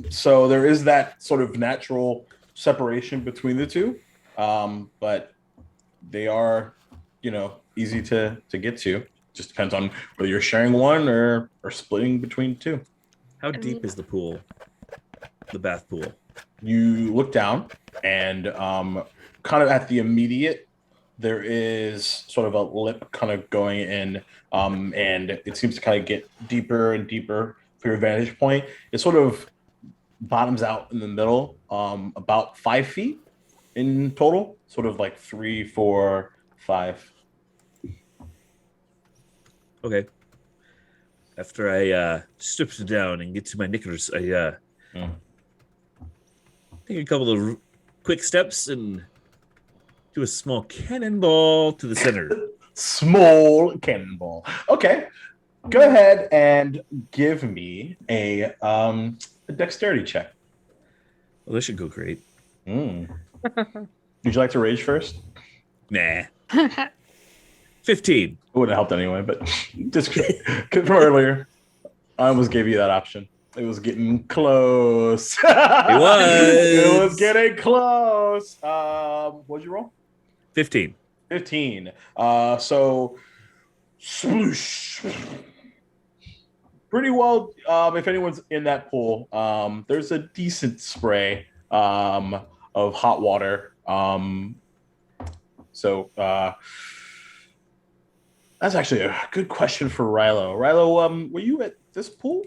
S2: So there is that sort of natural separation between the two, but they are, easy to get to. Just depends on whether you're sharing one or splitting between two.
S4: How deep is the pool? The bath pool.
S2: You look down, and kind of at the immediate, there is sort of a lip kind of going in, and it seems to kind of get deeper and deeper for your vantage point. It sort of bottoms out in the middle, about 5 feet in total, sort of like 3, 4, 5.
S4: Okay. After I strip it down and get to my knickers, I take a couple of quick steps and do a small cannonball to the center.
S2: Small cannonball. Okay. Go ahead and give me a dexterity check.
S4: Well, this should go great.
S2: Would you like to rage first?
S4: Nah. 15.
S2: It wouldn't have helped anyway, but just from earlier, I almost gave you that option. It was getting close.
S4: It was.
S2: It was getting close. What'd you roll?
S4: 15.
S2: 15. So, swoosh. Pretty well. If anyone's in that pool, there's a decent spray of hot water. So that's actually a good question for Rilo. Rilo, were you at this pool?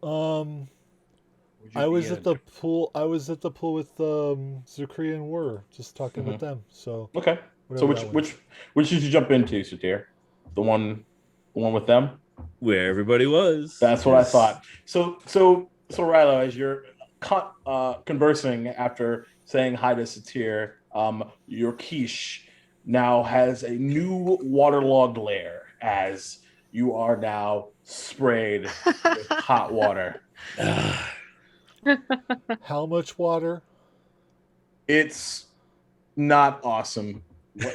S1: I was at the pool. I was at the pool with Zukri and Wur, just talking with them. So
S2: okay. So which did you jump into, Satir? The one with them?
S4: Where everybody was.
S2: That's what I thought. So Rilo, as you're conversing after saying hi to Satir, your quiche now has a new waterlogged layer as you are now sprayed with hot water.
S1: How much water?
S2: It's not awesome.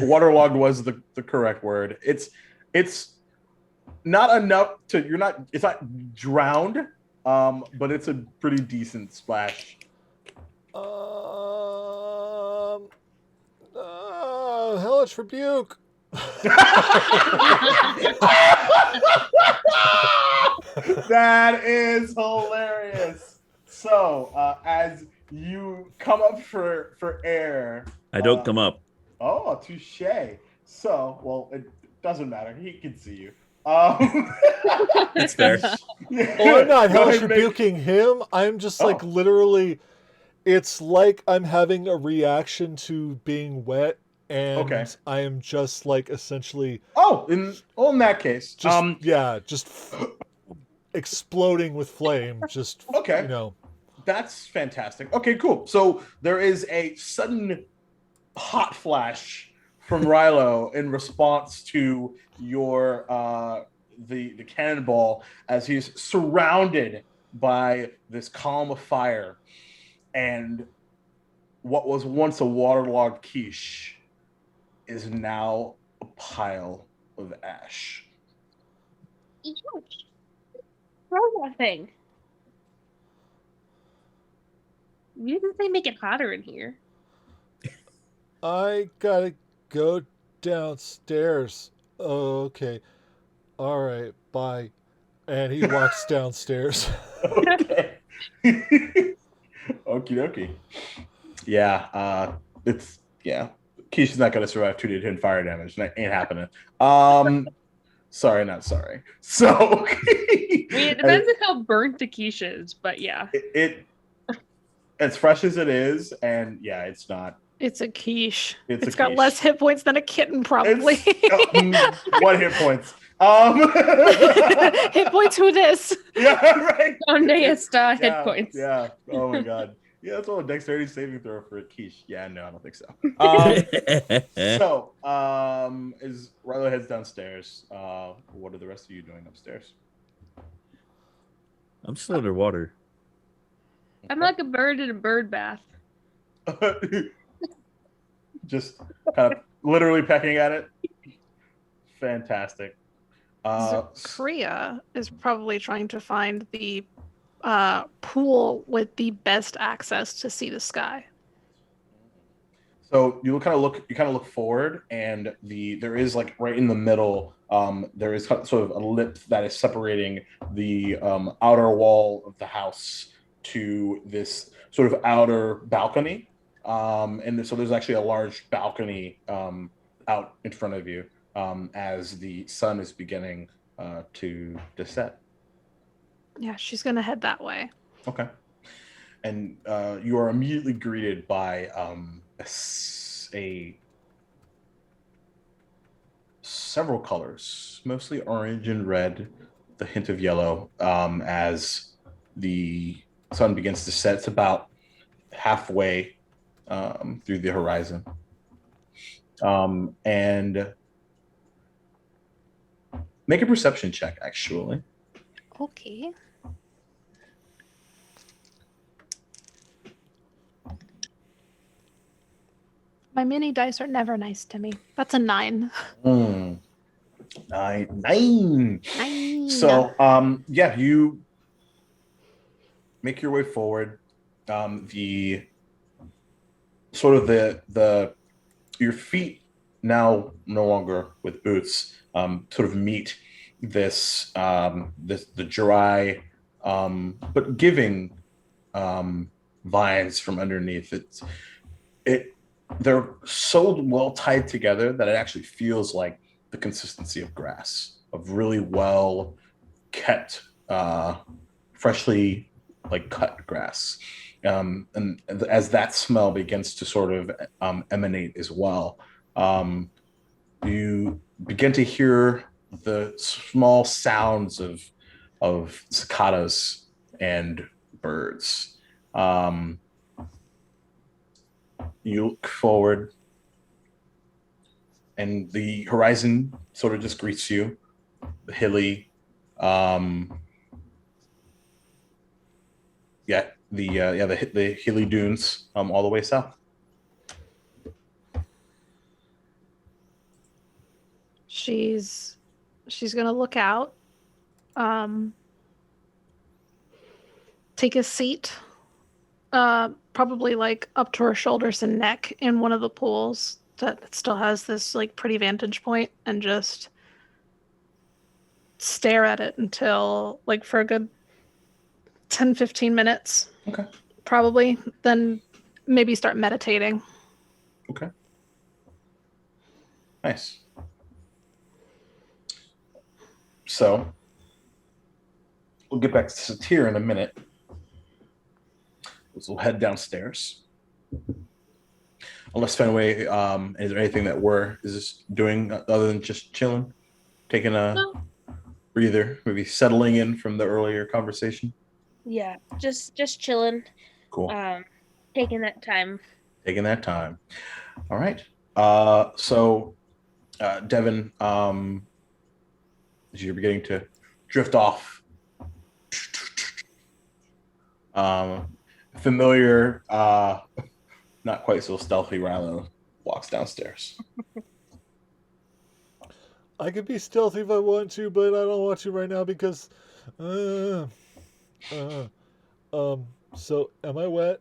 S2: Waterlogged was the correct word. It's not enough it's not drowned, but it's a pretty decent splash.
S1: Hellish rebuke.
S2: That is hilarious. So, as you come up for air,
S4: I don't come up.
S2: Oh, touche. So, well, it doesn't matter. He can see you.
S4: That's fair.
S1: Oh, I'm not hellish rebuking him. I'm just like literally. It's like I'm having a reaction to being wet, and I am just like essentially.
S2: In that case,
S1: just exploding with flame. Just
S2: That's fantastic. Okay, cool. So there is a sudden hot flash from Rilo in response to your the cannonball as he's surrounded by this column of fire, and what was once a waterlogged quiche is now a pile of ash.
S3: Throw that thing. You didn't say make it hotter in here.
S1: I gotta go downstairs. Oh, okay. All right, bye. And he walks downstairs.
S2: Okay. Okie dokie. Yeah, Quiche is not gonna survive 2d10 fire damage. That ain't happening. Sorry, not sorry. So
S7: it depends on how burnt the quiche is, but yeah.
S2: It as fresh as it is, and yeah, it's not.
S6: It's a quiche.
S2: It's
S6: got less hit points than a kitten, probably.
S2: What hit points?
S6: Hit points. Who this?
S2: Yeah, right.
S7: Donde está hit points?
S2: Yeah. Oh my god. Yeah, that's all a dexterity saving throw for a quiche. Yeah, no, I don't think so. As Rilo heads downstairs, what are the rest of you doing upstairs?
S4: I'm still underwater.
S7: I'm like a bird in a bird bath.
S2: Just kind of literally pecking at it. Fantastic.
S6: Zakria is probably trying to find the pool with the best access to see the sky.
S2: So you kind of look forward, and there is like right in the middle, there is sort of a lip that is separating the outer wall of the house to this sort of outer balcony, and so there's actually a large balcony out in front of you as the sun is beginning to descend.
S6: Yeah, she's gonna head that way.
S2: Okay. And you are immediately greeted by several colors, mostly orange and red, the hint of yellow, as the sun begins to set. It's about halfway through the horizon. And make a perception check, actually.
S6: Okay. My mini dice are never nice to me. That's a 9.
S2: Nine.
S6: 9.
S2: So, yeah, you make your way forward. The sort of the your feet now no longer with boots sort of meet this the dry but giving vines from underneath it. They're so well tied together that it actually feels like the consistency of grass, of really well kept, freshly like cut grass. And as that smell begins to sort of emanate as well, you begin to hear the small sounds of cicadas and birds. You look forward, and the horizon sort of just greets you, the hilly, the hilly dunes all the way south.
S6: She's gonna look out, take a seat, probably like up to her shoulders and neck in one of the pools that still has this like pretty vantage point, and just stare at it until like for a good 10-15 minutes.
S2: Okay.
S6: Probably. Then maybe start meditating.
S2: Okay. Nice. So we'll get back to Satir in a minute. We'll head downstairs. Unless Fenway, is there anything that is this doing other than just chilling, taking a breather, maybe settling in from the earlier conversation?
S8: Yeah, just chilling.
S2: Cool.
S8: Taking that time.
S2: Taking that time. All right. So, Devin, as you're beginning to drift off, familiar, not quite so stealthy Rilo walks downstairs.
S1: I could be stealthy if I want to, but I don't want to right now because so am I wet?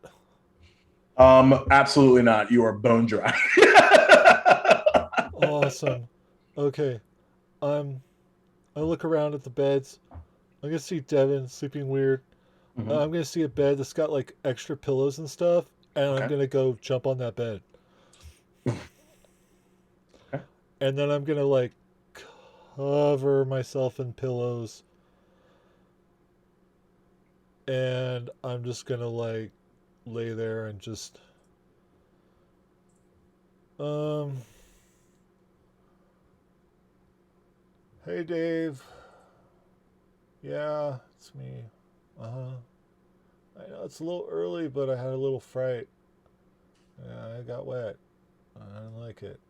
S2: Absolutely not. You are bone dry.
S1: Awesome. Okay. I look around at the beds. I'm gonna see Devin sleeping weird.
S2: Mhm.
S1: I'm gonna see a bed that's got like extra pillows and stuff, and
S2: Okay.
S1: I'm gonna go jump on that bed.
S2: Okay.
S1: And then I'm gonna like cover myself in pillows, and I'm just gonna like lay there and just hey Dave. Yeah, it's me. I know it's a little early, but I had a little fright. Yeah, I got wet. I didn't like it.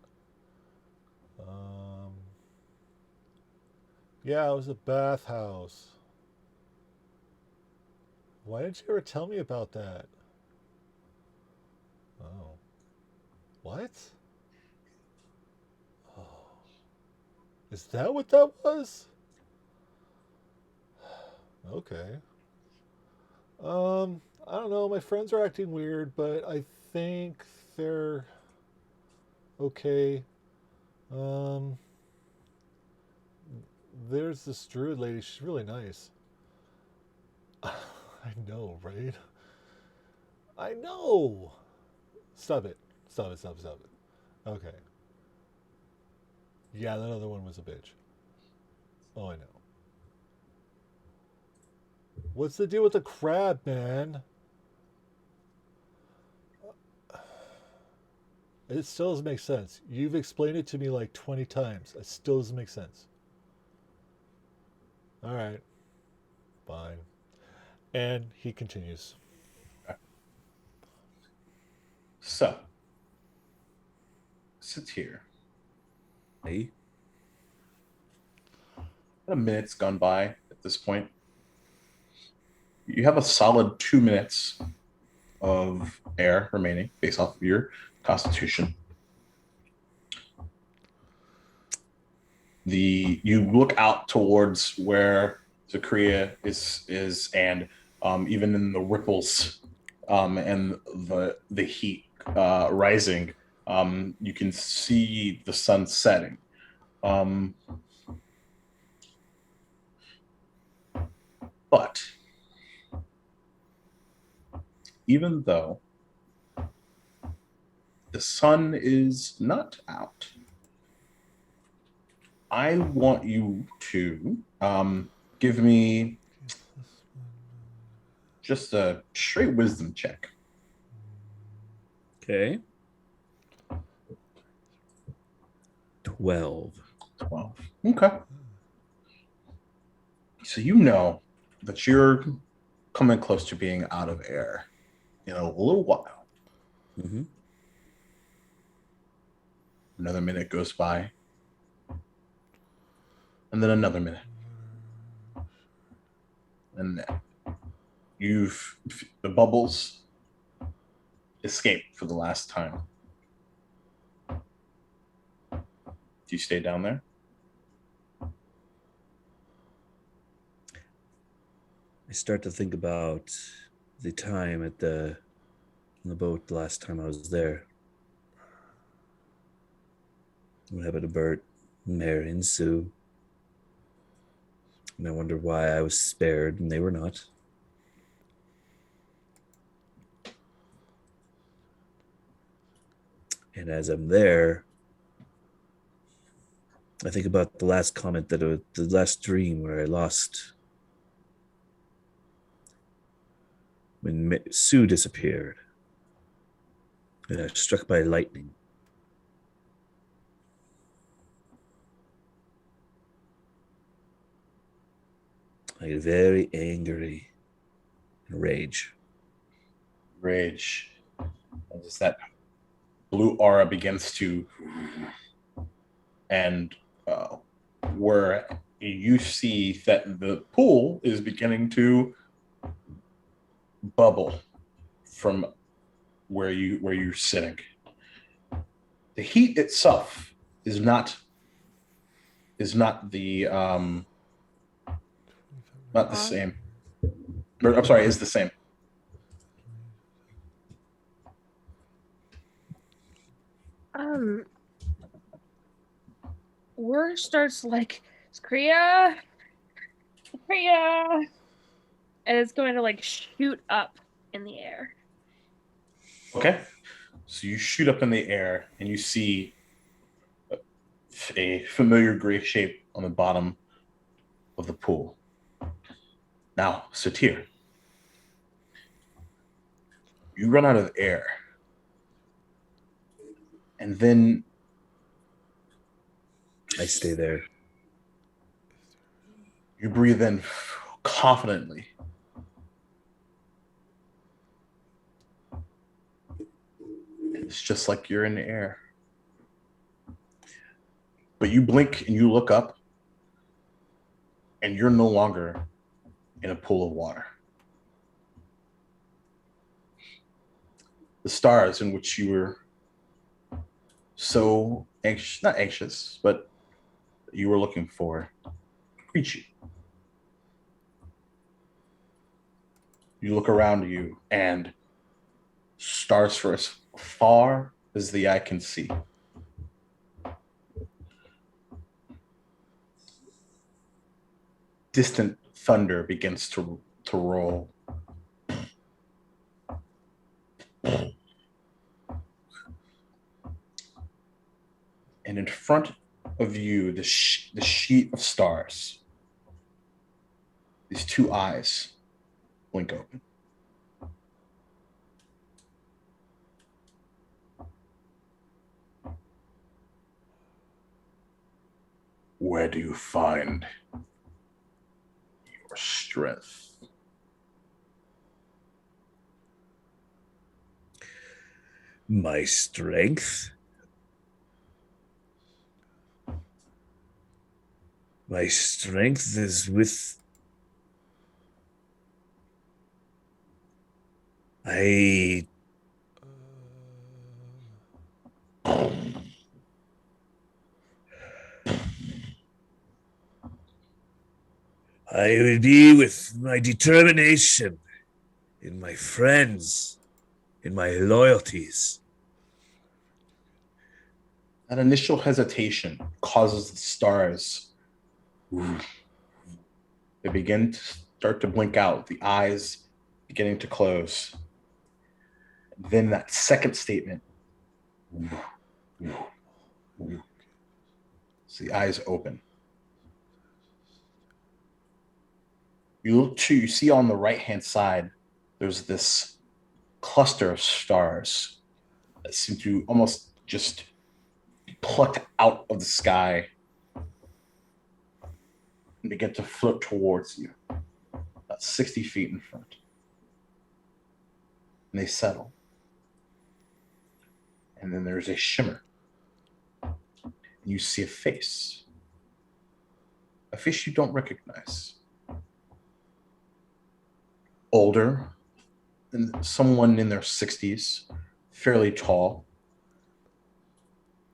S1: Um, yeah, it was a bathhouse. Why didn't you ever tell me about that? Oh. What? Oh. Is that what that was? Okay. I don't know. My friends are acting weird, but I think they're okay. Um, there's this druid lady. She's really nice. I know, right? I know. Stop it. Stop it. Stop it. Stop it. Okay. Yeah, that other one was a bitch. Oh, I know. What's the deal with the crab, man? It still doesn't make sense. You've explained it to me like 20 times. It still doesn't make sense. All right. Fine. And he continues.
S2: So, sit here.
S4: Hey.
S2: A minute's gone by at this point. You have a solid 2 minutes of air remaining based off of your constitution. You look out towards where Zakria is and even in the ripples and the heat rising, you can see the sun setting. But even though the sun is not out, I want you to give me just a straight wisdom check.
S4: Okay. 12.
S2: 12. Okay. So you know that you're coming close to being out of air in a little while.
S4: Mm-hmm.
S2: Another minute goes by. And then another minute. And then the bubbles escape for the last time. Do you stay down there?
S4: I start to think about the time on the boat the last time I was there. What happened to Bert, Mary, and Sue? And I wonder why I was spared and they were not. And as I'm there, I think about the last comment the last dream where I lost when Sue disappeared and I was struck by lightning. I get very angry and rage.
S2: Rage. As that blue aura begins to, and where you see that the pool is beginning to bubble from where you're sitting. The heat itself is not the not the same. Or, I'm sorry, is the same.
S8: Word starts like Kriya, and it's going to like shoot up in the air.
S2: Okay, so you shoot up in the air and you see a familiar gray shape on the bottom of the pool. Now, Satir, you run out of air, and then
S4: I stay there.
S2: you breathe in confidently. It's just like you're in the air. But you blink and you look up, and you're no longer in a pool of water. The stars in which you were so anxious, not anxious, but you were looking for, greet you. You look around you, and stars for as far as the eye can see. Distant thunder begins to roll. And in front of you, the sheet of stars, these two eyes blink open. Where do you find your strength?
S4: My strength? My strength is with... I would be with my determination, in my friends, in my loyalties.
S2: That initial hesitation causes the stars. They begin to start to blink out, the eyes beginning to close. Then that second statement. So the eyes open. You look to, you see on the right-hand side, there's this cluster of stars that seem to almost just be plucked out of the sky and begin to float towards you, about 60 feet in front. And they settle. And then there's a shimmer. And you see a face you don't recognize. Older, and someone in their 60s, fairly tall,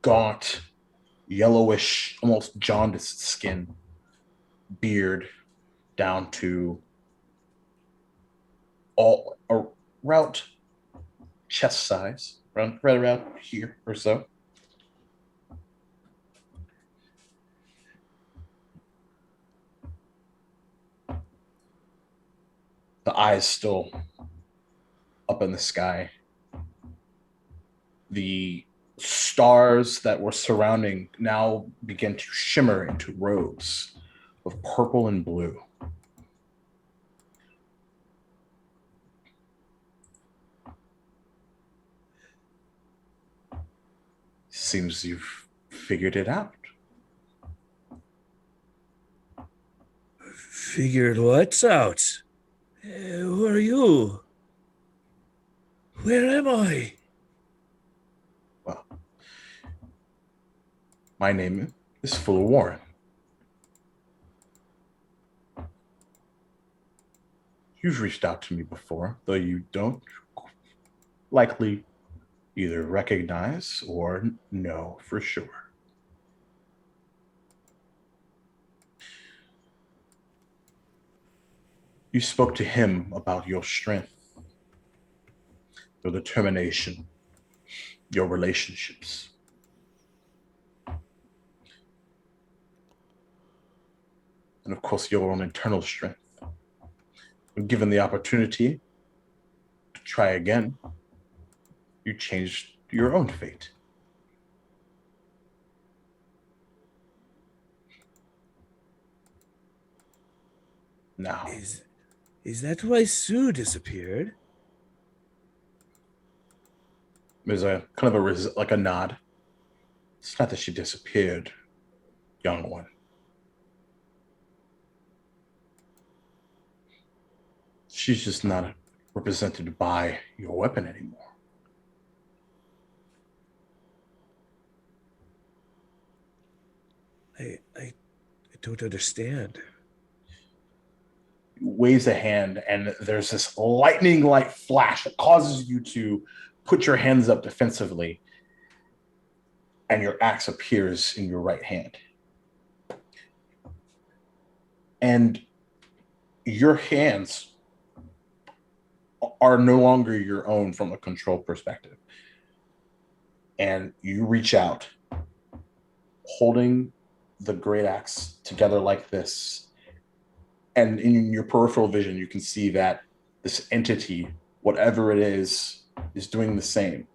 S2: gaunt, yellowish, almost jaundiced skin, beard down to all around chest size, right around here or so. The eyes still up in the sky. The stars that were surrounding now begin to shimmer into robes of purple and blue. Seems you've figured it out.
S4: Figured what's out? Who are you? Where am I?
S2: Well, my name is Fuller Warren. You've reached out to me before, though you don't likely either recognize or know for sure. You spoke to him about your strength, your determination, your relationships. And of course, your own internal strength. When given the opportunity to try again, you changed your own fate. Now,
S4: Is that why Sue disappeared?
S2: there's a kind of like a nod. It's not that she disappeared, young one. She's just not represented by your weapon anymore.
S4: I don't understand.
S2: Waves a hand, and there's this lightning like flash that causes you to put your hands up defensively, and your axe appears in your right hand. And your hands are no longer your own from a control perspective. And you reach out, holding the great axe together like this. And in your peripheral vision, you can see that this entity, whatever it is doing the same.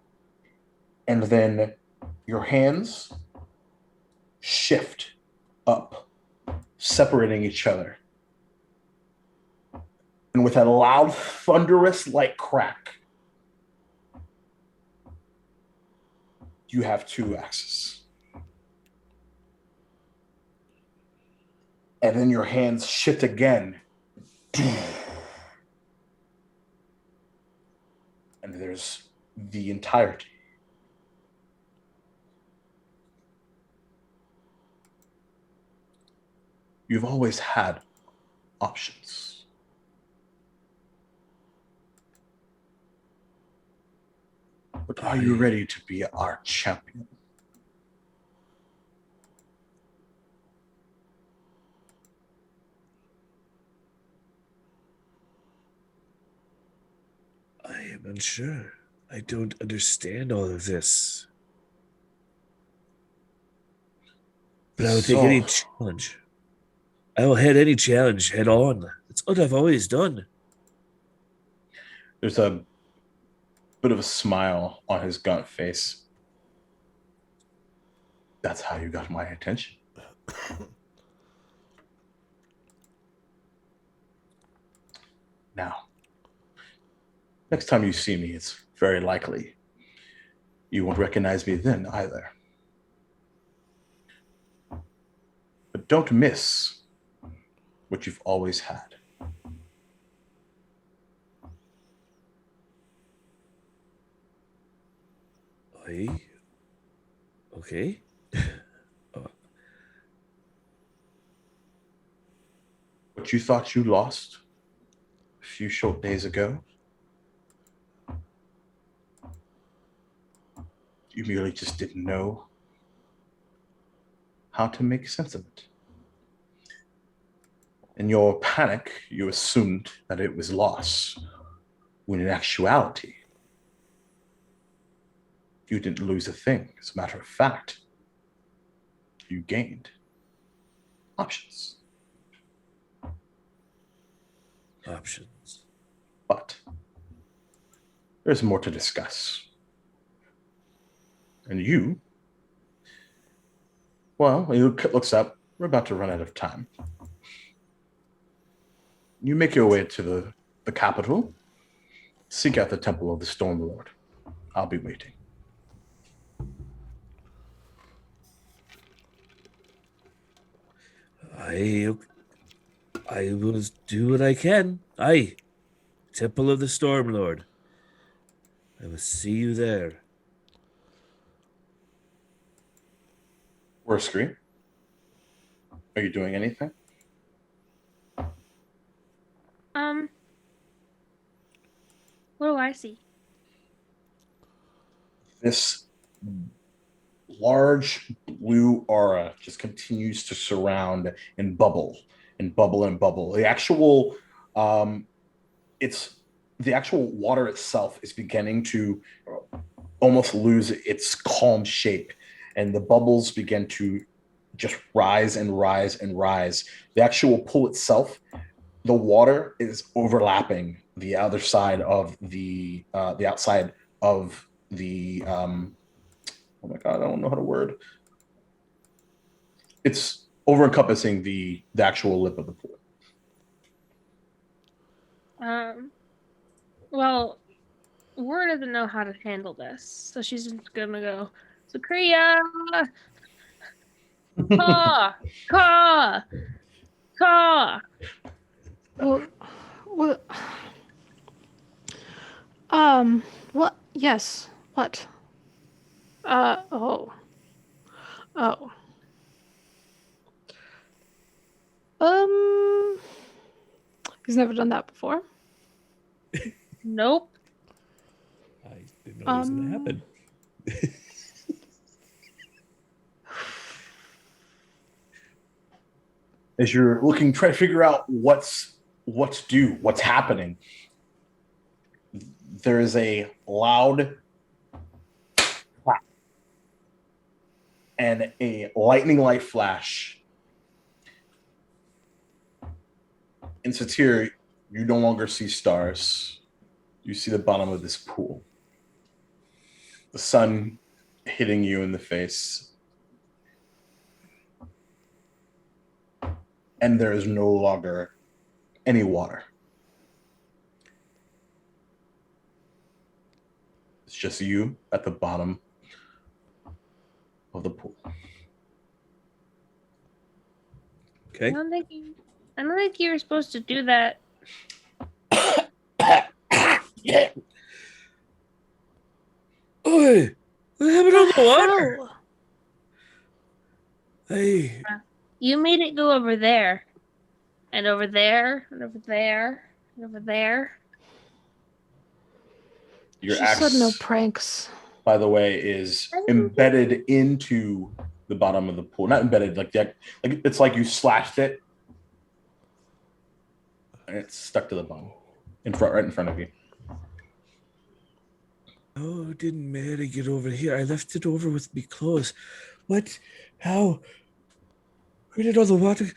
S2: And then your hands shift up, separating each other. And with a loud, thunderous like crack, you have two axes. And then your hands shift again. And there's the entirety. You've always had options. But are you ready to be our champion?
S4: I am unsure. I don't understand all of this. But I will take any challenge. I will head any challenge head on. It's what I've always done.
S2: There's a bit of a smile on his gaunt face. That's how you got my attention. Now, next time you see me, it's very likely you won't recognize me then either. But don't miss what you've always had.
S4: Okay.
S2: What you thought you lost a few short days ago, you merely just didn't know how to make sense of it. In your panic, you assumed that it was loss, when in actuality, you didn't lose a thing. As a matter of fact, you gained options.
S4: Options.
S2: But there's more to discuss. And you, well, he looks up. We're about to run out of time. You make your way to the capital, seek out the Temple of the Storm Lord. I'll be waiting.
S4: I will do what I can. Aye. Temple of the Storm Lord. I will see you there.
S2: We're a screen. Are you doing anything?
S3: What do I see?
S2: This large blue aura just continues to surround and bubble and bubble and bubble. The actual water itself is beginning to almost lose its calm shape, and the bubbles begin to just rise and rise and rise. The actual pool itself, the water is overlapping the other side of the outside of the oh my god, I don't know how to word. It's over encompassing the actual lip of the pool.
S3: Well, War doesn't know how to handle this, so she's just gonna go, Zakria! Caw! Caw! Caw!
S6: What? What? Yes. What? Oh. He's never done that before.
S8: Nope.
S4: I didn't know it was going to happen.
S2: As you're looking, try to figure out what's due, what's happening, there is a loud clap and a lightning light flash. In Satir, you no longer see stars. You see the bottom of this pool. The sun hitting you in the face. And there is no longer any water. It's just you at the bottom of the pool.
S4: Okay.
S8: I don't think you were supposed to do that.
S2: Yeah.
S4: Oi, what happened on the water?
S6: Hell?
S4: Hey,
S8: You made it go over there. And over there. And over there. And over there.
S2: Your
S6: She
S2: axe,
S6: said no pranks.
S2: by the way, is embedded into the bottom of the pool. Not embedded, like it's like you slashed it, and it's stuck to the bottom, right in front of you.
S4: oh, didn't Mary get over here? I left it over with me clothes. What? How? Where did all the water?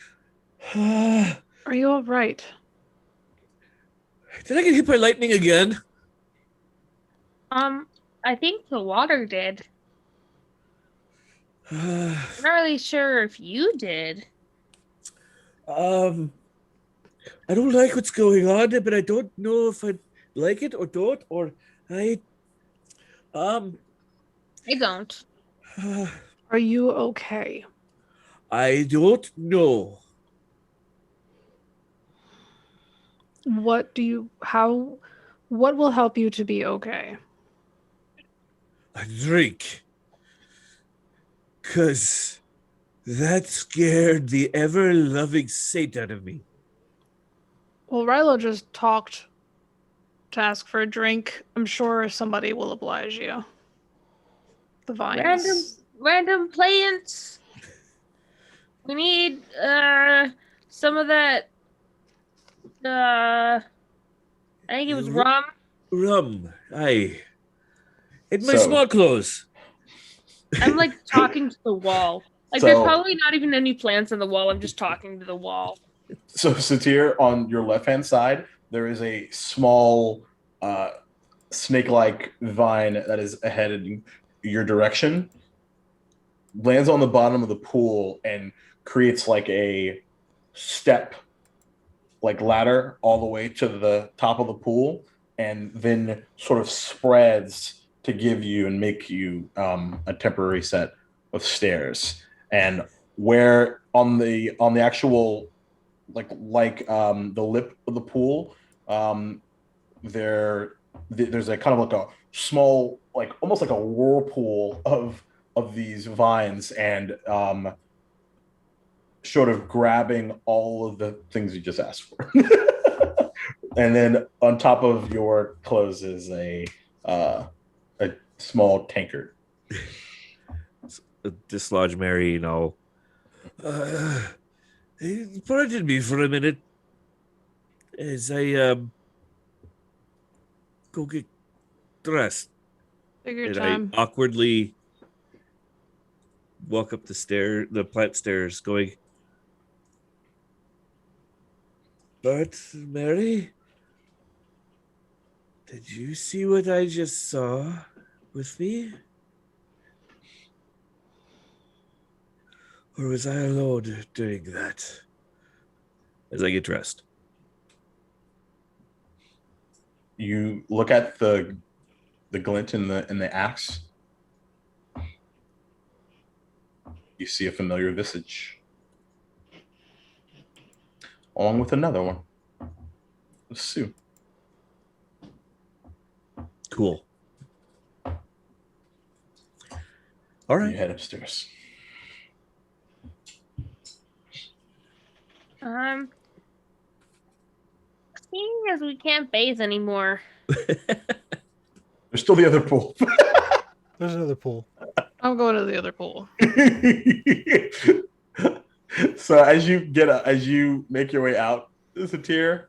S6: Are you all right?
S4: Did I get hit by lightning again?
S8: I think the water did.
S4: Uh,
S8: I'm not really sure if you did.
S4: I don't like what's going on, but I don't know if I like it or don't, or I
S8: don't.
S6: Are you okay?
S4: I don't know.
S6: What will help you to be okay?
S4: A drink. 'Cause that scared the ever-loving saint out of me.
S6: Well, Rilo just talked to ask for a drink. I'm sure somebody will oblige you. The vines.
S8: Random plants. We need some of that I think it was rum.
S4: Rum. Aye. In my
S2: So-
S4: small clothes.
S8: I'm like talking to the wall. Like there's probably not even any plants on the wall. I'm just talking to the wall.
S2: So, Satir, on your left-hand side, there is a small snake-like vine that is headed in your direction, lands on the bottom of the pool, and creates like a step, like ladder, all the way to the top of the pool, and then sort of spreads to give you and make you a temporary set of stairs. And where on the actual like the lip of the pool, there's a kind of like a small, like almost like a whirlpool of these vines, and sort of grabbing all of the things you just asked for. And then on top of your clothes is a small tankard.
S4: Dislodge Mary, you know. Pardon me for a minute as I go get dressed.
S6: Take your
S4: And
S6: time.
S4: I awkwardly walk up the plant stairs, going, "But Mary, did you see what I just saw with me? Or was I alone doing that?" As I get dressed.
S2: You look at the glint in the axe. You see a familiar visage, along with another one. Sue.
S4: Cool. All right.
S2: You head upstairs.
S8: Seeing as we can't bathe anymore,
S2: There's still the other pool.
S1: There's another pool.
S6: I'm going to the other pool.
S2: So as you make your way out, there's a tier.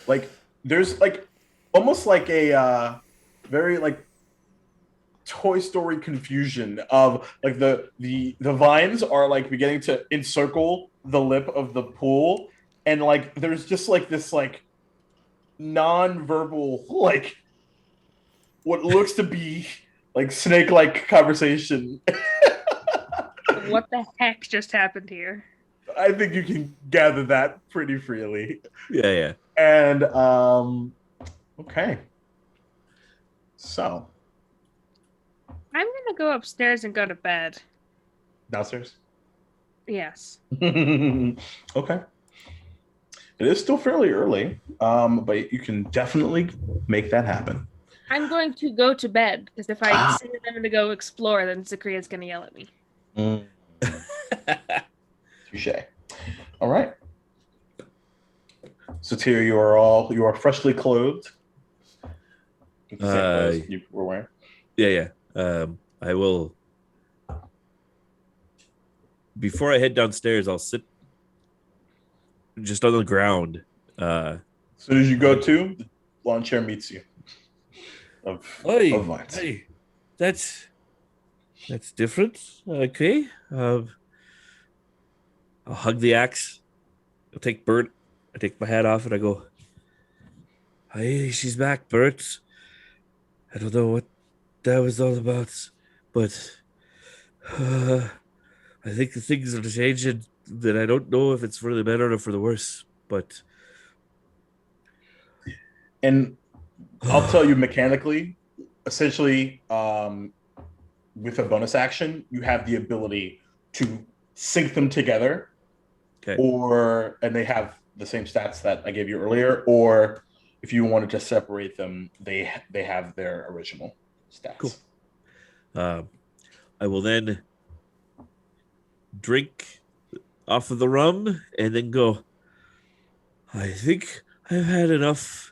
S2: Like there's like almost like a very like Toy Story confusion of like the vines are like beginning to encircle the lip of the pool, and like there's just like this like non-verbal like what looks to be like snake-like conversation.
S8: what the heck just happened here?
S2: I think you can gather that pretty freely.
S4: Yeah.
S2: And okay. So
S8: I'm gonna go upstairs and go to bed.
S2: downstairs.
S8: Yes.
S2: Okay. It is still fairly early, but you can definitely make that happen.
S8: I'm going to go to bed because if I say that I'm going to go explore, then Zakria's going to yell at me.
S2: Touche. All right. So Tyr, you are freshly clothed. With the same clothes you were wearing.
S4: Yeah. I will. Before I head downstairs, I'll sit just on the ground.
S2: As soon as you go to, the lawn chair meets you. Of vines.
S4: Hey, that's different. Okay. I'll hug the axe. I'll take Bert. I take my hat off and I go, "Hey, she's back, Bert. I don't know what that was all about, but I think the things are changing. That I don't know if it's for the better or for the worse, but."
S2: And I'll tell you mechanically, essentially, with a bonus action, you have the ability to sync them together,
S4: Okay.
S2: and they have the same stats that I gave you earlier, or if you wanted to separate them, they have their original stats.
S4: Cool. I will then drink off of the rum and then go, I think I've had enough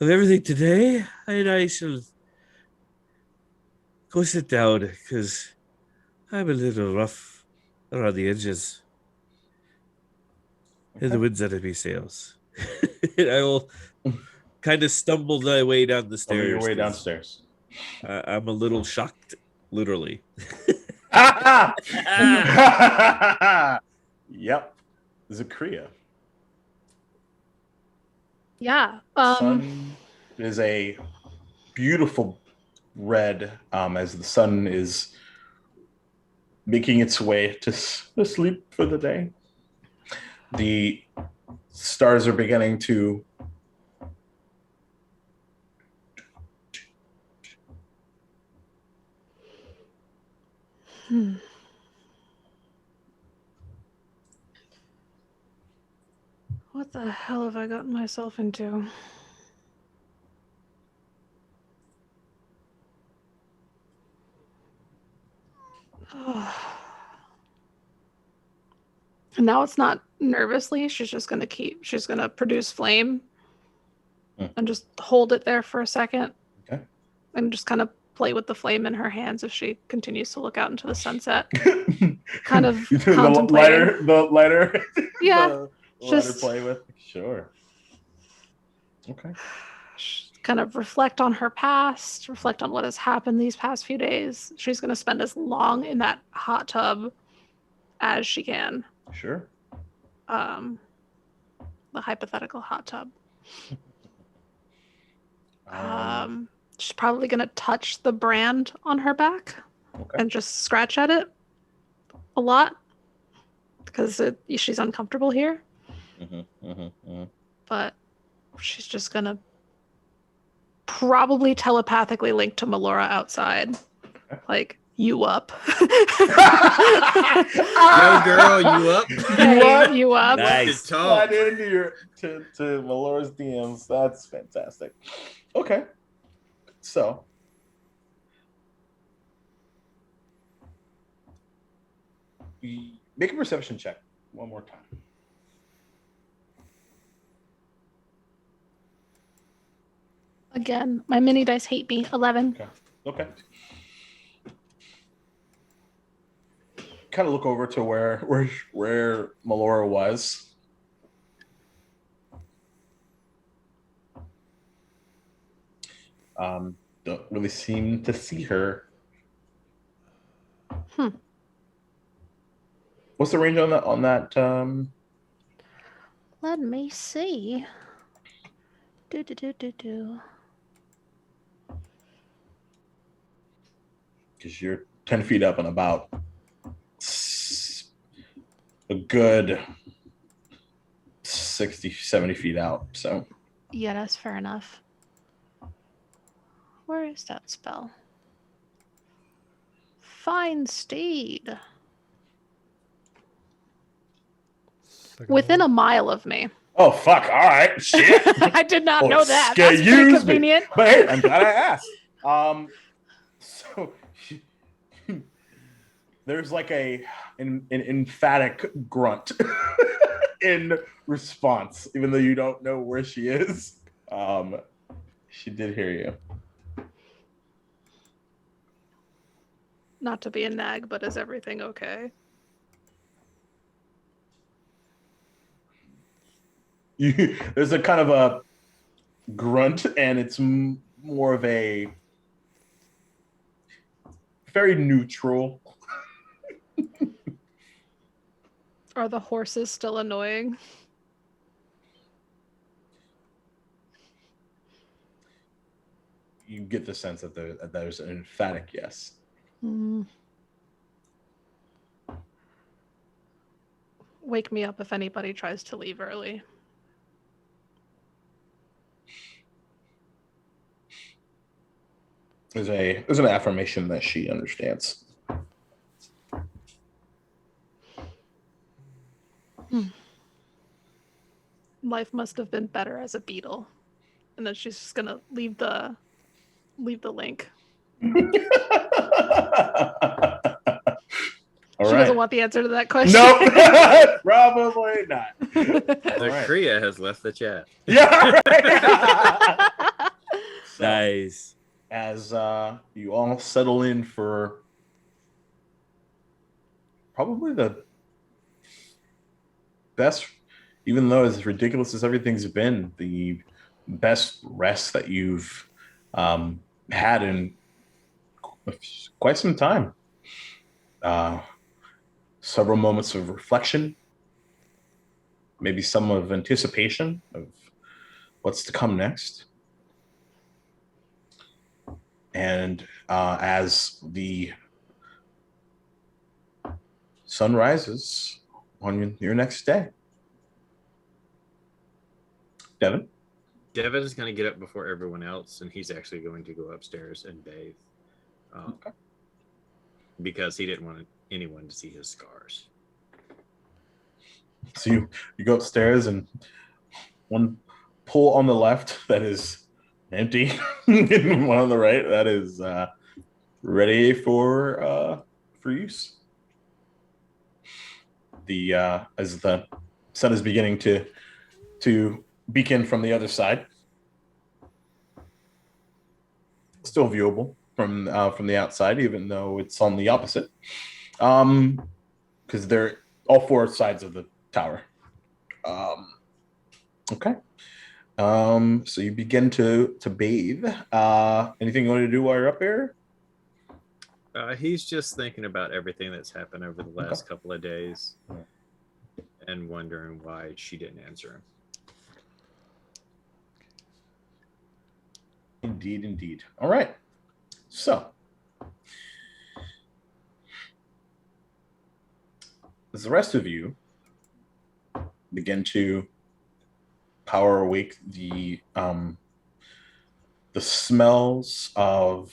S4: of everything today, and I shall go sit down because I'm a little rough around the edges. And the wind's at me sails. And I will kind of stumble my way down the stairs.
S2: Your way downstairs.
S4: I'm a little shocked, literally.
S2: Yep. Zakria.
S6: Yeah.
S2: Sun is a beautiful red as the sun is making its way to sleep for the day. The stars are beginning to
S6: What the hell have I gotten myself into? And now it's not nervously. She's gonna produce flame and just hold it there for a second.
S2: Okay.
S6: And just kind of play with the flame in her hands as she continues to look out into the sunset. Kind of contemplating.
S2: the lighter.
S6: Yeah.
S2: The
S6: Just
S2: lighter play with. Sure. Okay.
S6: kind of reflect on her past, reflect on what has happened these past few days. She's going to spend as long in that hot tub as she can.
S2: Sure.
S6: The hypothetical hot tub. She's probably going to touch the brand on her back and just scratch at it a lot because she's uncomfortable here. But she's just going to probably telepathically link to Melora outside. Like, you up?
S5: Yo, girl, you up?
S6: You up?
S4: Nice.
S2: Slide into to Melora's DMs. That's fantastic. Okay. So make a perception check one more time.
S6: Again, my mini dice hate me. 11.
S2: Okay. Kind of look over to where Melora was. Don't really seem to see her. What's the range on that?
S6: Let me see.
S2: Because you're 10 feet up and about a good 60, 70 feet out. So
S6: Yeah, that's fair enough. Where is that spell? Find steed. Within a mile of me.
S2: oh fuck! All right, shit.
S6: I did not
S2: Oh,
S6: know that. That's pretty
S2: excuse me.
S6: convenient.
S2: But hey, I'm glad I asked. So there's like an emphatic grunt in response, even though you don't know where she is. She did hear you.
S6: Not to be a nag, but is everything okay?
S2: There's a kind of a grunt, and it's more of a very neutral.
S6: Are the horses still annoying?
S2: You get the sense that there's an emphatic yes.
S6: Wake me up if anybody tries to leave early.
S2: There's an affirmation that she understands.
S6: Life must have been better as a beetle. And then she's just gonna leave the link.
S2: All
S6: She
S2: right.
S6: doesn't want the answer to that question.
S2: No, probably not.
S5: The
S2: right.
S5: Kriya has left the chat.
S2: Yeah. Right.
S4: Nice.
S2: As you all settle in for probably the best, even though as ridiculous as everything's been, the best rest that you've had in quite some time. Several moments of reflection, maybe some of anticipation of what's to come next. And as the sun rises on your next day. Devin?
S5: Devin is going to get up before everyone else, and he's actually going to go upstairs and bathe.
S2: Okay.
S5: Because he didn't want anyone to see his scars.
S2: So you go upstairs, and one pull on the left that is empty, and one on the right that is ready for use. As the sun is beginning to beacon from the other side, still viewable from the outside, even though it's on the opposite, because they're all four sides of the tower. Okay. So you begin to bathe. Anything you want to do while you're up here?
S5: He's just thinking about everything that's happened over the last couple of days and wondering why she didn't answer him.
S2: Indeed. All right. So, as the rest of you begin to power awake, the smells of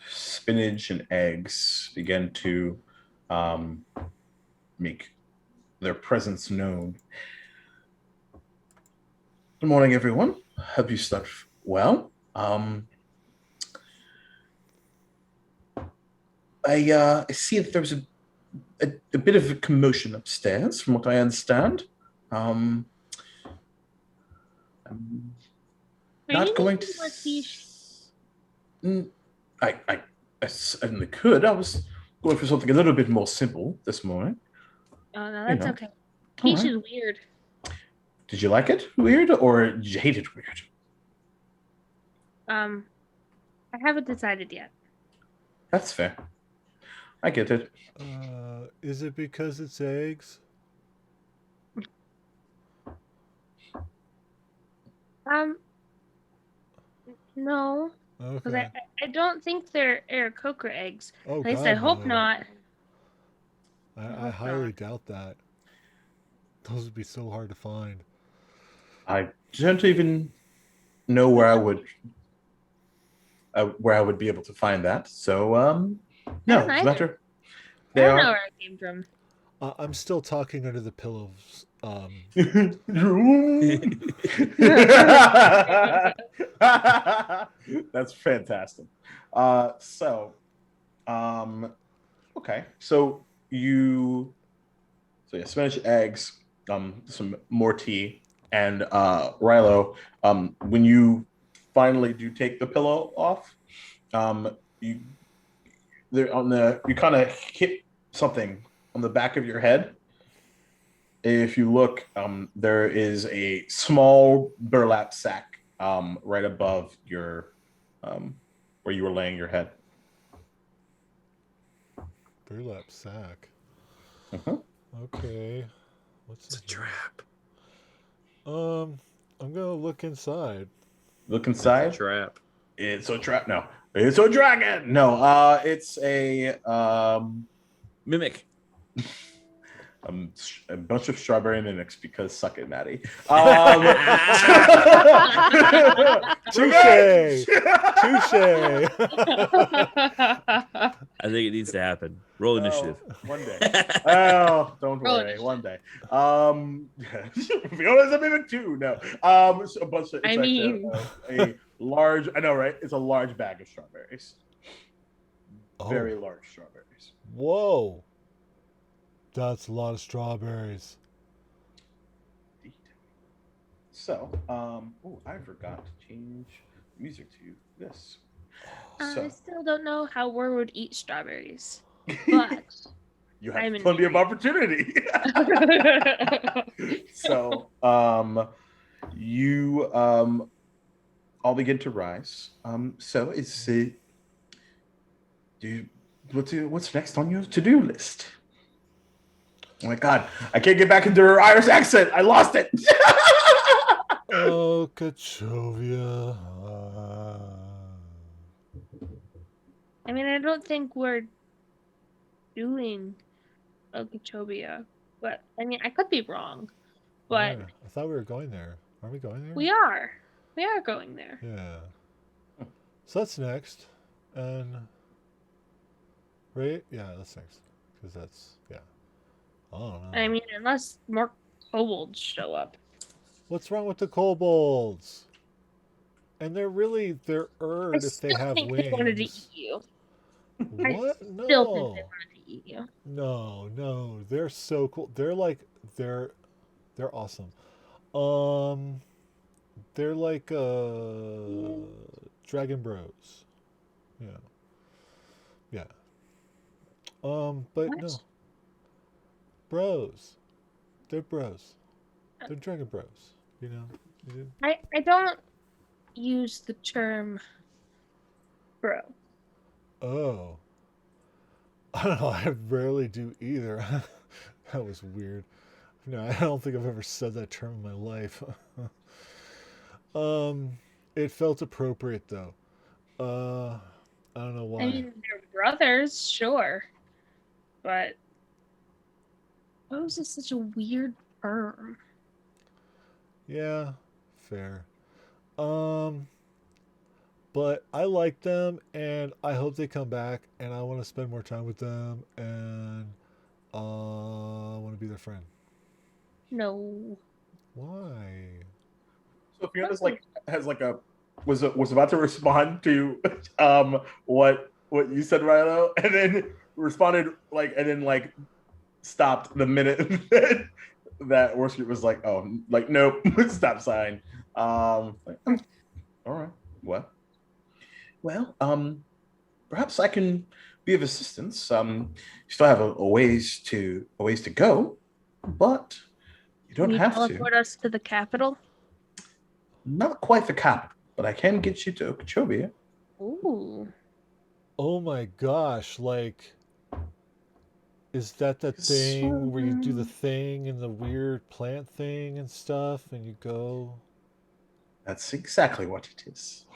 S2: spinach and eggs begin to make their presence known. Good morning, everyone. Hope you slept well. I see that there was a a bit of a commotion upstairs, from what I understand. I'm not going to. I certainly could. I was going for something a little bit more simple this morning.
S8: Oh no, that's okay.
S2: All
S8: Quiche
S2: right.
S8: is weird.
S2: Did you like it weird, or did you hate it weird?
S8: I haven't decided yet.
S2: That's fair. I get it.
S1: Is it because it's eggs?
S8: No, because
S1: Okay.
S8: I don't think they're Aarakocra eggs.
S1: Oh,
S8: At least
S1: God,
S8: I hope
S1: no.
S8: not.
S1: I highly doubt that. Those would be so hard to find.
S2: I don't even know where I would be able to find that. So no,
S8: don't
S2: it's
S8: either.
S2: matter.
S8: I don't know where it came from.
S1: I'm still talking under the pillows.
S2: That's fantastic. Okay. So Spanish eggs, some more tea, and Rilo. When you finally do take the pillow off, you kind of hit something on the back of your head. If you look, there is a small burlap sack right above your where you were laying your head.
S1: Burlap sack.
S2: Uh-huh.
S1: Okay. What's
S5: It's a trap.
S1: I'm gonna look inside.
S2: Look inside.
S5: It's a trap.
S2: It's a trap. No, it's a dragon. No, it's a
S4: Mimic.
S2: a bunch of strawberry mimics because suck it, Maddie.
S1: Touche! Touche!
S4: I think it needs to happen. Roll initiative.
S2: One day. Oh, don't
S8: Roll
S2: worry.
S8: initiative.
S2: One day. Fiona's a mimic too. No. So a bunch of.
S8: I mean-
S2: a large. I know, right? It's a large bag of strawberries.
S1: Oh,
S2: Very large strawberries.
S1: whoa. That's a lot of strawberries.
S2: So, I forgot to change music to this.
S8: I still don't know how War would eat strawberries, but
S2: you
S8: I'm
S2: have plenty of opportunity. So, you all begin to rise. So it's what's next on your to-do list? Oh my God, I can't get back into her Irish accent. I lost it.
S1: Oh, Kachovia.
S8: I mean, I don't think we're doing Okeechobee, but I mean, I could be wrong, but
S1: Yeah, I thought we were going there. Are we going there?
S8: we are going there.
S1: Yeah. So that's next. And right? Yeah, that's next. Because that's I don't know.
S8: I mean, unless more kobolds show up.
S1: What's wrong with the kobolds? And they're
S8: I
S1: if they
S8: still
S1: have
S8: think
S1: wings.
S8: they wanted to eat you.
S1: What?
S8: Still think
S1: No.
S8: they wanted to eat you.
S1: No, they're so cool. They're awesome. They're like Dragon Bros. Yeah. Yeah. But
S8: What?
S1: no. Bros. They're bros. They're Dragon Bros. You know?
S8: I don't use the term bro.
S1: Oh. I don't know. I rarely do either. That was weird. No, I don't think I've ever said that term in my life. It felt appropriate though. I don't know why.
S8: I mean, they're brothers, sure, but bros is such a weird term.
S1: Yeah, fair. But I like them, and I hope they come back, and I want to spend more time with them, and I want to be their friend.
S8: No.
S1: Why?
S2: So Fiona's was about to respond to what you said, Rilo, and then responded stopped the minute that Wall Street was like, oh, like, nope, stop sign. Like, all right, well, perhaps I can be of assistance. You still have a ways to go, but you
S8: Can
S2: don't
S8: you
S2: have to.
S8: teleport us to the capital?
S2: Not quite the capital, but I can get you to Okeechobee.
S8: Ooh.
S1: Oh my gosh, like, is that the thing where you do the thing and the weird plant thing and stuff and you go?
S2: That's exactly what it is.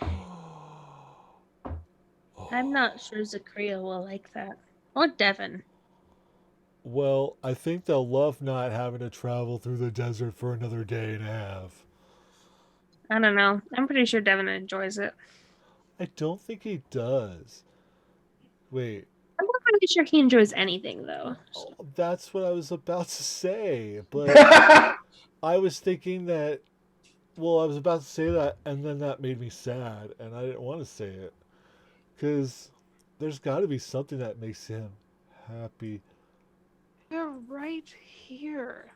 S8: I'm not sure Zakria will like that. Or Devin.
S1: Well, I think they'll love not having to travel through the desert for another day and a half.
S8: I don't know. I'm pretty sure Devin enjoys it.
S1: I don't think he does. Wait,
S8: I'm not pretty sure he enjoys anything, though.
S1: oh, that's what I was about to say, but I was thinking that, well, I was about to say that, and then that made me sad, and I didn't want to say it. Because there's got to be something that makes him happy.
S6: They're right here.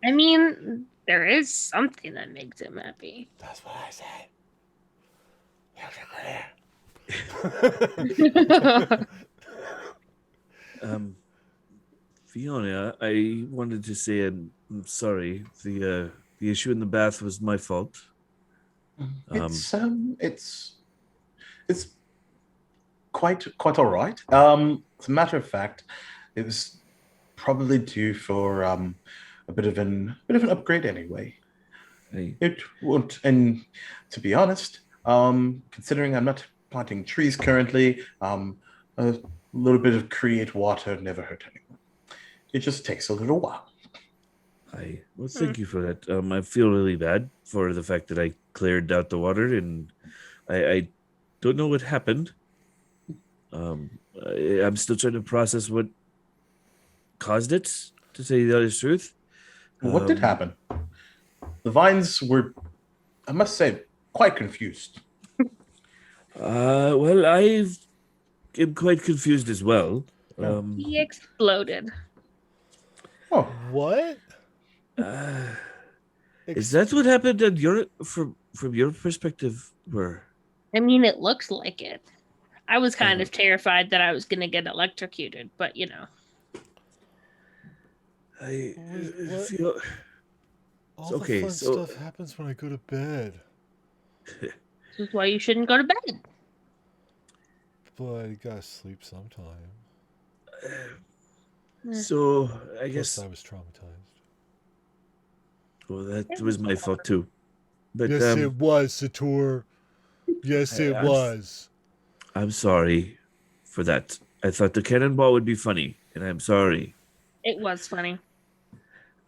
S8: I mean, there is something that makes him happy.
S1: That's what I said.
S4: Fiona, I wanted to say I'm sorry. The issue in the bath was my fault.
S2: It's quite all right. As a matter of fact, it was probably due for a bit of an upgrade anyway. It won't, and to be honest, considering I'm not planting trees currently, a little bit of create water never hurt anyone. It just takes a little while.
S4: Well, thank you for that. I feel really bad for the fact that I cleared out the water, and I don't know what happened. I'm still trying to process what caused it, to say the honest truth.
S2: What did happen? The vines were, I must say, quite confused.
S4: Well, am quite confused as well.
S8: He exploded.
S2: Oh,
S1: What?
S4: Is that what happened on from your perspective? Where?
S8: I mean, it looks like it. I was kind of terrified that I was going to get electrocuted, but you know.
S4: I
S1: What?
S4: feel.
S1: All
S4: Okay,
S1: the fun
S4: so-
S1: stuff happens when I go to bed.
S8: This is why you shouldn't go to bed.
S1: But you gotta sleep sometime.
S4: So I
S1: Plus,
S4: guess.
S1: I was traumatized.
S4: Well, that was my fault too. But
S1: Yes, it was, Sator. Yes, it was.
S4: I'm sorry for that. I thought the cannonball would be funny, and I'm sorry.
S8: It was funny.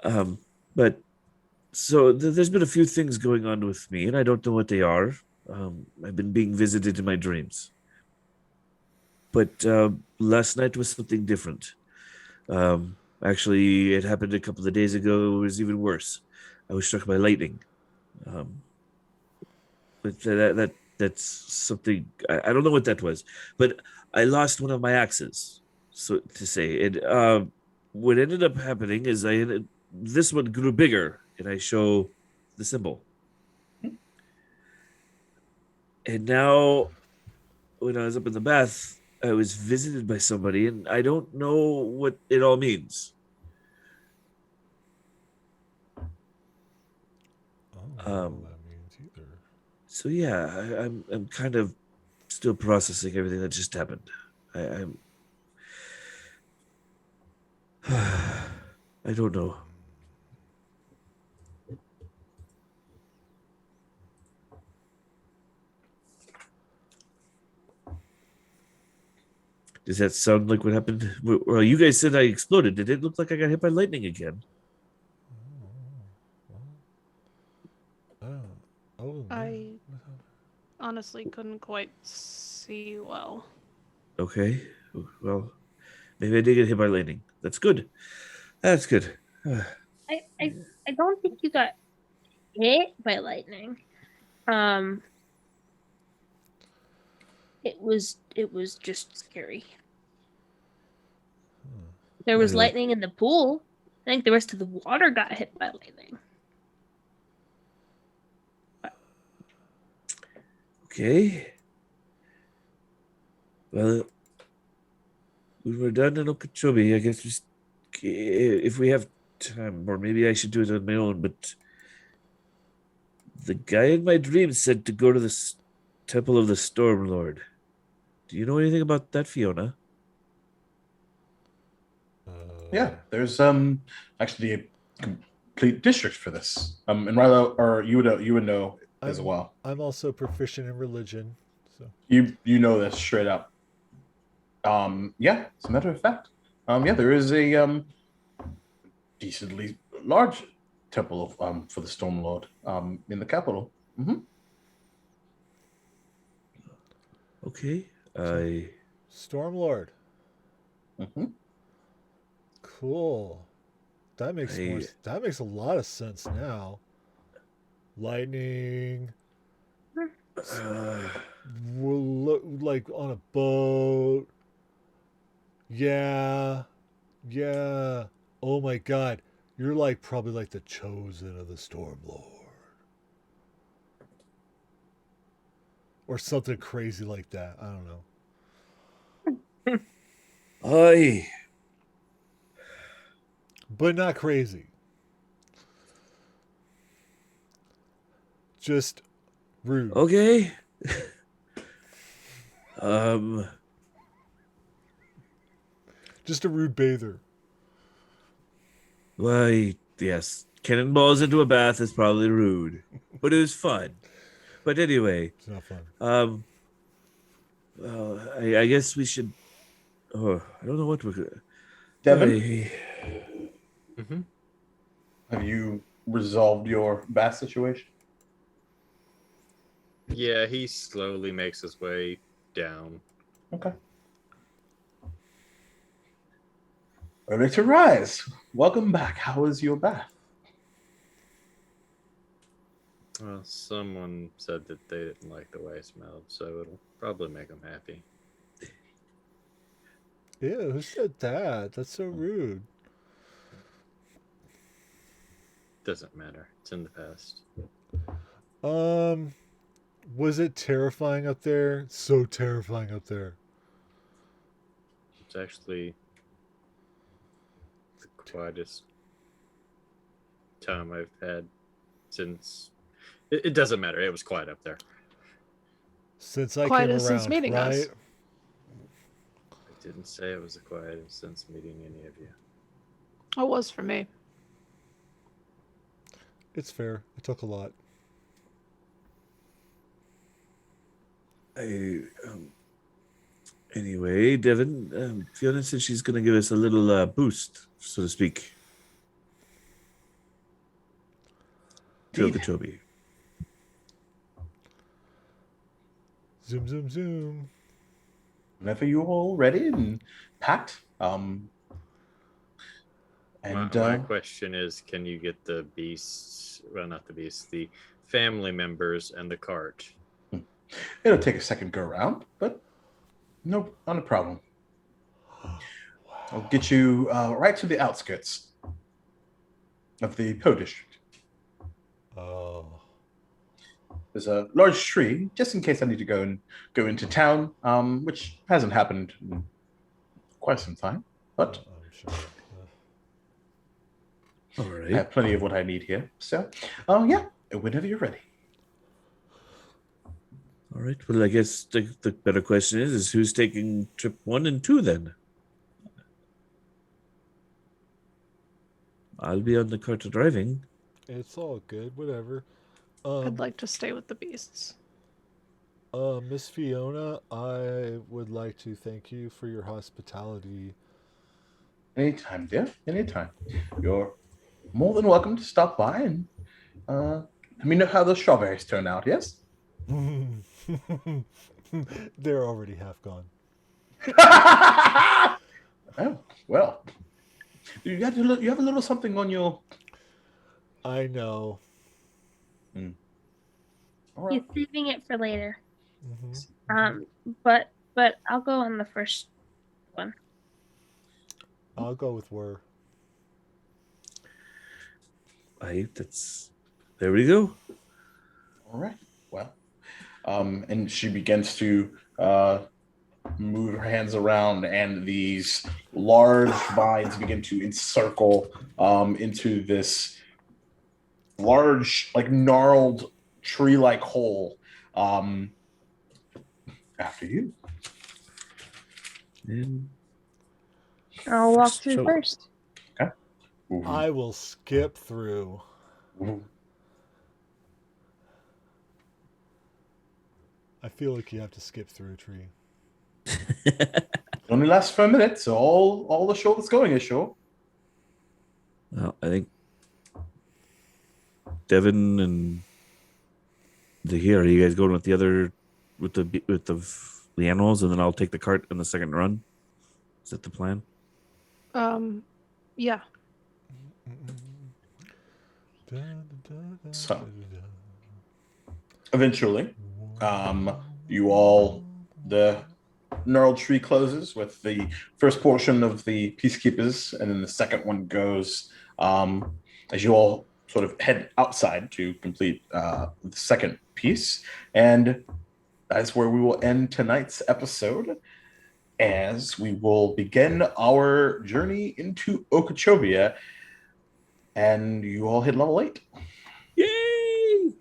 S4: But so there's been a few things going on with me, and I don't know what they are. I've been being visited in my dreams. But last night was something different. Actually, it happened a couple of days ago. It was even worse. I was struck by lightning. But that's something I don't know what that was. But I lost one of my axes, so to say. And what ended up happening is this one grew bigger, and I show the symbol. And now, when I was up in the bath, I was visited by somebody, and I don't know what it all means.
S1: I don't know what that means either.
S4: So yeah, I'm kind of still processing everything that just happened. I'm I don't know. Does that sound like what happened? Well, you guys said I exploded. Did it look like I got hit by lightning again?
S1: Oh,
S6: I honestly couldn't quite see well.
S4: Okay. Well, maybe I did get hit by lightning. That's good. That's good.
S8: I don't think you got hit by lightning. It was just scary. There was
S4: Well,
S8: lightning in the pool. I think the rest of the water got hit by lightning.
S4: okay. Well, when we're done in Okeechobee, I guess if we have time, or maybe I should do it on my own, but the guy in my dreams said to go to the Temple of the Storm Lord. Do you know anything about that, Fiona?
S2: Yeah, there's actually a complete district for this. And Rilo, or you would know as well.
S1: I'm also proficient in religion, so
S2: You know this straight up. Yeah, as a matter of fact, yeah, there is a decently large temple of for the Storm Lord in the capital.
S4: Okay.
S1: Stormlord.
S2: Mm-hmm.
S1: Cool. That makes that makes a lot of sense now. Lightning. Like on a boat. Yeah. Yeah. Oh my god. You're like probably like the chosen of the Stormlord. Or something crazy like that. I don't know.
S4: Aye.
S1: But not crazy. Just rude.
S4: Okay.
S1: Just a rude bather.
S4: Why, yes. Cannonballs into a bath is probably rude, but it was fun. But anyway,
S1: It's not fun.
S4: I guess we should. Oh, I don't know what we're gonna.
S2: Devin, have you resolved your bath situation?
S5: Yeah, he slowly makes his way down.
S2: Okay. Early to rise. Welcome back. How was your bath?
S5: Well, someone said that they didn't like the way it smelled, so it'll probably make them happy.
S1: Ew, who said that? That's so rude.
S5: Doesn't matter. It's in the past.
S1: Was it terrifying up there? So terrifying up there.
S5: It's actually the quietest time I've had since. It doesn't matter. It was quiet up there.
S1: Since I
S6: Quietest
S1: came around,
S6: since meeting
S1: right?
S6: us.
S5: I didn't say it was the quietest since meeting any of you.
S6: It was for me.
S1: It's fair. It took a lot.
S4: Anyway, Devin, Fiona said she's going to give us a little boost, so to speak. To Okeechobee.
S1: Zoom, zoom, zoom.
S2: Whenever you're all ready and packed.
S5: My question is, can you get the beasts? Well, not the beasts. The family members and the cart.
S2: It'll take a second go around, but no, not a problem. I'll get you right to the outskirts of the Poe district.
S1: Oh.
S2: There's a large tree, just in case I need to go into town, which hasn't happened in quite some time. But
S1: I'm sure.
S4: All
S2: I
S4: right.
S2: have plenty of what I need here. So, yeah, whenever you're ready.
S4: All right. Well, I guess the better question is who's taking trip 1 and 2 then? I'll be on the cart driving.
S1: It's all good. Whatever.
S6: I'd like to stay with the beasts.
S1: Miss Fiona, I would like to thank you for your hospitality.
S2: Anytime, dear. Anytime. You're more than welcome to stop by and let me know how those strawberries turn out, yes?
S1: They're already half gone.
S2: Oh, well. You have a little something on your...
S1: I know.
S2: All right.
S8: He's saving it for later.
S3: But I'll go on the first one.
S1: I'll go with were.
S4: There we go.
S2: All right. Well, and she begins to move her hands around, and these large vines begin to encircle into this large, like gnarled tree-like hole. After you.
S3: I'll walk through first.
S2: Okay.
S1: I will skip through. I feel like you have to skip through a tree.
S2: Only lasts for a minute, so all the show that's going is show.
S4: Well, I think Devin and are you guys going with the other with the animals, and then I'll take the cart in the second run? Is that the plan?
S6: Yeah.
S2: So eventually, you all, the gnarled tree closes with the first portion of the peacekeepers, and then the second one goes as you all sort of head outside to complete the second piece. And that's where we will end tonight's episode, as we will begin our journey into Okeechobee, and you all hit level 8.
S4: Yay!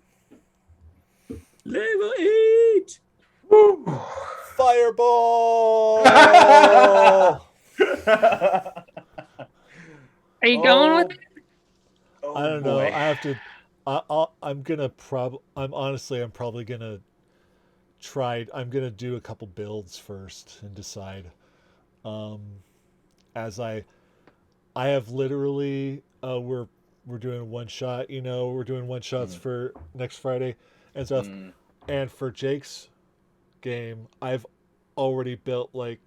S4: Level 8!
S2: Woo!
S1: Fireball!
S3: Are you going with it?
S2: Oh,
S1: I don't know.
S2: boy.
S1: I have to. I'm probably gonna try. I'm gonna do a couple builds first and decide. As I have literally we're doing one shot. We're doing one shots for next Friday and stuff. And for Jake's game, I've already built like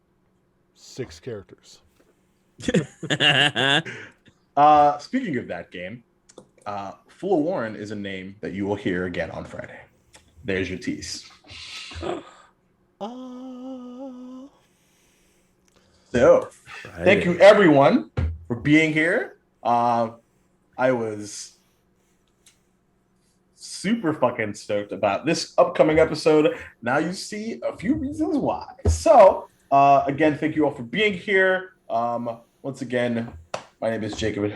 S1: 6 characters.
S2: Speaking of that game, Full of Warren is a name that you will hear again on Friday. There's your tease. So, thank you everyone for being here. I was super fucking stoked about this upcoming episode. Now you see a few reasons why. So, again, thank you all for being here. Once again, my name is Jacob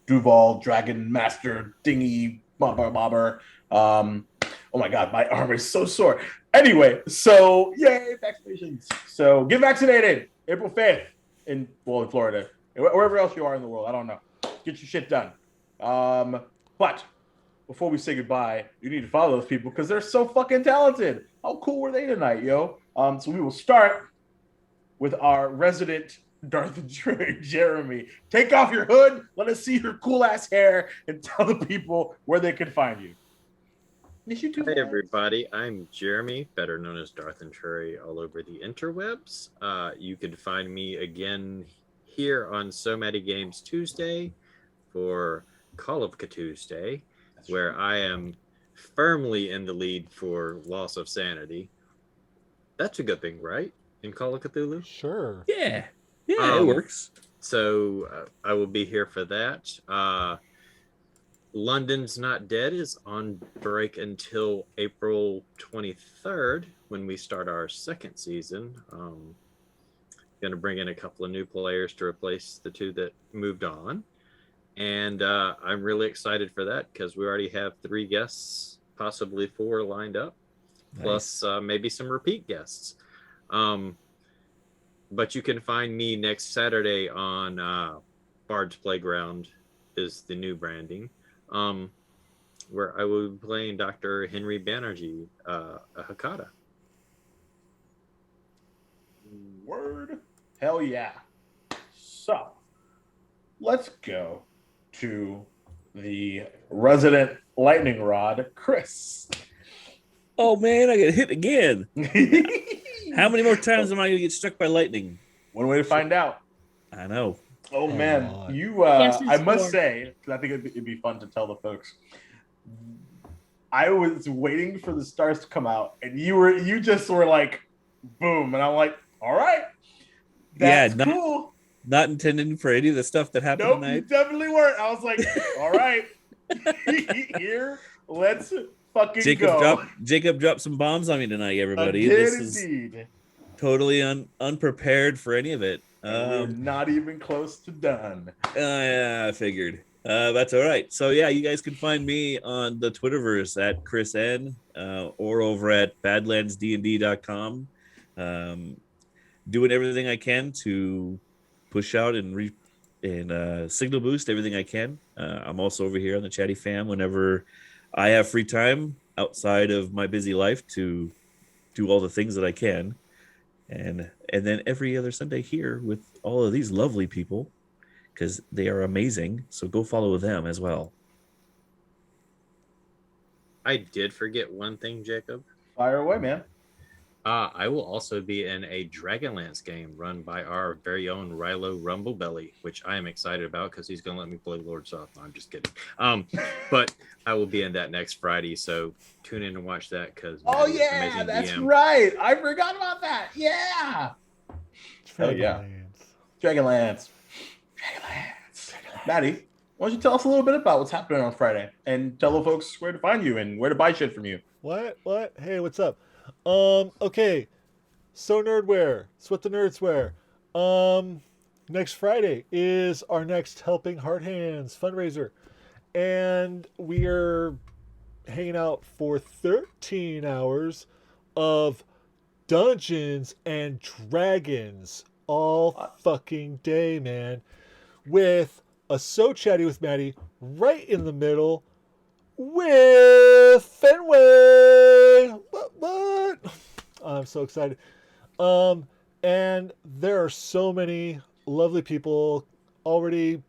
S2: Duval, Dragon Master, Dingy, Bobber. Oh my God, my arm is so sore. Anyway, so yay, vaccinations. So get vaccinated April 5th in Florida, wherever else you are in the world. I don't know. Get your shit done. But before we say goodbye, you need to follow those people because they're so fucking talented. How cool were they tonight, yo? So we will start with our resident Darth Vader, Jeremy. Take off your hood. Let us see your cool ass hair and tell the people where they can find you.
S5: Hey everybody, I'm Jeremy, better known as Darth and Trey all over the interwebs. You can find me again here on SoMattyGameZ Tuesday for Call of Cthulhu, where I am firmly in the lead for Loss of Sanity. That's a good thing, right? In Call of Cthulhu?
S1: Sure.
S4: Yeah, it works.
S5: So I will be here for that. London's Not Dead is on break until April 23rd when we start our second season. Going to bring in a couple of new players to replace the 2 that moved on. And I'm really excited for that because we already have 3 guests, possibly 4 lined up, plus maybe some repeat guests. But you can find me next Saturday on Bard's Playground is the new branding. Where I will be playing Dr. Henry Banerjee, a Hakata.
S2: Word. Hell yeah. So, let's go to the resident lightning rod, Chris.
S4: Oh man, I get hit again. How many more times am I going to get struck by lightning?
S2: One way to find out.
S4: I know.
S2: Oh man,
S3: Yes,
S2: I must
S3: four.
S2: say, because I think it'd be fun to tell the folks. I was waiting for the stars to come out, and you just were like, boom, and I'm like, all right, that's
S4: not,
S2: cool.
S4: Not intending for any of the stuff that happened
S2: Nope, you
S4: tonight.
S2: definitely weren't. I was like, all right, here, let's fucking go.
S4: Jacob dropped some bombs on me tonight, everybody.
S2: I did
S4: This
S2: indeed.
S4: is totally unprepared for any of it.
S2: We're not even close to done.
S4: Yeah, I figured. That's all right. So yeah, you guys can find me on the Twitterverse at Chris N, or over at badlandsdnd.com. Doing everything I can to push out and signal boost everything I can. I'm also over here on the Chatty Fam whenever I have free time outside of my busy life to do all the things that I can. And then every other Sunday here with all of these lovely people, because they are amazing. So go follow them as well.
S5: I did forget one thing, Jacob.
S2: Fire away, man.
S5: I will also be in a Dragonlance game run by our very own Rilo Rumblebelly, which I am excited about because he's going to let me play Lord Soft. No, I'm just kidding. But I will be in that next Friday, so tune in and watch that because
S2: oh yeah, that's DM. Right. I forgot about that. Yeah. Oh yeah. Dragonlance. Maddie, why don't you tell us a little bit about what's happening on Friday and tell the folks where to find you and where to buy shit from you.
S1: What? Hey, what's up? Okay. So Nerdwear. It's what the nerds wear. Next Friday is our next Helping Heart Hands fundraiser. And we are hanging out for 13 hours of Dungeons and Dragons all fucking day, man. With a So Chatty with Maddie right in the middle with Fenway. What? I'm so excited. And there are so many lovely people already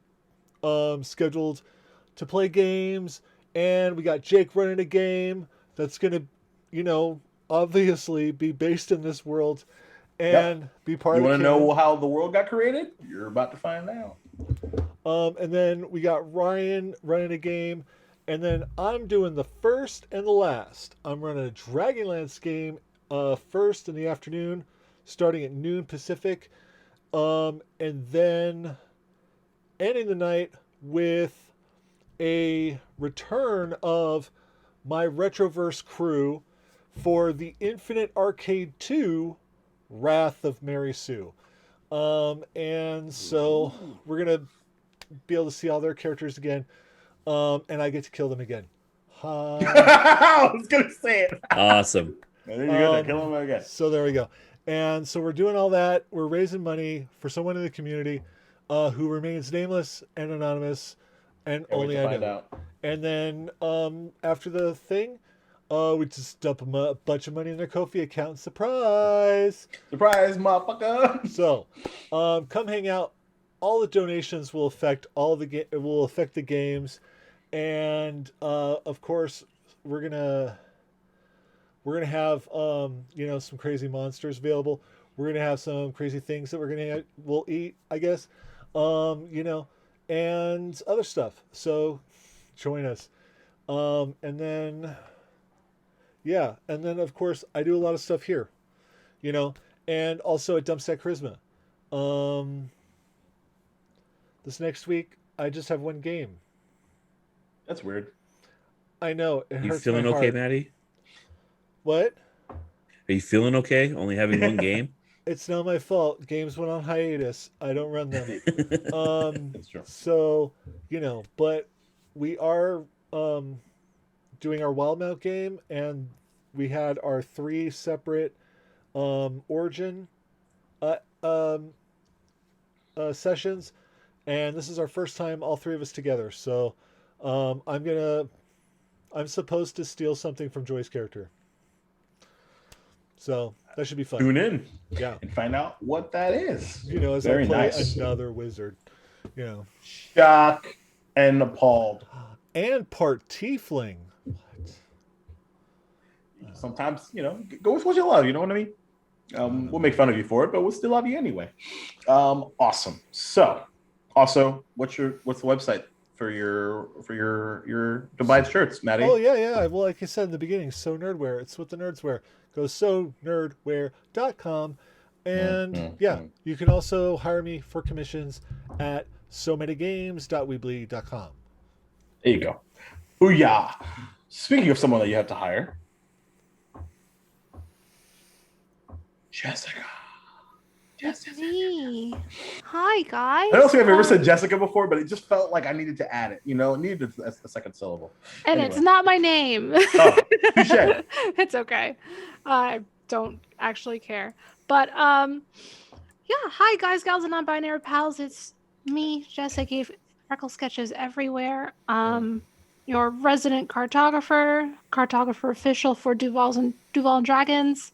S1: scheduled to play games, and we got Jake running a game that's gonna, obviously be based in this world and be part of the.
S2: You want to know how the world got created? You're about to find out.
S1: And then we got Ryan running a game, and then I'm doing the first and the last. I'm running a Dragonlance game first in the afternoon, starting at noon Pacific, and then ending the night with a return of my Retroverse crew for the Infinite Arcade 2 Wrath of Mary Sue. And so we're going to be able to see all their characters again, and I get to kill them again.
S2: I was going to say it.
S4: Awesome.
S2: There you go. Kill them again.
S1: So there we go. And so we're doing all that. We're raising money for someone in the community who remains nameless and anonymous, and only I know. And then after the thing, we just dump them a bunch of money in their Ko-fi account. Surprise!
S2: Surprise, motherfucker!
S1: So, come hang out. All the donations will affect the games, and of course, we're gonna have some crazy monsters available. We're gonna have some crazy things that we'll eat, I guess, and other stuff. So, join us, and then. Yeah, and then of course I do a lot of stuff here, and also at Dumpstack Charisma. This next week I just have one game.
S2: That's weird.
S1: I know.
S4: You feeling okay, Maddie?
S1: What?
S4: Are you feeling okay? Only having one game?
S1: It's not my fault. Games went on hiatus. I don't run them.
S2: That's true.
S1: So, but we are doing our Wildmount game, and we had our 3 separate Origin sessions, and this is our first time all 3 of us together. So I'm supposed to steal something from Joy's character, so that should be fun.
S2: Tune in,
S1: yeah,
S2: and find out what that is.
S1: As
S2: Very
S1: I play
S2: nice.
S1: Another wizard,
S2: shock and appalled,
S1: and part tiefling.
S2: Sometimes, go with what you love. You know what I mean? We'll make fun of you for it, but we'll still love you anyway. Awesome. So, also, what's the website for your your Dubai shirts, Maddie.
S1: Oh yeah. Well, like I said in the beginning, So Nerdwear. It's what the nerds wear. Go sonerdwear.com, and yeah, you can also hire me for commissions at SoMattyGameZ.weebly.com.
S2: There you go. Booyah! Speaking of someone that you have to hire, Jessica.
S6: Me. Hi, guys.
S2: I don't think I've ever said Jessica before, but it just felt like I needed to add it. You know, it needed a second syllable.
S6: And
S2: Anyway.
S6: it's not my name.
S2: Oh, touche.
S6: It's okay. I don't actually care. But yeah, hi guys, gals, and non-binary pals. It's me, Jessica, FreckleSketches everywhere. Your resident cartographer official for Duval and Dragons.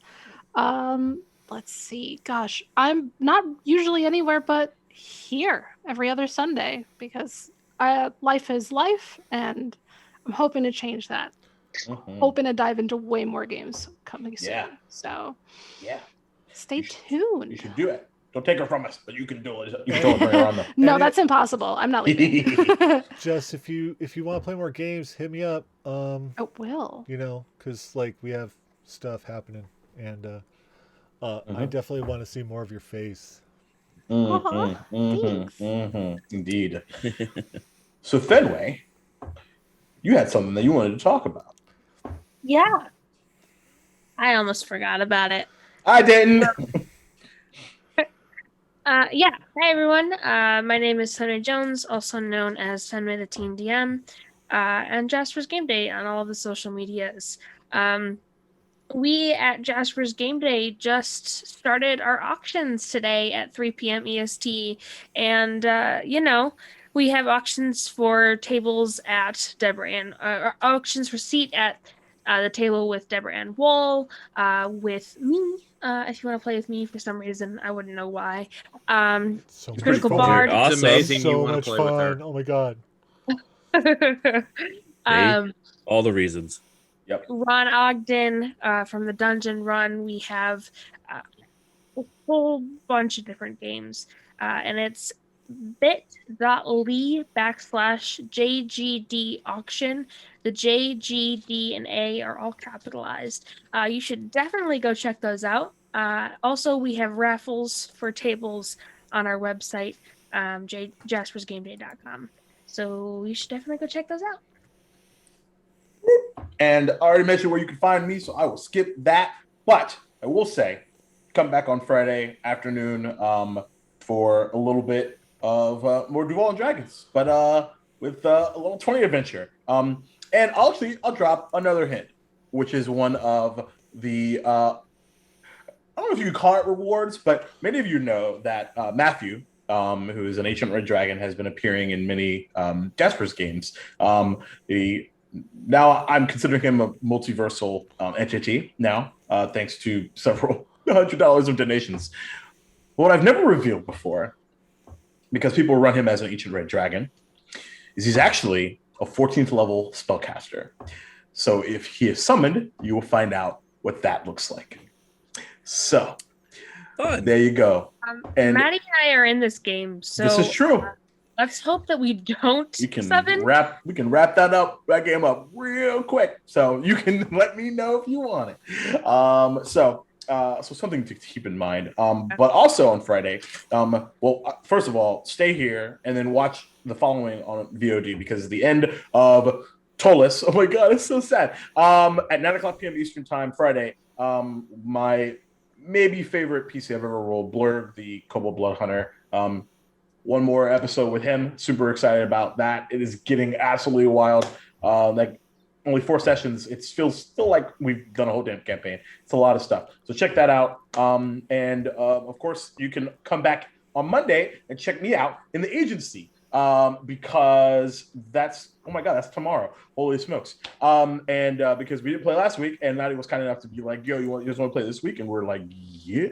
S6: Let's see. Gosh, I'm not usually anywhere but here every other Sunday because life is life, and I'm hoping to change that. Hoping to dive into way more games coming soon.
S2: Yeah.
S6: So
S2: yeah,
S6: stay tuned.
S2: You should do it. Don't take her from us, but you can do it. You can totally bring her on them.
S6: No, that's impossible. I'm not leaving.
S1: Just if you want to play more games, hit me up.
S6: I will.
S1: You know, because like we have stuff happening, and I definitely want to see more of your face.
S2: Indeed. So Fenway, you had something that you wanted to talk about.
S8: Yeah. I almost forgot about it.
S2: I didn't.
S8: Yeah. Hi, everyone. My name is Fenway Jones, also known as Fenway the Teen DM, and Jasper's Game Day on all of the social medias. We at Jasper's Game Day just started our auctions today at 3 p.m. EST. And, you know, we have auctions for tables at Deborah Ann, auctions for seat at the table with Deborah Ann Wall, with me. If you want to play with me for some reason, I wouldn't know why.
S1: So
S8: Critical
S1: much
S8: Bard.
S1: fun.
S5: It's amazing you
S1: So
S5: want
S1: much
S5: to play with her.
S1: fun. Oh my god.
S4: All the reasons.
S2: Yep.
S8: Ron Ogden from the Dungeon Run. We have a whole bunch of different games, and it's bit.ly/JGD auction. The J, G, D, and A are all capitalized. You should definitely go check those out. Also, we have raffles for tables on our website, jaspersgameday.com. So you should definitely go check those out.
S2: And I already mentioned where you can find me, so I will skip that. But I will say, come back on Friday afternoon for a little bit of more Duval and Dragons, but with a little 20 adventure. And I'll drop another hint, which is one of the I don't know if you could call it rewards, but many of you know that Matthew, who is an ancient red dragon, has been appearing in many Jasper's games. Now I'm considering him a multiversal entity now, thanks to several $100 of donations. What I've never revealed before, because people run him as an ancient red dragon, is he's actually a 14th level spellcaster. So if he is summoned, you will find out what that looks like. So there you go.
S8: And Maddie and I are in this game, so
S2: this is true.
S8: Let's hope that we don't
S2: We can
S8: summon.
S2: wrap that game up real quick. So you can let me know if you want it. So something to keep in mind. But also on Friday, first of all, stay here and then watch the following on VOD, because it's the end of Tolis. Oh my god, it's so sad. At 9:00 p.m. Eastern time, Friday, my maybe favorite PC I've ever rolled, Blurg, the Kobold Blood Hunter. One more episode with him. Super excited about that. It is getting absolutely wild. Like only 4 sessions. It feels still like we've done a whole damn campaign. It's a lot of stuff. So check that out. And of course, you can come back on Monday and check me out in the agency, because that's that's tomorrow. Holy smokes! And because we didn't play last week, and Maddie was kind enough to be like, "Yo, you just want to play this week?" And we're like, "Yeah."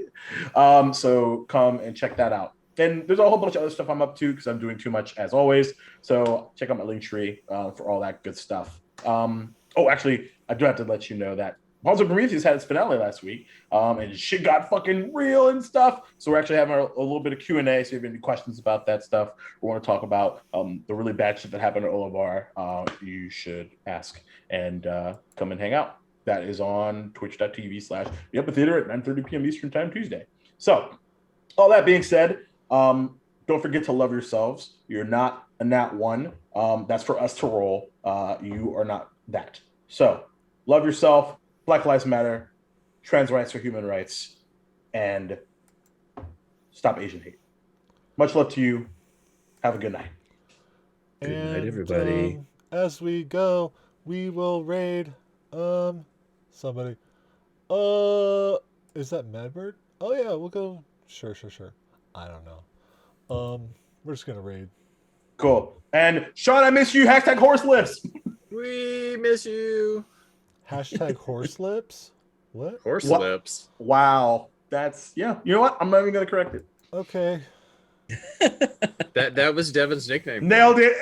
S2: So come and check that out. And there's a whole bunch of other stuff I'm up to because I'm doing too much as always. So check out my link tree for all that good stuff. Actually, I do have to let you know that Halls of Prometheus had its finale last week, and shit got fucking real and stuff. So we're actually having a little bit of Q&A. So if you have any questions about that stuff, we want to talk about the really bad shit that happened at Olivar, you should ask and come and hang out. That is on twitch.tv/The Upper Theater at 9:30 p.m. Eastern Time Tuesday. So all that being said, don't forget to love yourselves. You're not a nat one. That's for us to roll. You are not that. So love yourself. Black Lives Matter. Trans rights are human rights. And stop Asian hate. Much love to you. Have a good night.
S4: Good night, everybody.
S1: As we go, we will raid somebody. Is that Madbird? Oh yeah, we'll go. Sure. I don't know. We're just gonna raid.
S2: Cool. And Sean, I miss you. Hashtag horse lips.
S5: We miss you.
S1: Hashtag horse lips. What?
S5: Horse
S2: What?
S5: lips.
S2: Wow. That's yeah. You know what? I'm not even gonna correct it.
S1: Okay.
S5: That was Devin's nickname.
S2: Nailed it.